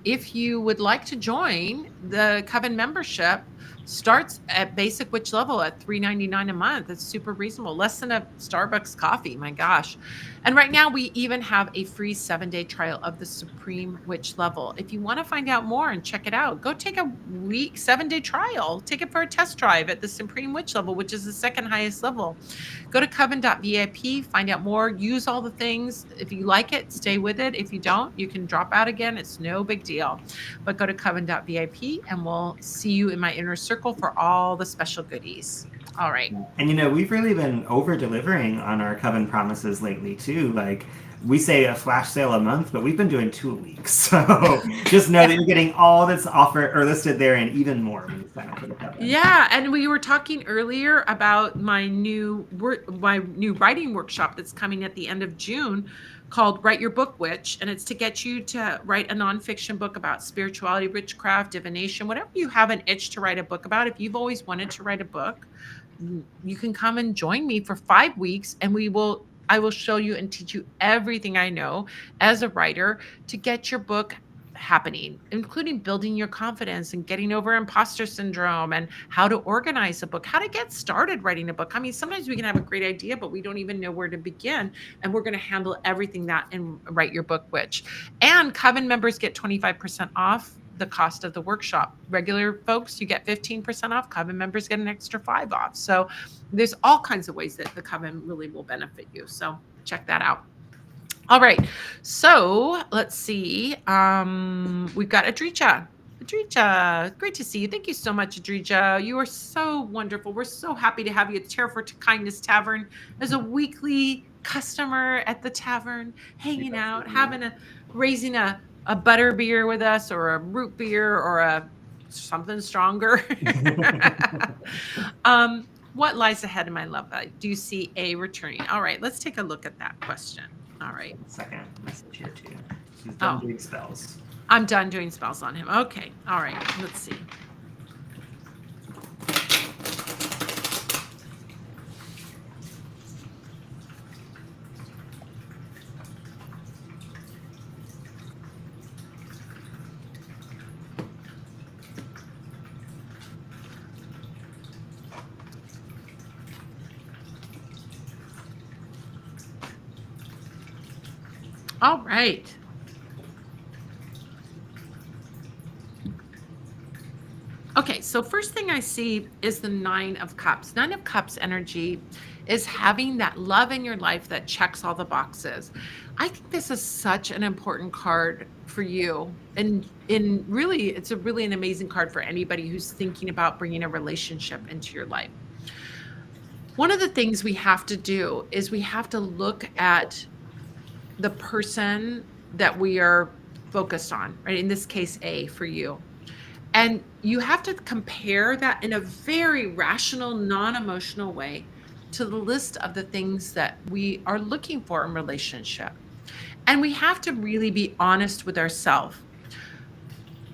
if you would like to join, the coven membership starts at basic witch level at $3.99 a month. It's super reasonable, less than a Starbucks coffee. My gosh. And right now we even have a free 7-day trial of the Supreme Witch level. If you want to find out more and check it out, go take a 7-day trial. Take it for a test drive at the Supreme Witch level, which is the second highest level. Go to coven.vip, find out more, use all the things. If you like it, stay with it. If you don't, you can drop out again. It's no big deal. But go to coven.vip and we'll see you in my inner circle for all the special goodies. All right. And we've really been over delivering on our Coven promises lately too. Like we say a flash sale a month, but we've been doing 2 a week. So just know Yeah. that you're getting all that's offered or listed there and even more when you sign up for the Coven. Yeah, and we were talking earlier about my new writing workshop that's coming at the end of June called Write Your Book Witch, and it's to get you to write a nonfiction book about spirituality, witchcraft, divination, whatever you have an itch to write a book about. If you've always wanted to write a book, you can come and join me for 5 weeks, and I will show you and teach you everything I know as a writer to get your book happening, including building your confidence and getting over imposter syndrome and how to organize a book, how to get started writing a book. I mean, sometimes we can have a great idea, but we don't even know where to begin. And we're going to handle everything that in Write Your Book Witch. And Coven members get 25% off the cost of the workshop. Regular folks, you get 15% off. Coven members get an extra 5 off. So there's all kinds of ways that the Coven really will benefit you. So check that out. All right. So let's see. We've got Adrija. Adrija, great to see you. Thank you so much, Adrija. You are so wonderful. We're so happy to have you at Terror for Kindness Tavern as a weekly customer at the tavern, hanging out, raising a butter beer with us, or a root beer, or a something stronger. What lies ahead in my love life? Do you see a returning? All right, let's take a look at that question. All right. Second message here too. She's done doing spells. I'm done doing spells on him. Okay. All right. Let's see. All right. Okay, so first thing I see is the 9 of Cups. 9 of Cups energy is having that love in your life that checks all the boxes. I think this is such an important card for you. And really, it's really an amazing card for anybody who's thinking about bringing a relationship into your life. One of the things we have to do is we have to look at the person that we are focused on, right? In this case, A for you. And you have to compare that in a very rational, non-emotional way to the list of the things that we are looking for in relationship. And we have to really be honest with ourselves.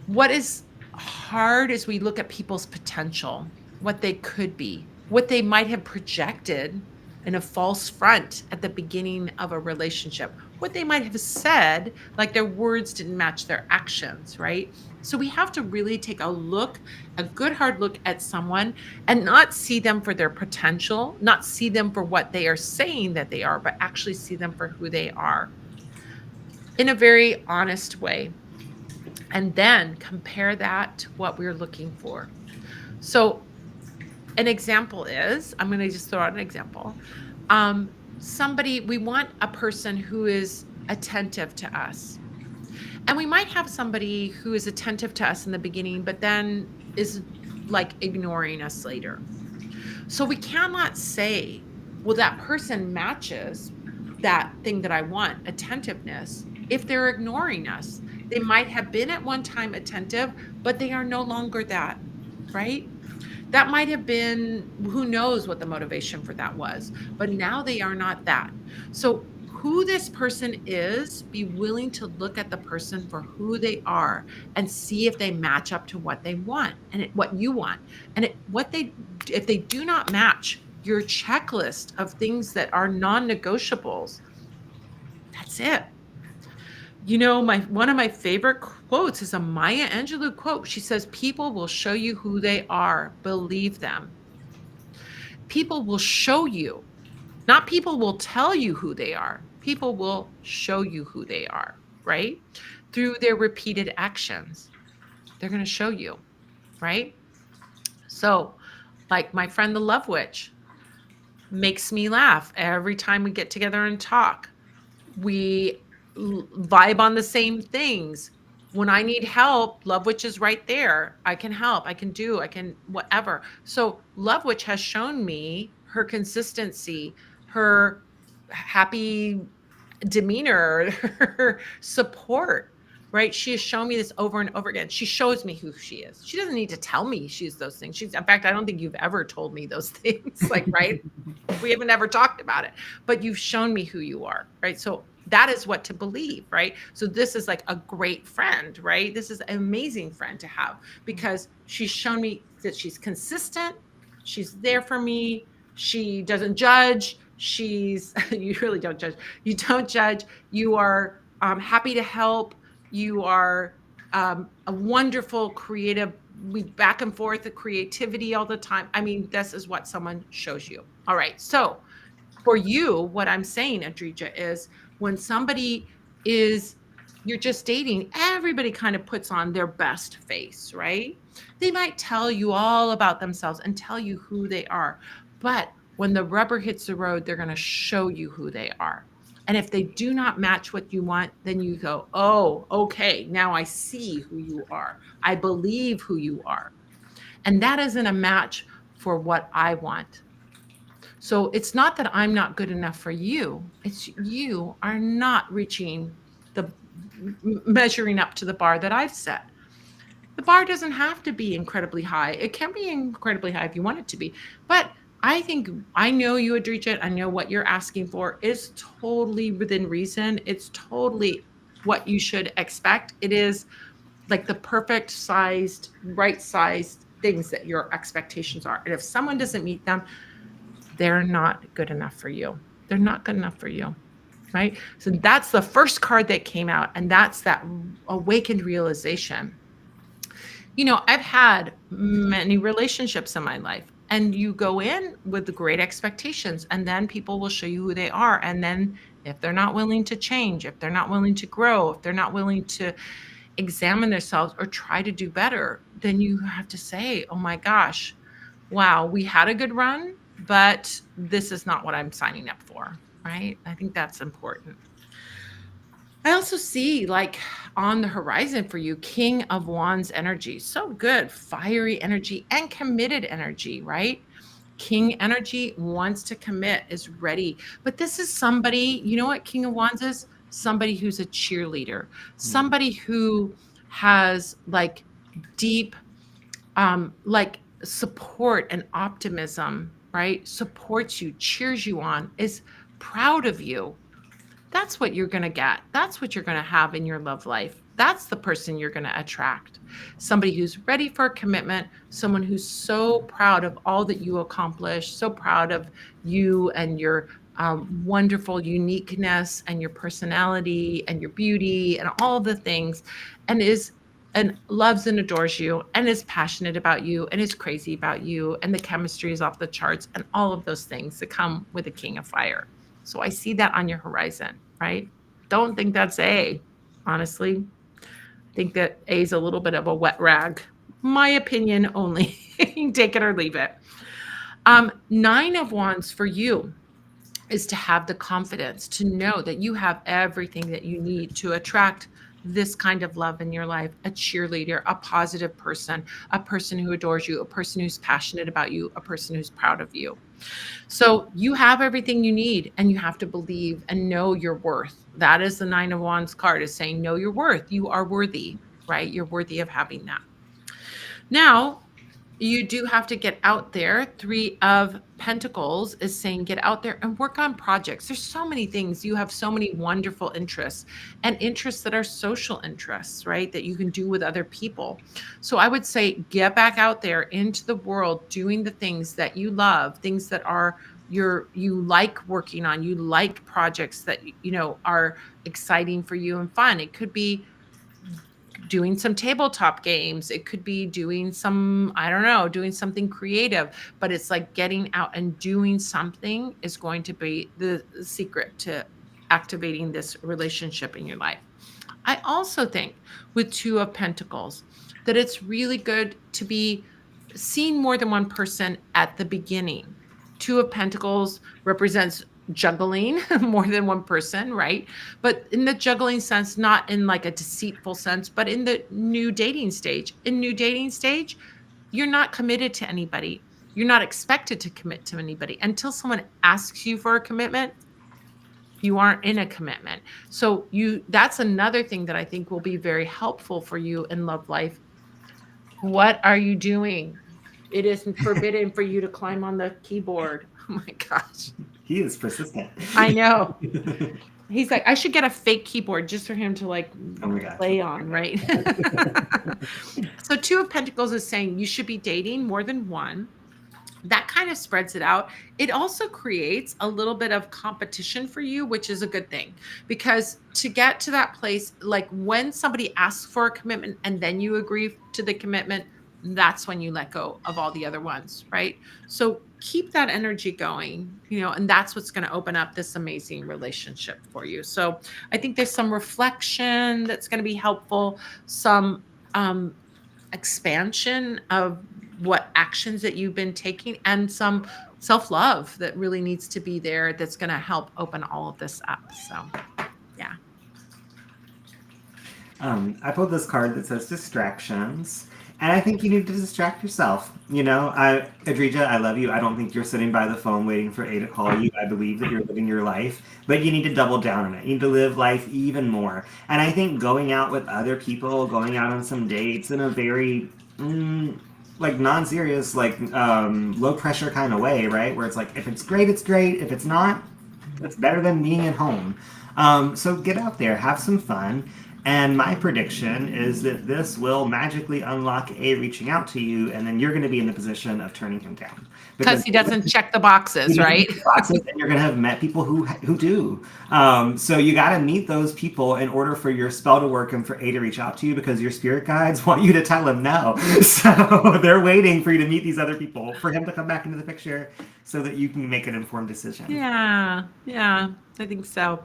What is hard is we look at people's potential, what they could be, what they might have projected in a false front at the beginning of a relationship, what they might have said, like their words didn't match their actions, right? So we have to really take a good hard look at someone and not see them for their potential, not see them for what they are saying that they are, but actually see them for who they are in a very honest way. And then compare that to what we're looking for. So an example is, I'm going to just throw out an example. We want a person who is attentive to us. And we might have somebody who is attentive to us in the beginning, but then is like ignoring us later. So we cannot say, well, that person matches that thing that I want, attentiveness, if they're ignoring us. They might have been at one time attentive, but they are no longer that, right? That might have been, who knows what the motivation for that was, but now they are not that. So who this person is, be willing to look at the person for who they are and see if they match up to what they want and what you want. And if they do not match your checklist of things that are non-negotiables, that's it. One of my favorite quotes is a Maya Angelou quote. She says, people will show you who they are. Believe them. People will show you, not people will tell you who they are. People will show you who they are, right? Through their repeated actions. They're going to show you, right? So, like my friend, the Love Witch, makes me laugh every time we get together and talk. We vibe on the same things. When I need help, Love Witch is right there. I can help. I can do. I can whatever. So Love Witch has shown me her consistency, her happy demeanor, her support, right? She has shown me this over and over again. She shows me who she is. She doesn't need to tell me she's those things. She's, in fact, I don't think you've ever told me those things, like, right? We haven't ever talked about it, but you've shown me who you are, right? So that is what to believe, right? So this is like a great friend, right? This is an amazing friend to have because she's shown me that she's consistent. She's there for me. She doesn't judge. She's, you really don't judge. You don't judge. You are happy to help. You are a wonderful creative. We back and forth the creativity all the time. I mean, this is what someone shows you. All right. So for you, what I'm saying, Adrija, is when somebody is, you're just dating, everybody kind of puts on their best face, right? They might tell you all about themselves and tell you who they are. But when the rubber hits the road, they're going to show you who they are. And if they do not match what you want, then you go, oh, okay, now I see who you are. I believe who you are. And that isn't a match for what I want. So it's not that I'm not good enough for you. It's you are not reaching the measuring up to the bar that I've set. The bar doesn't have to be incredibly high. It can be incredibly high if you want it to be. But I think I know you, Adrija. I know what you're asking for is totally within reason. It's totally what you should expect. It is like the perfect sized, right sized things that your expectations are. And if someone doesn't meet them, they're not good enough for you. They're not good enough for you. Right. So that's the first card that came out. And that's that awakened realization. You know, I've had many relationships in my life, and you go in with the great expectations, and then people will show you who they are. And then if they're not willing to change, if they're not willing to grow, if they're not willing to examine themselves or try to do better, then you have to say, oh my gosh, wow, we had a good run, but this is not what I'm signing up for, right? I think that's important. I also see like on the horizon for you, King of Wands energy. So good, fiery energy and committed energy, right? King energy wants to commit, is ready. But this is somebody, you know what King of Wands is? Somebody who's a cheerleader, somebody who has like deep like support and optimism, right? Supports you, cheers you on, is proud of you. That's what you're going to get. That's what you're going to have in your love life. That's the person you're going to attract. Somebody who's ready for a commitment, someone who's so proud of all that you accomplished, so proud of you and your wonderful uniqueness and your personality and your beauty and all the things, and loves and adores you and is passionate about you and is crazy about you, and the chemistry is off the charts and all of those things that come with a King of Fire. So I see that on your horizon, right? Don't think that's A, honestly. Think that A is a little bit of a wet rag. My opinion only. Take it or leave it. 9 of Wands for you is to have the confidence to know that you have everything that you need to attract this kind of love in your life, a cheerleader, a positive person, a person who adores you, a person who's passionate about you, a person who's proud of you. So you have everything you need, and you have to believe and know your worth. That is the 9 of Wands card, is saying, know your worth. You are worthy, right? You're worthy of having that. Now, you do have to get out there. 3 of Pentacles is saying get out there and work on projects. There's so many things. You have so many wonderful interests, and interests that are social interests, right? That you can do with other people. So I would say get back out there into the world, doing the things that you love, things that are you like working on, you like projects that are exciting for you and fun. It could be doing some tabletop games. It could be doing some, I don't know, doing something creative, but it's like getting out and doing something is going to be the secret to activating this relationship in your life. I also think with 2 of Pentacles that it's really good to be seeing more than one person at the beginning. 2 of Pentacles represents juggling more than one person, right? But in the juggling sense, not in like a deceitful sense, but in the new dating stage. In new dating stage, you're not committed to anybody. You're not expected to commit to anybody until someone asks you for a commitment. You aren't in a commitment. So that's another thing that I think will be very helpful for you in love life. What are you doing? It isn't forbidden for you to climb on the keyboard. Oh my gosh. He is persistent. I know. He's like, I should get a fake keyboard just for him to like Oh my gosh. play on, right? So Two of Pentacles is saying you should be dating more than one. That kind of spreads it out. It also creates a little bit of competition for you, which is a good thing, because to get to that place, like when somebody asks for a commitment and then you agree to the commitment, that's when you let go of all the other ones, right? So keep that energy going, and that's what's going to open up this amazing relationship for you. So I think there's some reflection that's going to be helpful, some expansion of what actions that you've been taking, and some self-love that really needs to be there, that's going to help open all of this up. So yeah. I pulled this card that says distractions, and I think you need to distract yourself. Adrija, I love you. I don't think you're sitting by the phone waiting for A to call you. I believe that you're living your life, but you need to double down on it. You need to live life even more. And I think going out with other people, going out on some dates in a very like non-serious, like low pressure kind of way, right? Where it's like, if it's great, it's great. If it's not, it's better than being at home. So get out there, have some fun. And my prediction is that this will magically unlock A reaching out to you, and then you're going to be in the position of turning him down. Because he doesn't check the boxes, right? And you're going to have met people who do. So you got to meet those people in order for your spell to work and for A to reach out to you, because your spirit guides want you to tell him no. So they're waiting for you to meet these other people, for him to come back into the picture so that you can make an informed decision. Yeah, I think so.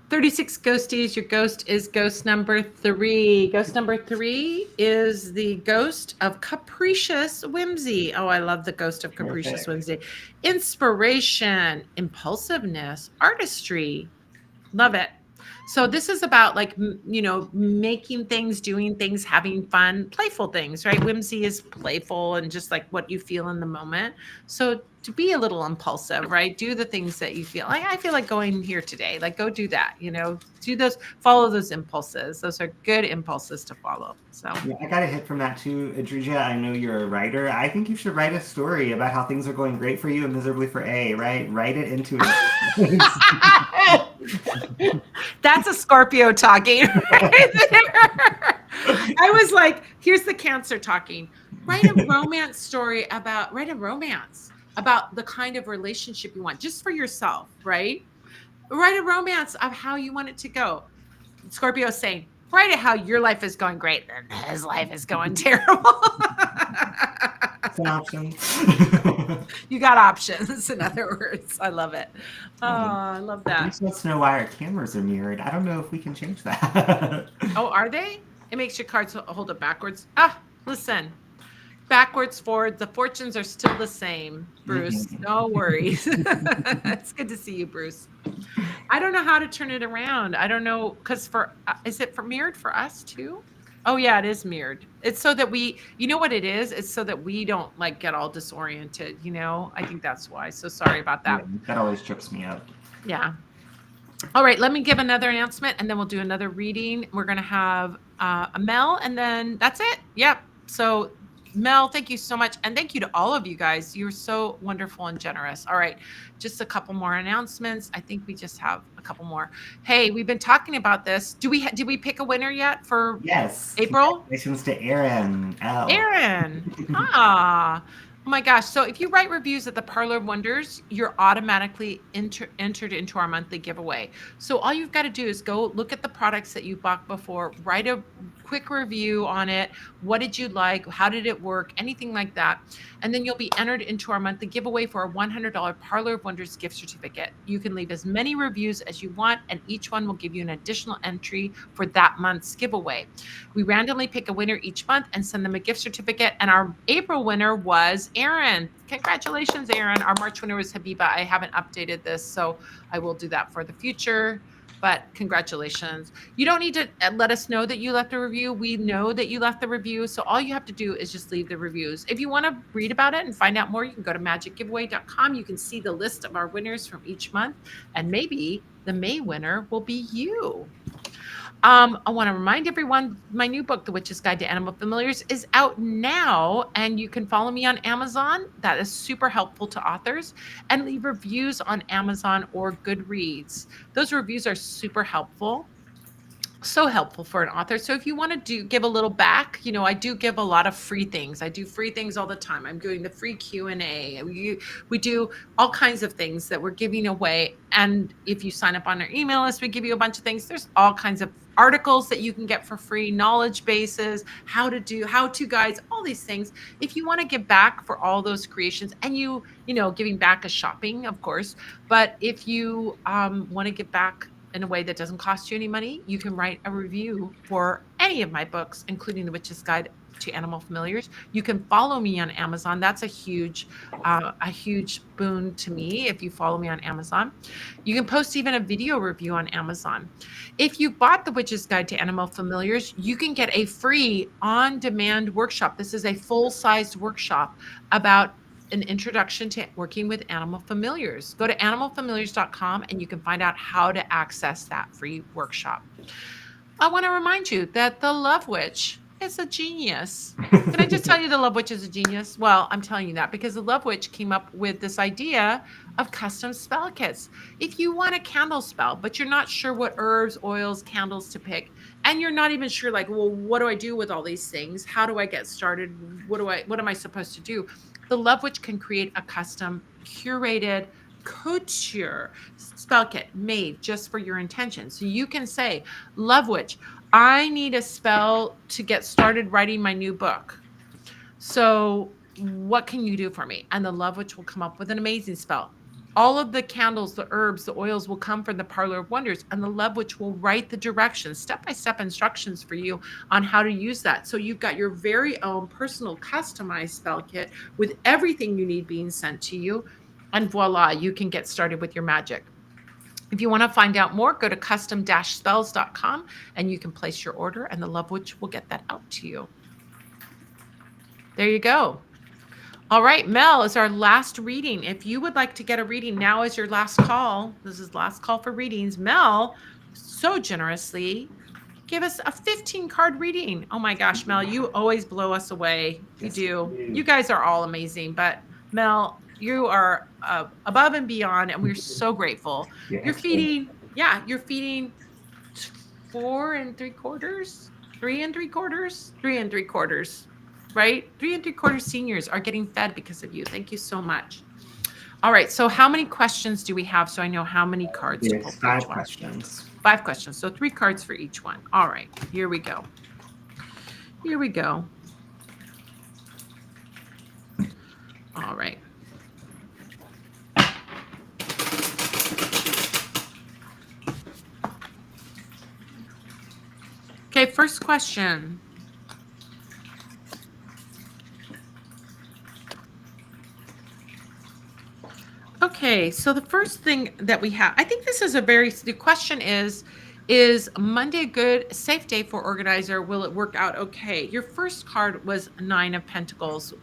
36 Ghosties, your ghost is ghost number 3. Ghost number 3 is the ghost of capricious whimsy. Oh, I love the ghost of capricious whimsy. Inspiration, impulsiveness, artistry. Love it. So this is about like, making things, doing things, having fun, playful things, right? Whimsy is playful and just like what you feel in the moment. So to be a little impulsive, right? Do the things that you feel like, I feel like going here today, like go do that, do those, follow those impulses. Those are good impulses to follow. So yeah, I got a hit from that too. Adrija, I know you're a writer. I think you should write a story about how things are going great for you and miserably for A, right? Write it into it. That's a Scorpio talking right there. I was like, here's the Cancer talking. Write a romance about the kind of relationship you want, just for yourself, right? Write a romance of how you want it to go. Scorpio is saying, write it how your life is going great and his life is going terrible. It's an option. You got options, in other words. I love it. Oh, I love that. We just want to know why our cameras are mirrored. I don't know if we can change that. Oh, are they? It makes your cards hold it backwards. Listen. Backwards, forward, the fortunes are still the same, Bruce. No worries. It's good to see you, Bruce. I don't know how to turn it around. I don't know, because is it for mirrored for us too? Oh yeah, it is mirrored. It's so that you know what it is? It's so that we don't like get all disoriented, I think that's why. So sorry about that. Yeah, that always trips me up. Yeah. All right, let me give another announcement and then we'll do another reading. We're going to have a Mel and then that's it. Yep. So Mel, thank you so much. And thank you to all of you guys. You're so wonderful and generous. All right. Just a couple more announcements. I think we just have a couple more. Hey, we've been talking about this. Did we pick a winner yet for April? Congratulations to Aaron L. Aaron. Oh my gosh. So if you write reviews at the Parlor of Wonders, you're automatically entered into our monthly giveaway. So all you've got to do is go look at the products that you bought before, write a quick review on it. What did you like? How did it work? Anything like that. And then you'll be entered into our monthly giveaway for a $100 Parlor of Wonders gift certificate. You can leave as many reviews as you want, and each one will give you an additional entry for that month's giveaway. We randomly pick a winner each month and send them a gift certificate. And our April winner was Aaron. Congratulations, Aaron. Our March winner was Habiba. I haven't updated this, so I will do that for the future. But congratulations. You don't need to let us know that you left a review. We know that you left the review. So all you have to do is just leave the reviews. If you want to read about it and find out more, you can go to magicgiveaway.com. You can see the list of our winners from each month. And maybe the May winner will be you. I want to remind everyone, my new book, The Witch's Guide to Animal Familiars, is out now, and you can follow me on Amazon. That is super helpful to authors, and leave reviews on Amazon or Goodreads. Those reviews are super helpful. So helpful for an author. So if you want to give a little back, I do give a lot of free things. I do free things all the time. I'm doing the free Q&A. We do all kinds of things that we're giving away. And if you sign up on our email list, we give you a bunch of things. There's all kinds of articles that you can get for free, knowledge bases, how-to guides, all these things. If you want to give back for all those creations, and giving back is shopping, of course. But if you want to give back in a way that doesn't cost you any money, you can write a review for any of my books, including The Witch's Guide to Animal Familiars. You can follow me on Amazon. That's a huge boon to me if you follow me on Amazon. You can post even a video review on Amazon. If you bought The Witch's Guide to Animal Familiars, you can get a free on-demand workshop. This is a full-sized workshop about an introduction to working with animal familiars. Go to animalfamiliars.com and you can find out how to access that free workshop. I want to remind you that the Love Witch is a genius. Can I just tell you the Love Witch is a genius? Well, I'm telling you that because the Love Witch came up with this idea of custom spell kits. If you want a candle spell, but you're not sure what herbs, oils, candles to pick, and you're not even sure, what do I do with all these things? How do I get started? What am I supposed to do? The Love Witch can create a custom curated couture spell kit made just for your intention. So you can say, Love Witch, I need a spell to get started writing my new book. So what can you do for me? And the Love Witch will come up with an amazing spell. All of the candles, the herbs, the oils will come from the Parlor of Wonders, and the Love Witch will write the directions, step-by-step instructions for you on how to use that. So you've got your very own personal customized spell kit with everything you need being sent to you, and voila, you can get started with your magic. If you want to find out more, go to custom-spells.com and you can place your order, and the Love Witch will get that out to you. There you go. All right, Mel is our last reading. If you would like to get a reading, now is your last call. This is last call for readings. Mel so generously gave us a 15-card reading. Oh my gosh, Mel, you always blow us away. You do. You guys are all amazing, but Mel, you are above and beyond, and we're so grateful. Yes. You're feeding 4 3/4, 3 3/4, 3 3/4. Right? 3 3/4 seniors are getting fed because of you. Thank you so much. All right. So how many questions do we have? So I know how many cards to pull for 5 each one. questions. 5 questions. So 3 cards for each one. All right. Here we go. All right. Okay. First question. Okay, so the first thing that we have, I think this is the question is Monday a good, safe day for organizer? Will it work out okay? Your first card was 9 of Pentacles.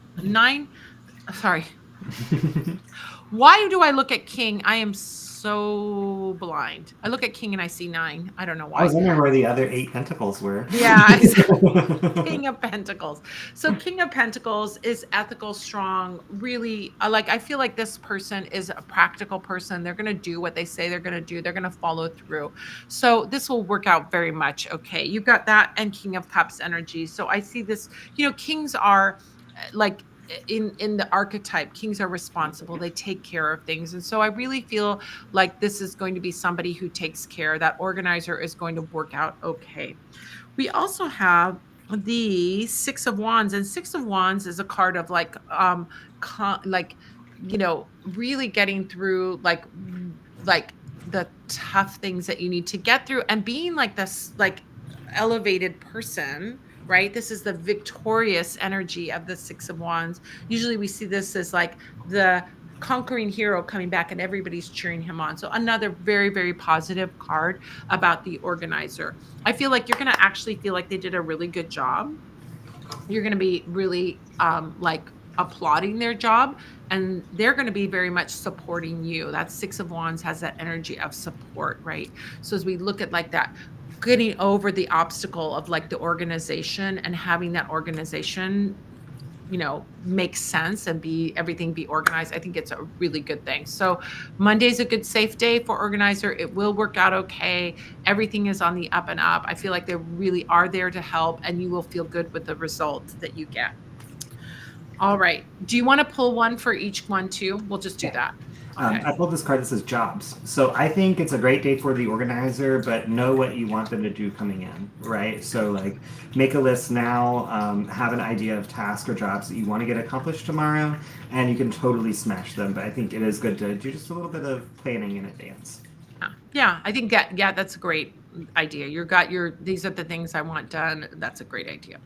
Why do I look at King? I am so blind. I look at King and I see 9. I don't know why. I was wondering where the other 8 pentacles were. Yeah, King of Pentacles. So King of Pentacles is ethical, strong, really, I feel like this person is a practical person. They're going to do what they say they're going to do. They're going to follow through. So this will work out very much okay. You've got that and King of Cups energy. So I see this, kings are in the archetype, kings are responsible, they take care of things, and so I really feel like this is going to be somebody who takes care. That organizer is going to work out okay. We also have the Six of Wands, and Six of Wands is a card of like like really getting through like the tough things that you need to get through, and being like this like elevated person, right? This is the victorious energy of the Six of Wands. Usually we see this as like the conquering hero coming back and everybody's cheering him on. So another very, very positive card about the organizer. I feel like you're going to actually feel like they did a really good job. You're going to be really like applauding their job, and they're going to be very much supporting you. That Six of Wands has that energy of support, right? So as we look at like that, getting over the obstacle of like the organization and having that organization make sense and be everything be organized, I think it's a really good thing. So Monday's a good safe day for organizer. It will work out okay. Everything is on the up and up. I feel like they really are there to help, and you will feel good with the results that you get. All right, do you want to pull one for each one too? We'll just do that. Okay. I pulled this card that says jobs. So I think it's a great day for the organizer, but know what you want them to do coming in, right? So like make a list now, have an idea of tasks or jobs that you want to get accomplished tomorrow, and you can totally smash them. But I think it is good to do just a little bit of planning in advance. Yeah, I think that's a great idea. These are the things I want done. That's a great idea.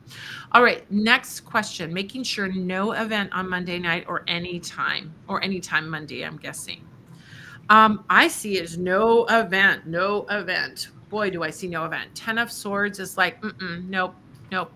All right, next question. Making sure no event on Monday night or anytime Monday, I'm guessing. I see it as no event, no event. Boy, do I see no event. 10 of Swords is like, nope,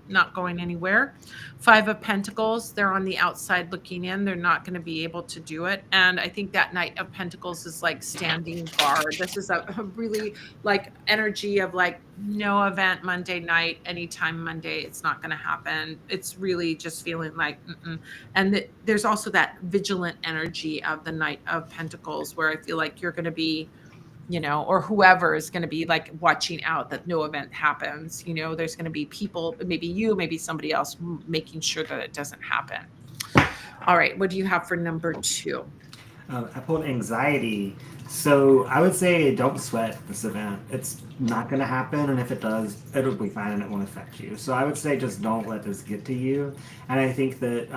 not going anywhere. 5 of Pentacles, they're on the outside looking in. They're not going to be able to do it. And I think that Knight of Pentacles is like standing guard. This is a really like energy of like no event Monday night, anytime Monday. It's not going to happen. It's really just feeling like, And there's also that vigilant energy of the Knight of Pentacles where I feel like you're going to be, or whoever is going to be like watching out that no event happens. There's going to be people, maybe you, maybe somebody else, making sure that it doesn't happen. All right. What do you have for number 2? I pulled anxiety. So I would say don't sweat this event. It's not going to happen, and if it does, it'll be fine and it won't affect you. So I would say just don't let this get to you. And I think that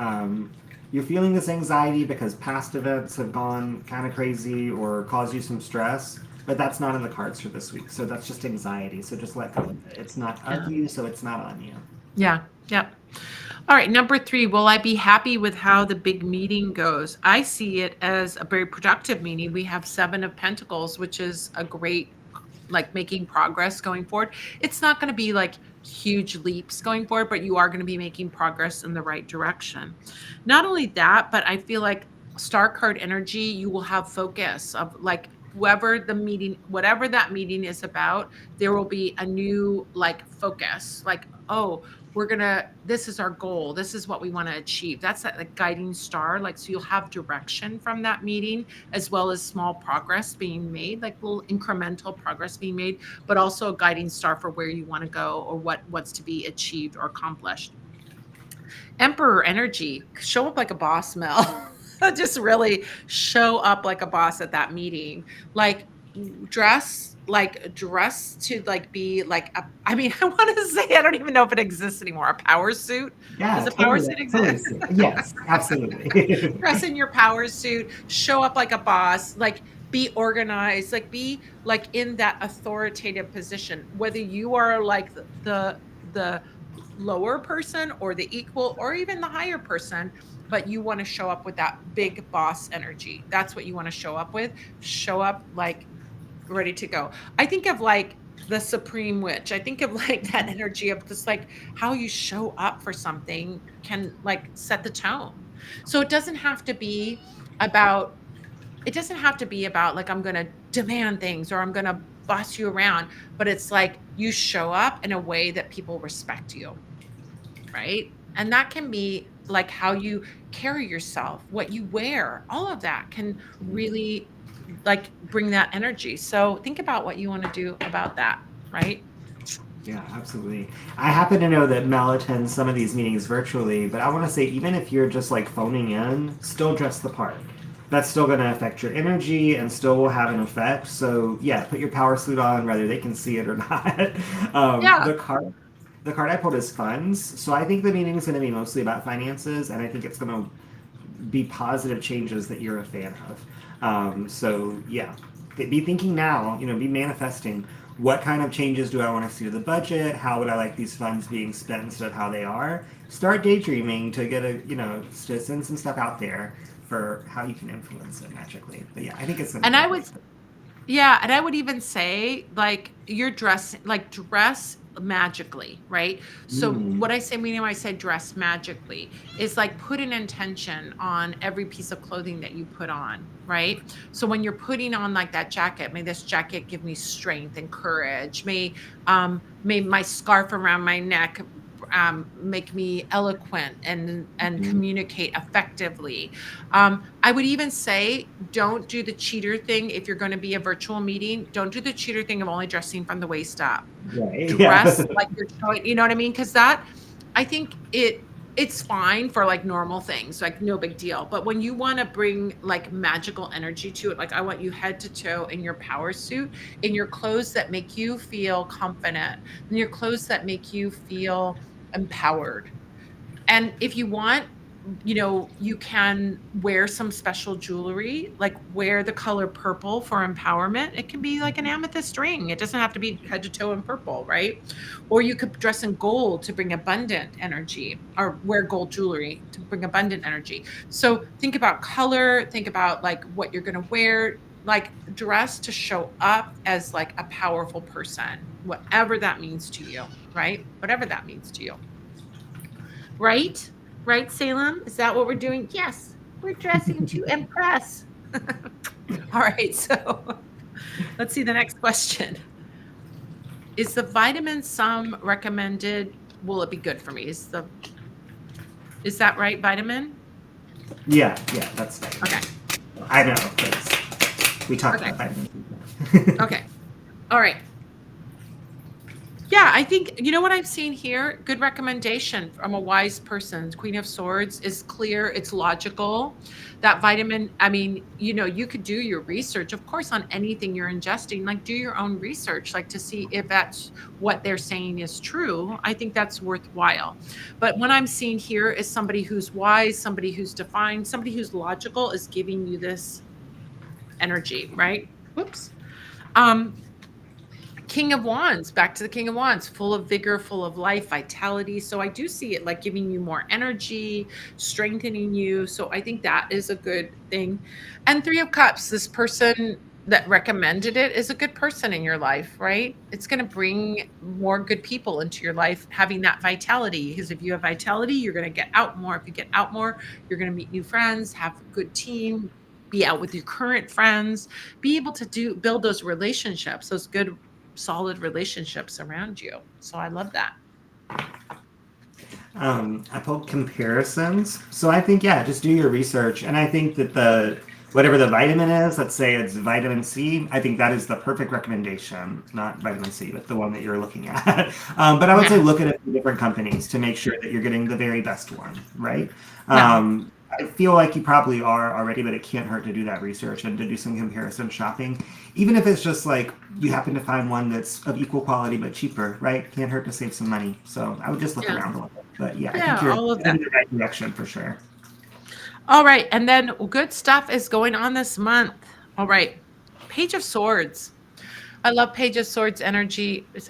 you're feeling this anxiety because past events have gone kind of crazy or caused you some stress, but that's not in the cards for this week. So that's just anxiety. So just let go of it. It's not of you, so it's not on you. Yeah. Yep. All right. Number 3, will I be happy with how the big meeting goes? I see it as a very productive meeting. We have 7 of Pentacles, which is a great, like making progress going forward. It's not going to be like huge leaps going forward, but you are going to be making progress in the right direction. Not only that, but I feel like star card energy, you will have focus of like whatever that meeting is about, there will be a new like focus, like, oh, this is our goal. This is what we want to achieve. That's that like guiding star. Like, so you'll have direction from that meeting, as well as small progress being made, like little incremental progress being made, but also a guiding star for where you want to go or what's to be achieved or accomplished. Emperor energy, show up like a boss, Mel. Just really show up like a boss at that meeting. Like dress to like be like I want to say, I don't even know if it exists anymore. A power suit. Yeah, Does a power suit exist? Yes, absolutely. Dress in your power suit, show up like a boss, like be organized, like be like in that authoritative position, whether you are like the lower person or the equal or even the higher person, but you want to show up with that big boss energy. That's what you want to show up with. Show up like ready to go. I think of like the supreme witch. I think of like that energy of just like how you show up for something can like set the tone. So it doesn't have to be about like I'm going to demand things or I'm going to boss you around, but it's like you show up in a way that people respect you, right? And that can be like how you carry yourself, what you wear, all of that can really like bring that energy. So think about what you want to do about that, right? Yeah, absolutely. I happen to know that Mel attends some of these meetings virtually, but I want to say even if you're just like phoning in, still dress the part. That's still going to affect your energy and still will have an effect. So yeah, put your power suit on, whether they can see it or not. Yeah. The card I pulled is funds. So I think the meeting is going to be mostly about finances, and I think it's going to be positive changes that you're a fan of. So yeah, be thinking now. Be manifesting. What kind of changes do I want to see to the budget? How would I like these funds being spent instead of how they are? Start daydreaming to get to send some stuff out there for how you can influence it magically. But yeah, I think it's going to And be I a would great thing. Yeah, and I would even say like you're dressing like dress magically, right? So Mm, what I say meaning when I say dress magically is like put an intention on every piece of clothing that you put on, right? So when you're putting on like that jacket, may this jacket give me strength and courage. May my scarf around my neck make me eloquent and mm, communicate effectively. I would even say don't do the cheater thing if you're going to be a virtual meeting. Don't do the cheater thing of only dressing from the waist up. right. Yeah. Dress like you're showing, you know what I mean? Because that, I think it's fine for like normal things, like no big deal. But when you want to bring like magical energy to it, like I want you head to toe in your power suit, in your clothes that make you feel confident, in your clothes that make you feel empowered. And if you want, you can wear some special jewelry, like wear the color purple for empowerment. It can be like an amethyst ring. It doesn't have to be head to toe in purple, right? Or you could dress in gold to bring abundant energy, or wear gold jewelry to bring abundant energy. So think about color, think about like what you're going to wear, like dress to show up as like a powerful person, whatever that means to you, right? Whatever that means to you. Right? Right, Salem? Is that what we're doing? Yes, we're dressing to impress. All right, so let's see the next question. Is the vitamin sum recommended? Will it be good for me? Is that right, vitamin? Yeah, yeah, that's fine. Okay. I know, because we talked Okay. about that. Okay. All right. Yeah, I think you know what I've seen here? Good recommendation from a wise person. Queen of Swords is clear, it's logical. That vitamin, I mean, you could do your research, of course, on anything you're ingesting. Like, do your own research, like to see if that's what they're saying is true. I think that's worthwhile. But what I'm seeing here is somebody who's wise, somebody who's defined, somebody who's logical is giving you this energy, right? Whoops. Um, King of Wands, back to the King of Wands, full of vigor, full of life, vitality. So I do see it like giving you more energy, strengthening you. So I think that is a good thing. And Three of Cups, this person that recommended it is a good person in your life, right? It's going to bring more good people into your life, having that vitality. Because if you have vitality, you're going to get out more. If you get out more, you're going to meet new friends, have a good team, be out with your current friends, be able to build those relationships, those good solid relationships around you. So I love that. I pulled comparisons. So I think, yeah, just do your research. And I think that whatever the vitamin is, let's say it's vitamin C, I think that is the perfect recommendation. Not vitamin C, but the one that you're looking at. But I would say Yeah. look at a few different companies to make sure that you're getting the very best one, right? Yeah. I feel like you probably are already, but it can't hurt to do that research and to do some comparison shopping. Even if it's just like you happen to find one that's of equal quality but cheaper, right? Can't hurt to save some money. So I would just look Yeah. around a little bit. But yeah, I think Yeah. you're All of in that. the right direction for sure. All right. And then good stuff is going on this month. All right. Page of Swords. I love Page of Swords energy. Is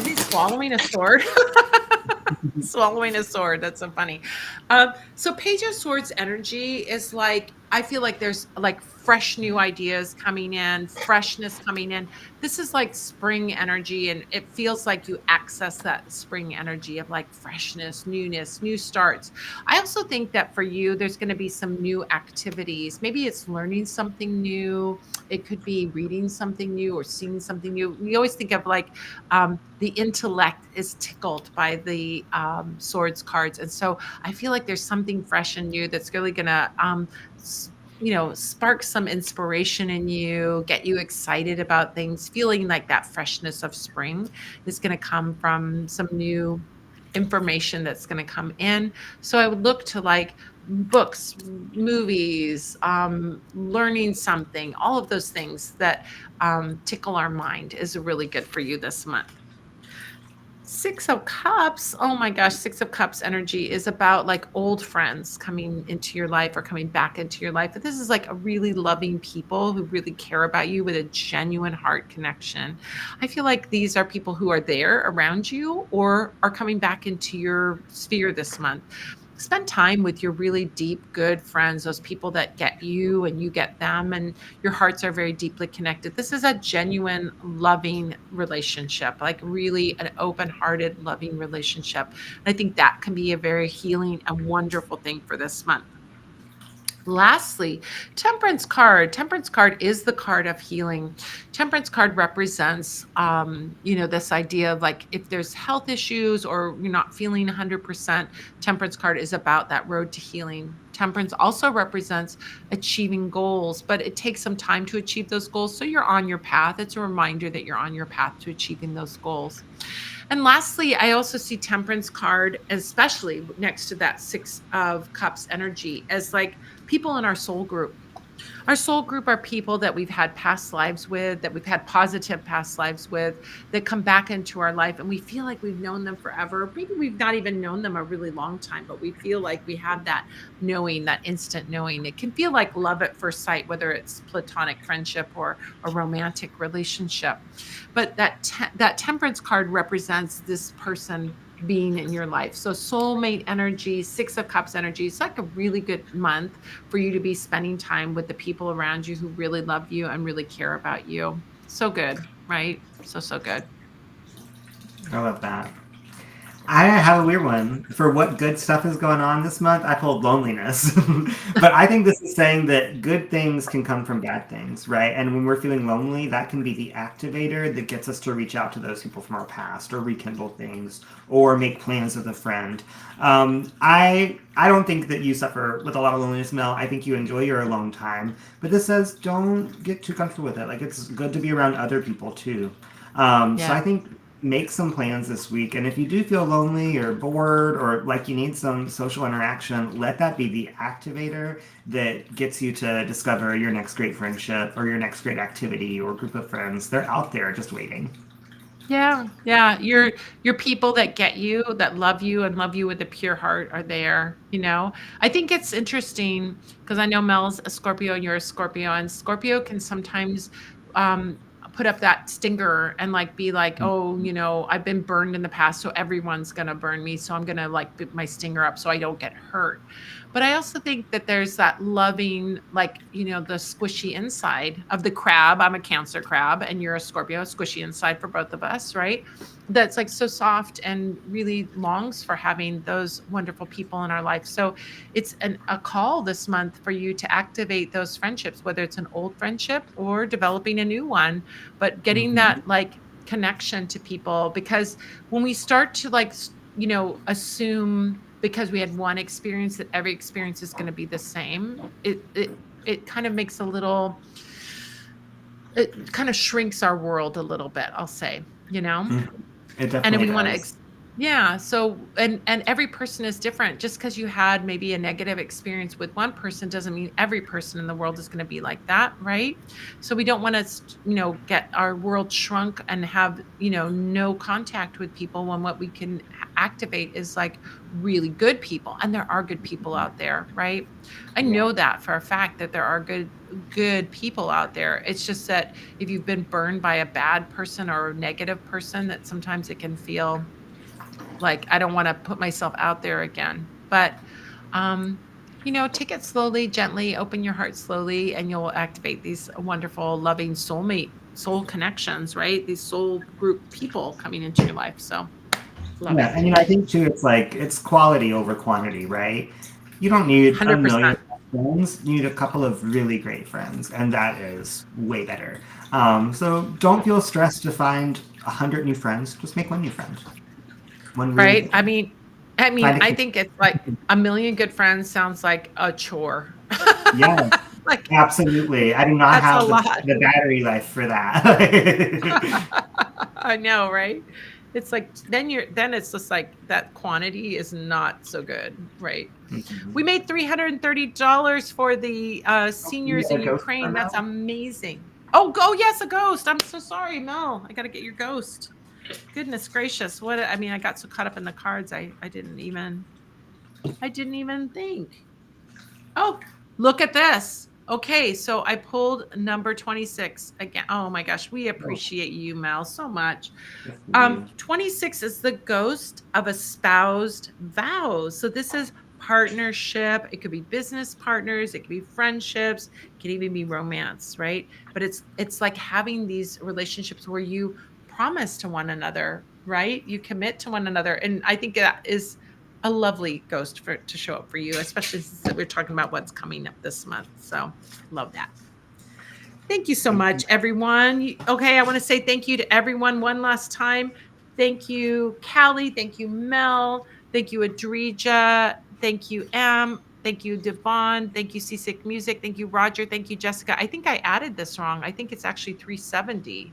he swallowing a sword? Swallowing a sword. That's so funny. So Page of Swords energy is like, I feel like there's like fresh new ideas coming in, freshness coming in. This is like spring energy, and it feels like you access that spring energy of like freshness, newness, new starts. I also think that for you, there's going to be some new activities. Maybe it's learning something new. It could be reading something new or seeing something new. We always think of like the intellect is tickled by the swords cards. And so I feel like there's something fresh and new that's really going to spark some inspiration in you, get you excited about things, feeling like that freshness of spring is going to come from some new information that's going to come in. So I would look to like books, movies, learning something, all of those things that tickle our mind is really good for you this month. Six of Cups. Oh my gosh, Six of Cups energy is about like old friends coming into your life or coming back into your life. But this is like a really loving people who really care about you with a genuine heart connection. I feel like these are people who are there around you or are coming back into your sphere this month. Spend time with your really deep, good friends, those people that get you and you get them, and your hearts are very deeply connected. This is a genuine, loving relationship, like really an open hearted, loving relationship. And I think that can be a very healing and wonderful thing for this month. Lastly, Temperance card. Temperance card is the card of healing. Temperance card represents, this idea of like if there's health issues or you're not feeling 100%, Temperance card is about that road to healing. Temperance also represents achieving goals, but it takes some time to achieve those goals. So you're on your path. It's a reminder that you're on your path to achieving those goals. And lastly, I also see Temperance card, especially next to that Six of Cups energy, as like people in our soul group. Our soul group are people that we've had past lives with, that we've had positive past lives with, that come back into our life and we feel like we've known them forever. Maybe we've not even known them a really long time, but we feel like we have that knowing, that instant knowing. It can feel like love at first sight, whether it's platonic friendship or a romantic relationship. But that Temperance card represents this person being in your life. So soulmate energy, Six of Cups energy, it's like a really good month for you to be spending time with the people around you who really love you and really care about you. So good, right? So good. I love that. I have a weird one. For what good stuff is going on this month, I pulled loneliness. But I think this is saying that good things can come from bad things, right? And when we're feeling lonely, that can be the activator that gets us to reach out to those people from our past or rekindle things or make plans with a friend. I don't think that you suffer with a lot of loneliness, Mel. I think you enjoy your alone time. But this says don't get too comfortable with it. Like it's good to be around other people too. So I Yeah. think make some plans this week. And if you do feel lonely or bored or like you need some social interaction, let that be the activator that gets you to discover your next great friendship or your next great activity or group of friends. They're out there just waiting. Yeah. Yeah. Your people that get you, that love you and love you with a pure heart are there. I think it's interesting because I know Mel's a Scorpio and you're a Scorpio, and Scorpio can sometimes um put up that stinger and like be like, oh, I've been burned in the past, so everyone's gonna burn me. So I'm gonna like put my stinger up so I don't get hurt. But I also think that there's that loving, like, the squishy inside of the crab. I'm a Cancer crab and you're a Scorpio, squishy inside for both of us, right? That's like so soft and really longs for having those wonderful people in our life. So it's a call this month for you to activate those friendships, whether it's an old friendship or developing a new one, but getting Mm-hmm. that like connection to people. Because when we start to like, assume because we had one experience that every experience is going to be the same, it kind of makes it kind of shrinks our world a little bit, I'll say, you know? Mm-hmm. It And if definitely we want to does. yeah, so and every person is different. Just because you had maybe a negative experience with one person doesn't mean every person in the world is going to be like that, right? So we don't want to, get our world shrunk and have, no contact with people when what we can activate is like really good people. And there are good people out there, right? I Yeah. know that for a fact that there are good people out there. It's just that if you've been burned by a bad person or a negative person, that sometimes it can feel like I don't want to put myself out there again. But take it slowly, gently, open your heart slowly, and you'll activate these wonderful, loving soul connections, right? These soul group people coming into your life. So love Yeah, it. and I think too, it's like it's quality over quantity, right? You don't need a 100%. million friends. You need a couple of really great friends, and that is way better. So don't feel stressed to find 100 new friends. Just make one new friend, one really Right. good I one. mean, I Find I it. think it's like a million good friends sounds like a chore. Yeah, Like, Absolutely. I do not that's a have lot. the battery life for that. I know, right? It's like then it's just like that quantity is not so good, right? We Mhm. made $330 for the You seniors got in a ghost for Ukraine. That's Mel? amazing. Oh, go yes, a ghost. I'm so sorry, Mel. I got to get your ghost. Goodness gracious. I mean, I got so caught up in the cards. I didn't even think. Oh, look at this. Okay, so I pulled number 26 again. Oh my gosh, we Oh, appreciate you, Mel, so much. yes, we do. 26 is the ghost of espoused vows. So this is partnership. It could be business partners, it could be friendships, it can even be romance, right? But it's like having these relationships where you promise to one another, right? You commit to one another. And I think that is a lovely ghost to show up for you, especially since we're talking about what's coming up this month. So love that. Thank you so Thank you. much, everyone. Okay, I want to say thank you to everyone one last time. Thank you, Callie. Thank you, Mel. Thank you, Adrija. Thank you, Em. Thank you, Devon. Thank you, Seasick Music. Thank you, Roger. Thank you, Jessica. I think I added this wrong. I think it's actually 370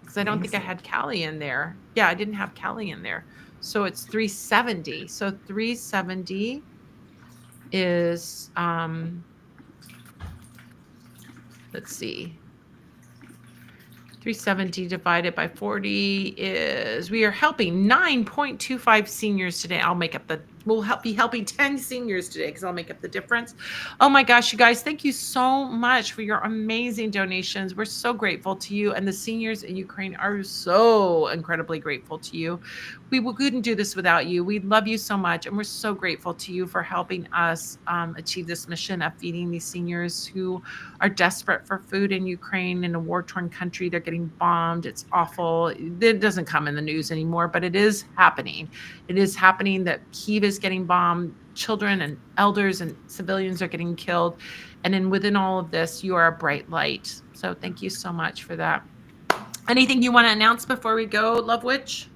because I don't think I Amazing. had Callie in there. Yeah, I didn't have Callie in there. So it's 370. So 370 is let's see. 370 divided by 40 is we are helping 9.25 seniors today. We'll be helping 10 seniors today because I'll make up the difference. Oh my gosh, you guys, thank you so much for your amazing donations. We're so grateful to you. And the seniors in Ukraine are so incredibly grateful to you. We couldn't do this without you. We love you so much. And we're so grateful to you for helping us achieve this mission of feeding these seniors who are desperate for food in Ukraine, in a war-torn country. They're getting bombed. It's awful. It doesn't come in the news anymore, but it is happening. It is happening that Kyiv is getting bombed. Children and elders and civilians are getting killed. And then within all of this, you are a bright light. So thank you so much for that. Anything you want to announce before we go, Love Witch?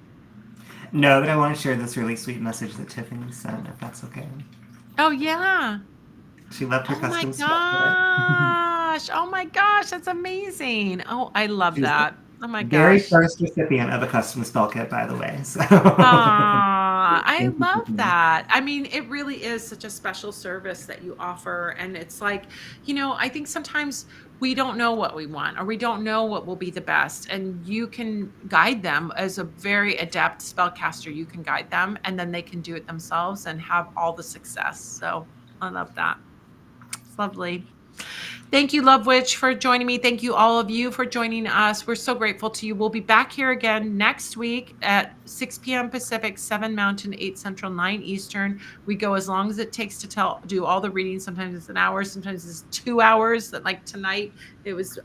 No, but I want to share this really sweet message that Tiffany sent, if that's okay. Oh, yeah. She loved her Oh my custom spell kit. gosh. Oh my gosh. That's amazing. Oh, I love She was the that. Oh my very gosh. first recipient of a custom spell kit, by the way. So I thank you, love Tiffany. that. I mean, it really is such a special service that you offer. And it's like, I think sometimes we don't know what we want or we don't know what will be the best. And you can guide them as a very adept spellcaster. You can guide them and then they can do it themselves and have all the success. So I love that. It's lovely. Thank you, Love Witch, for joining me. Thank you, all of you, for joining us. We're so grateful to you. We'll be back here again next week at 6 p.m. Pacific, 7 Mountain, 8 Central, 9 Eastern. We go as long as it takes to do all the readings. Sometimes it's an hour, sometimes it's 2 hours. Like tonight, it was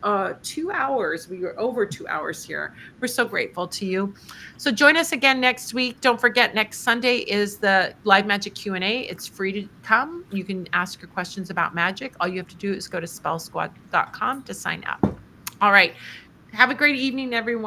2 hours. We were over 2 hours here. We're so grateful to you. So join us again next week. Don't forget, next Sunday is the live magic Q&A. It's free to come. You can ask your questions about magic. All you have to do is go to spellsquad.com to sign up. All right. Have a great evening, everyone.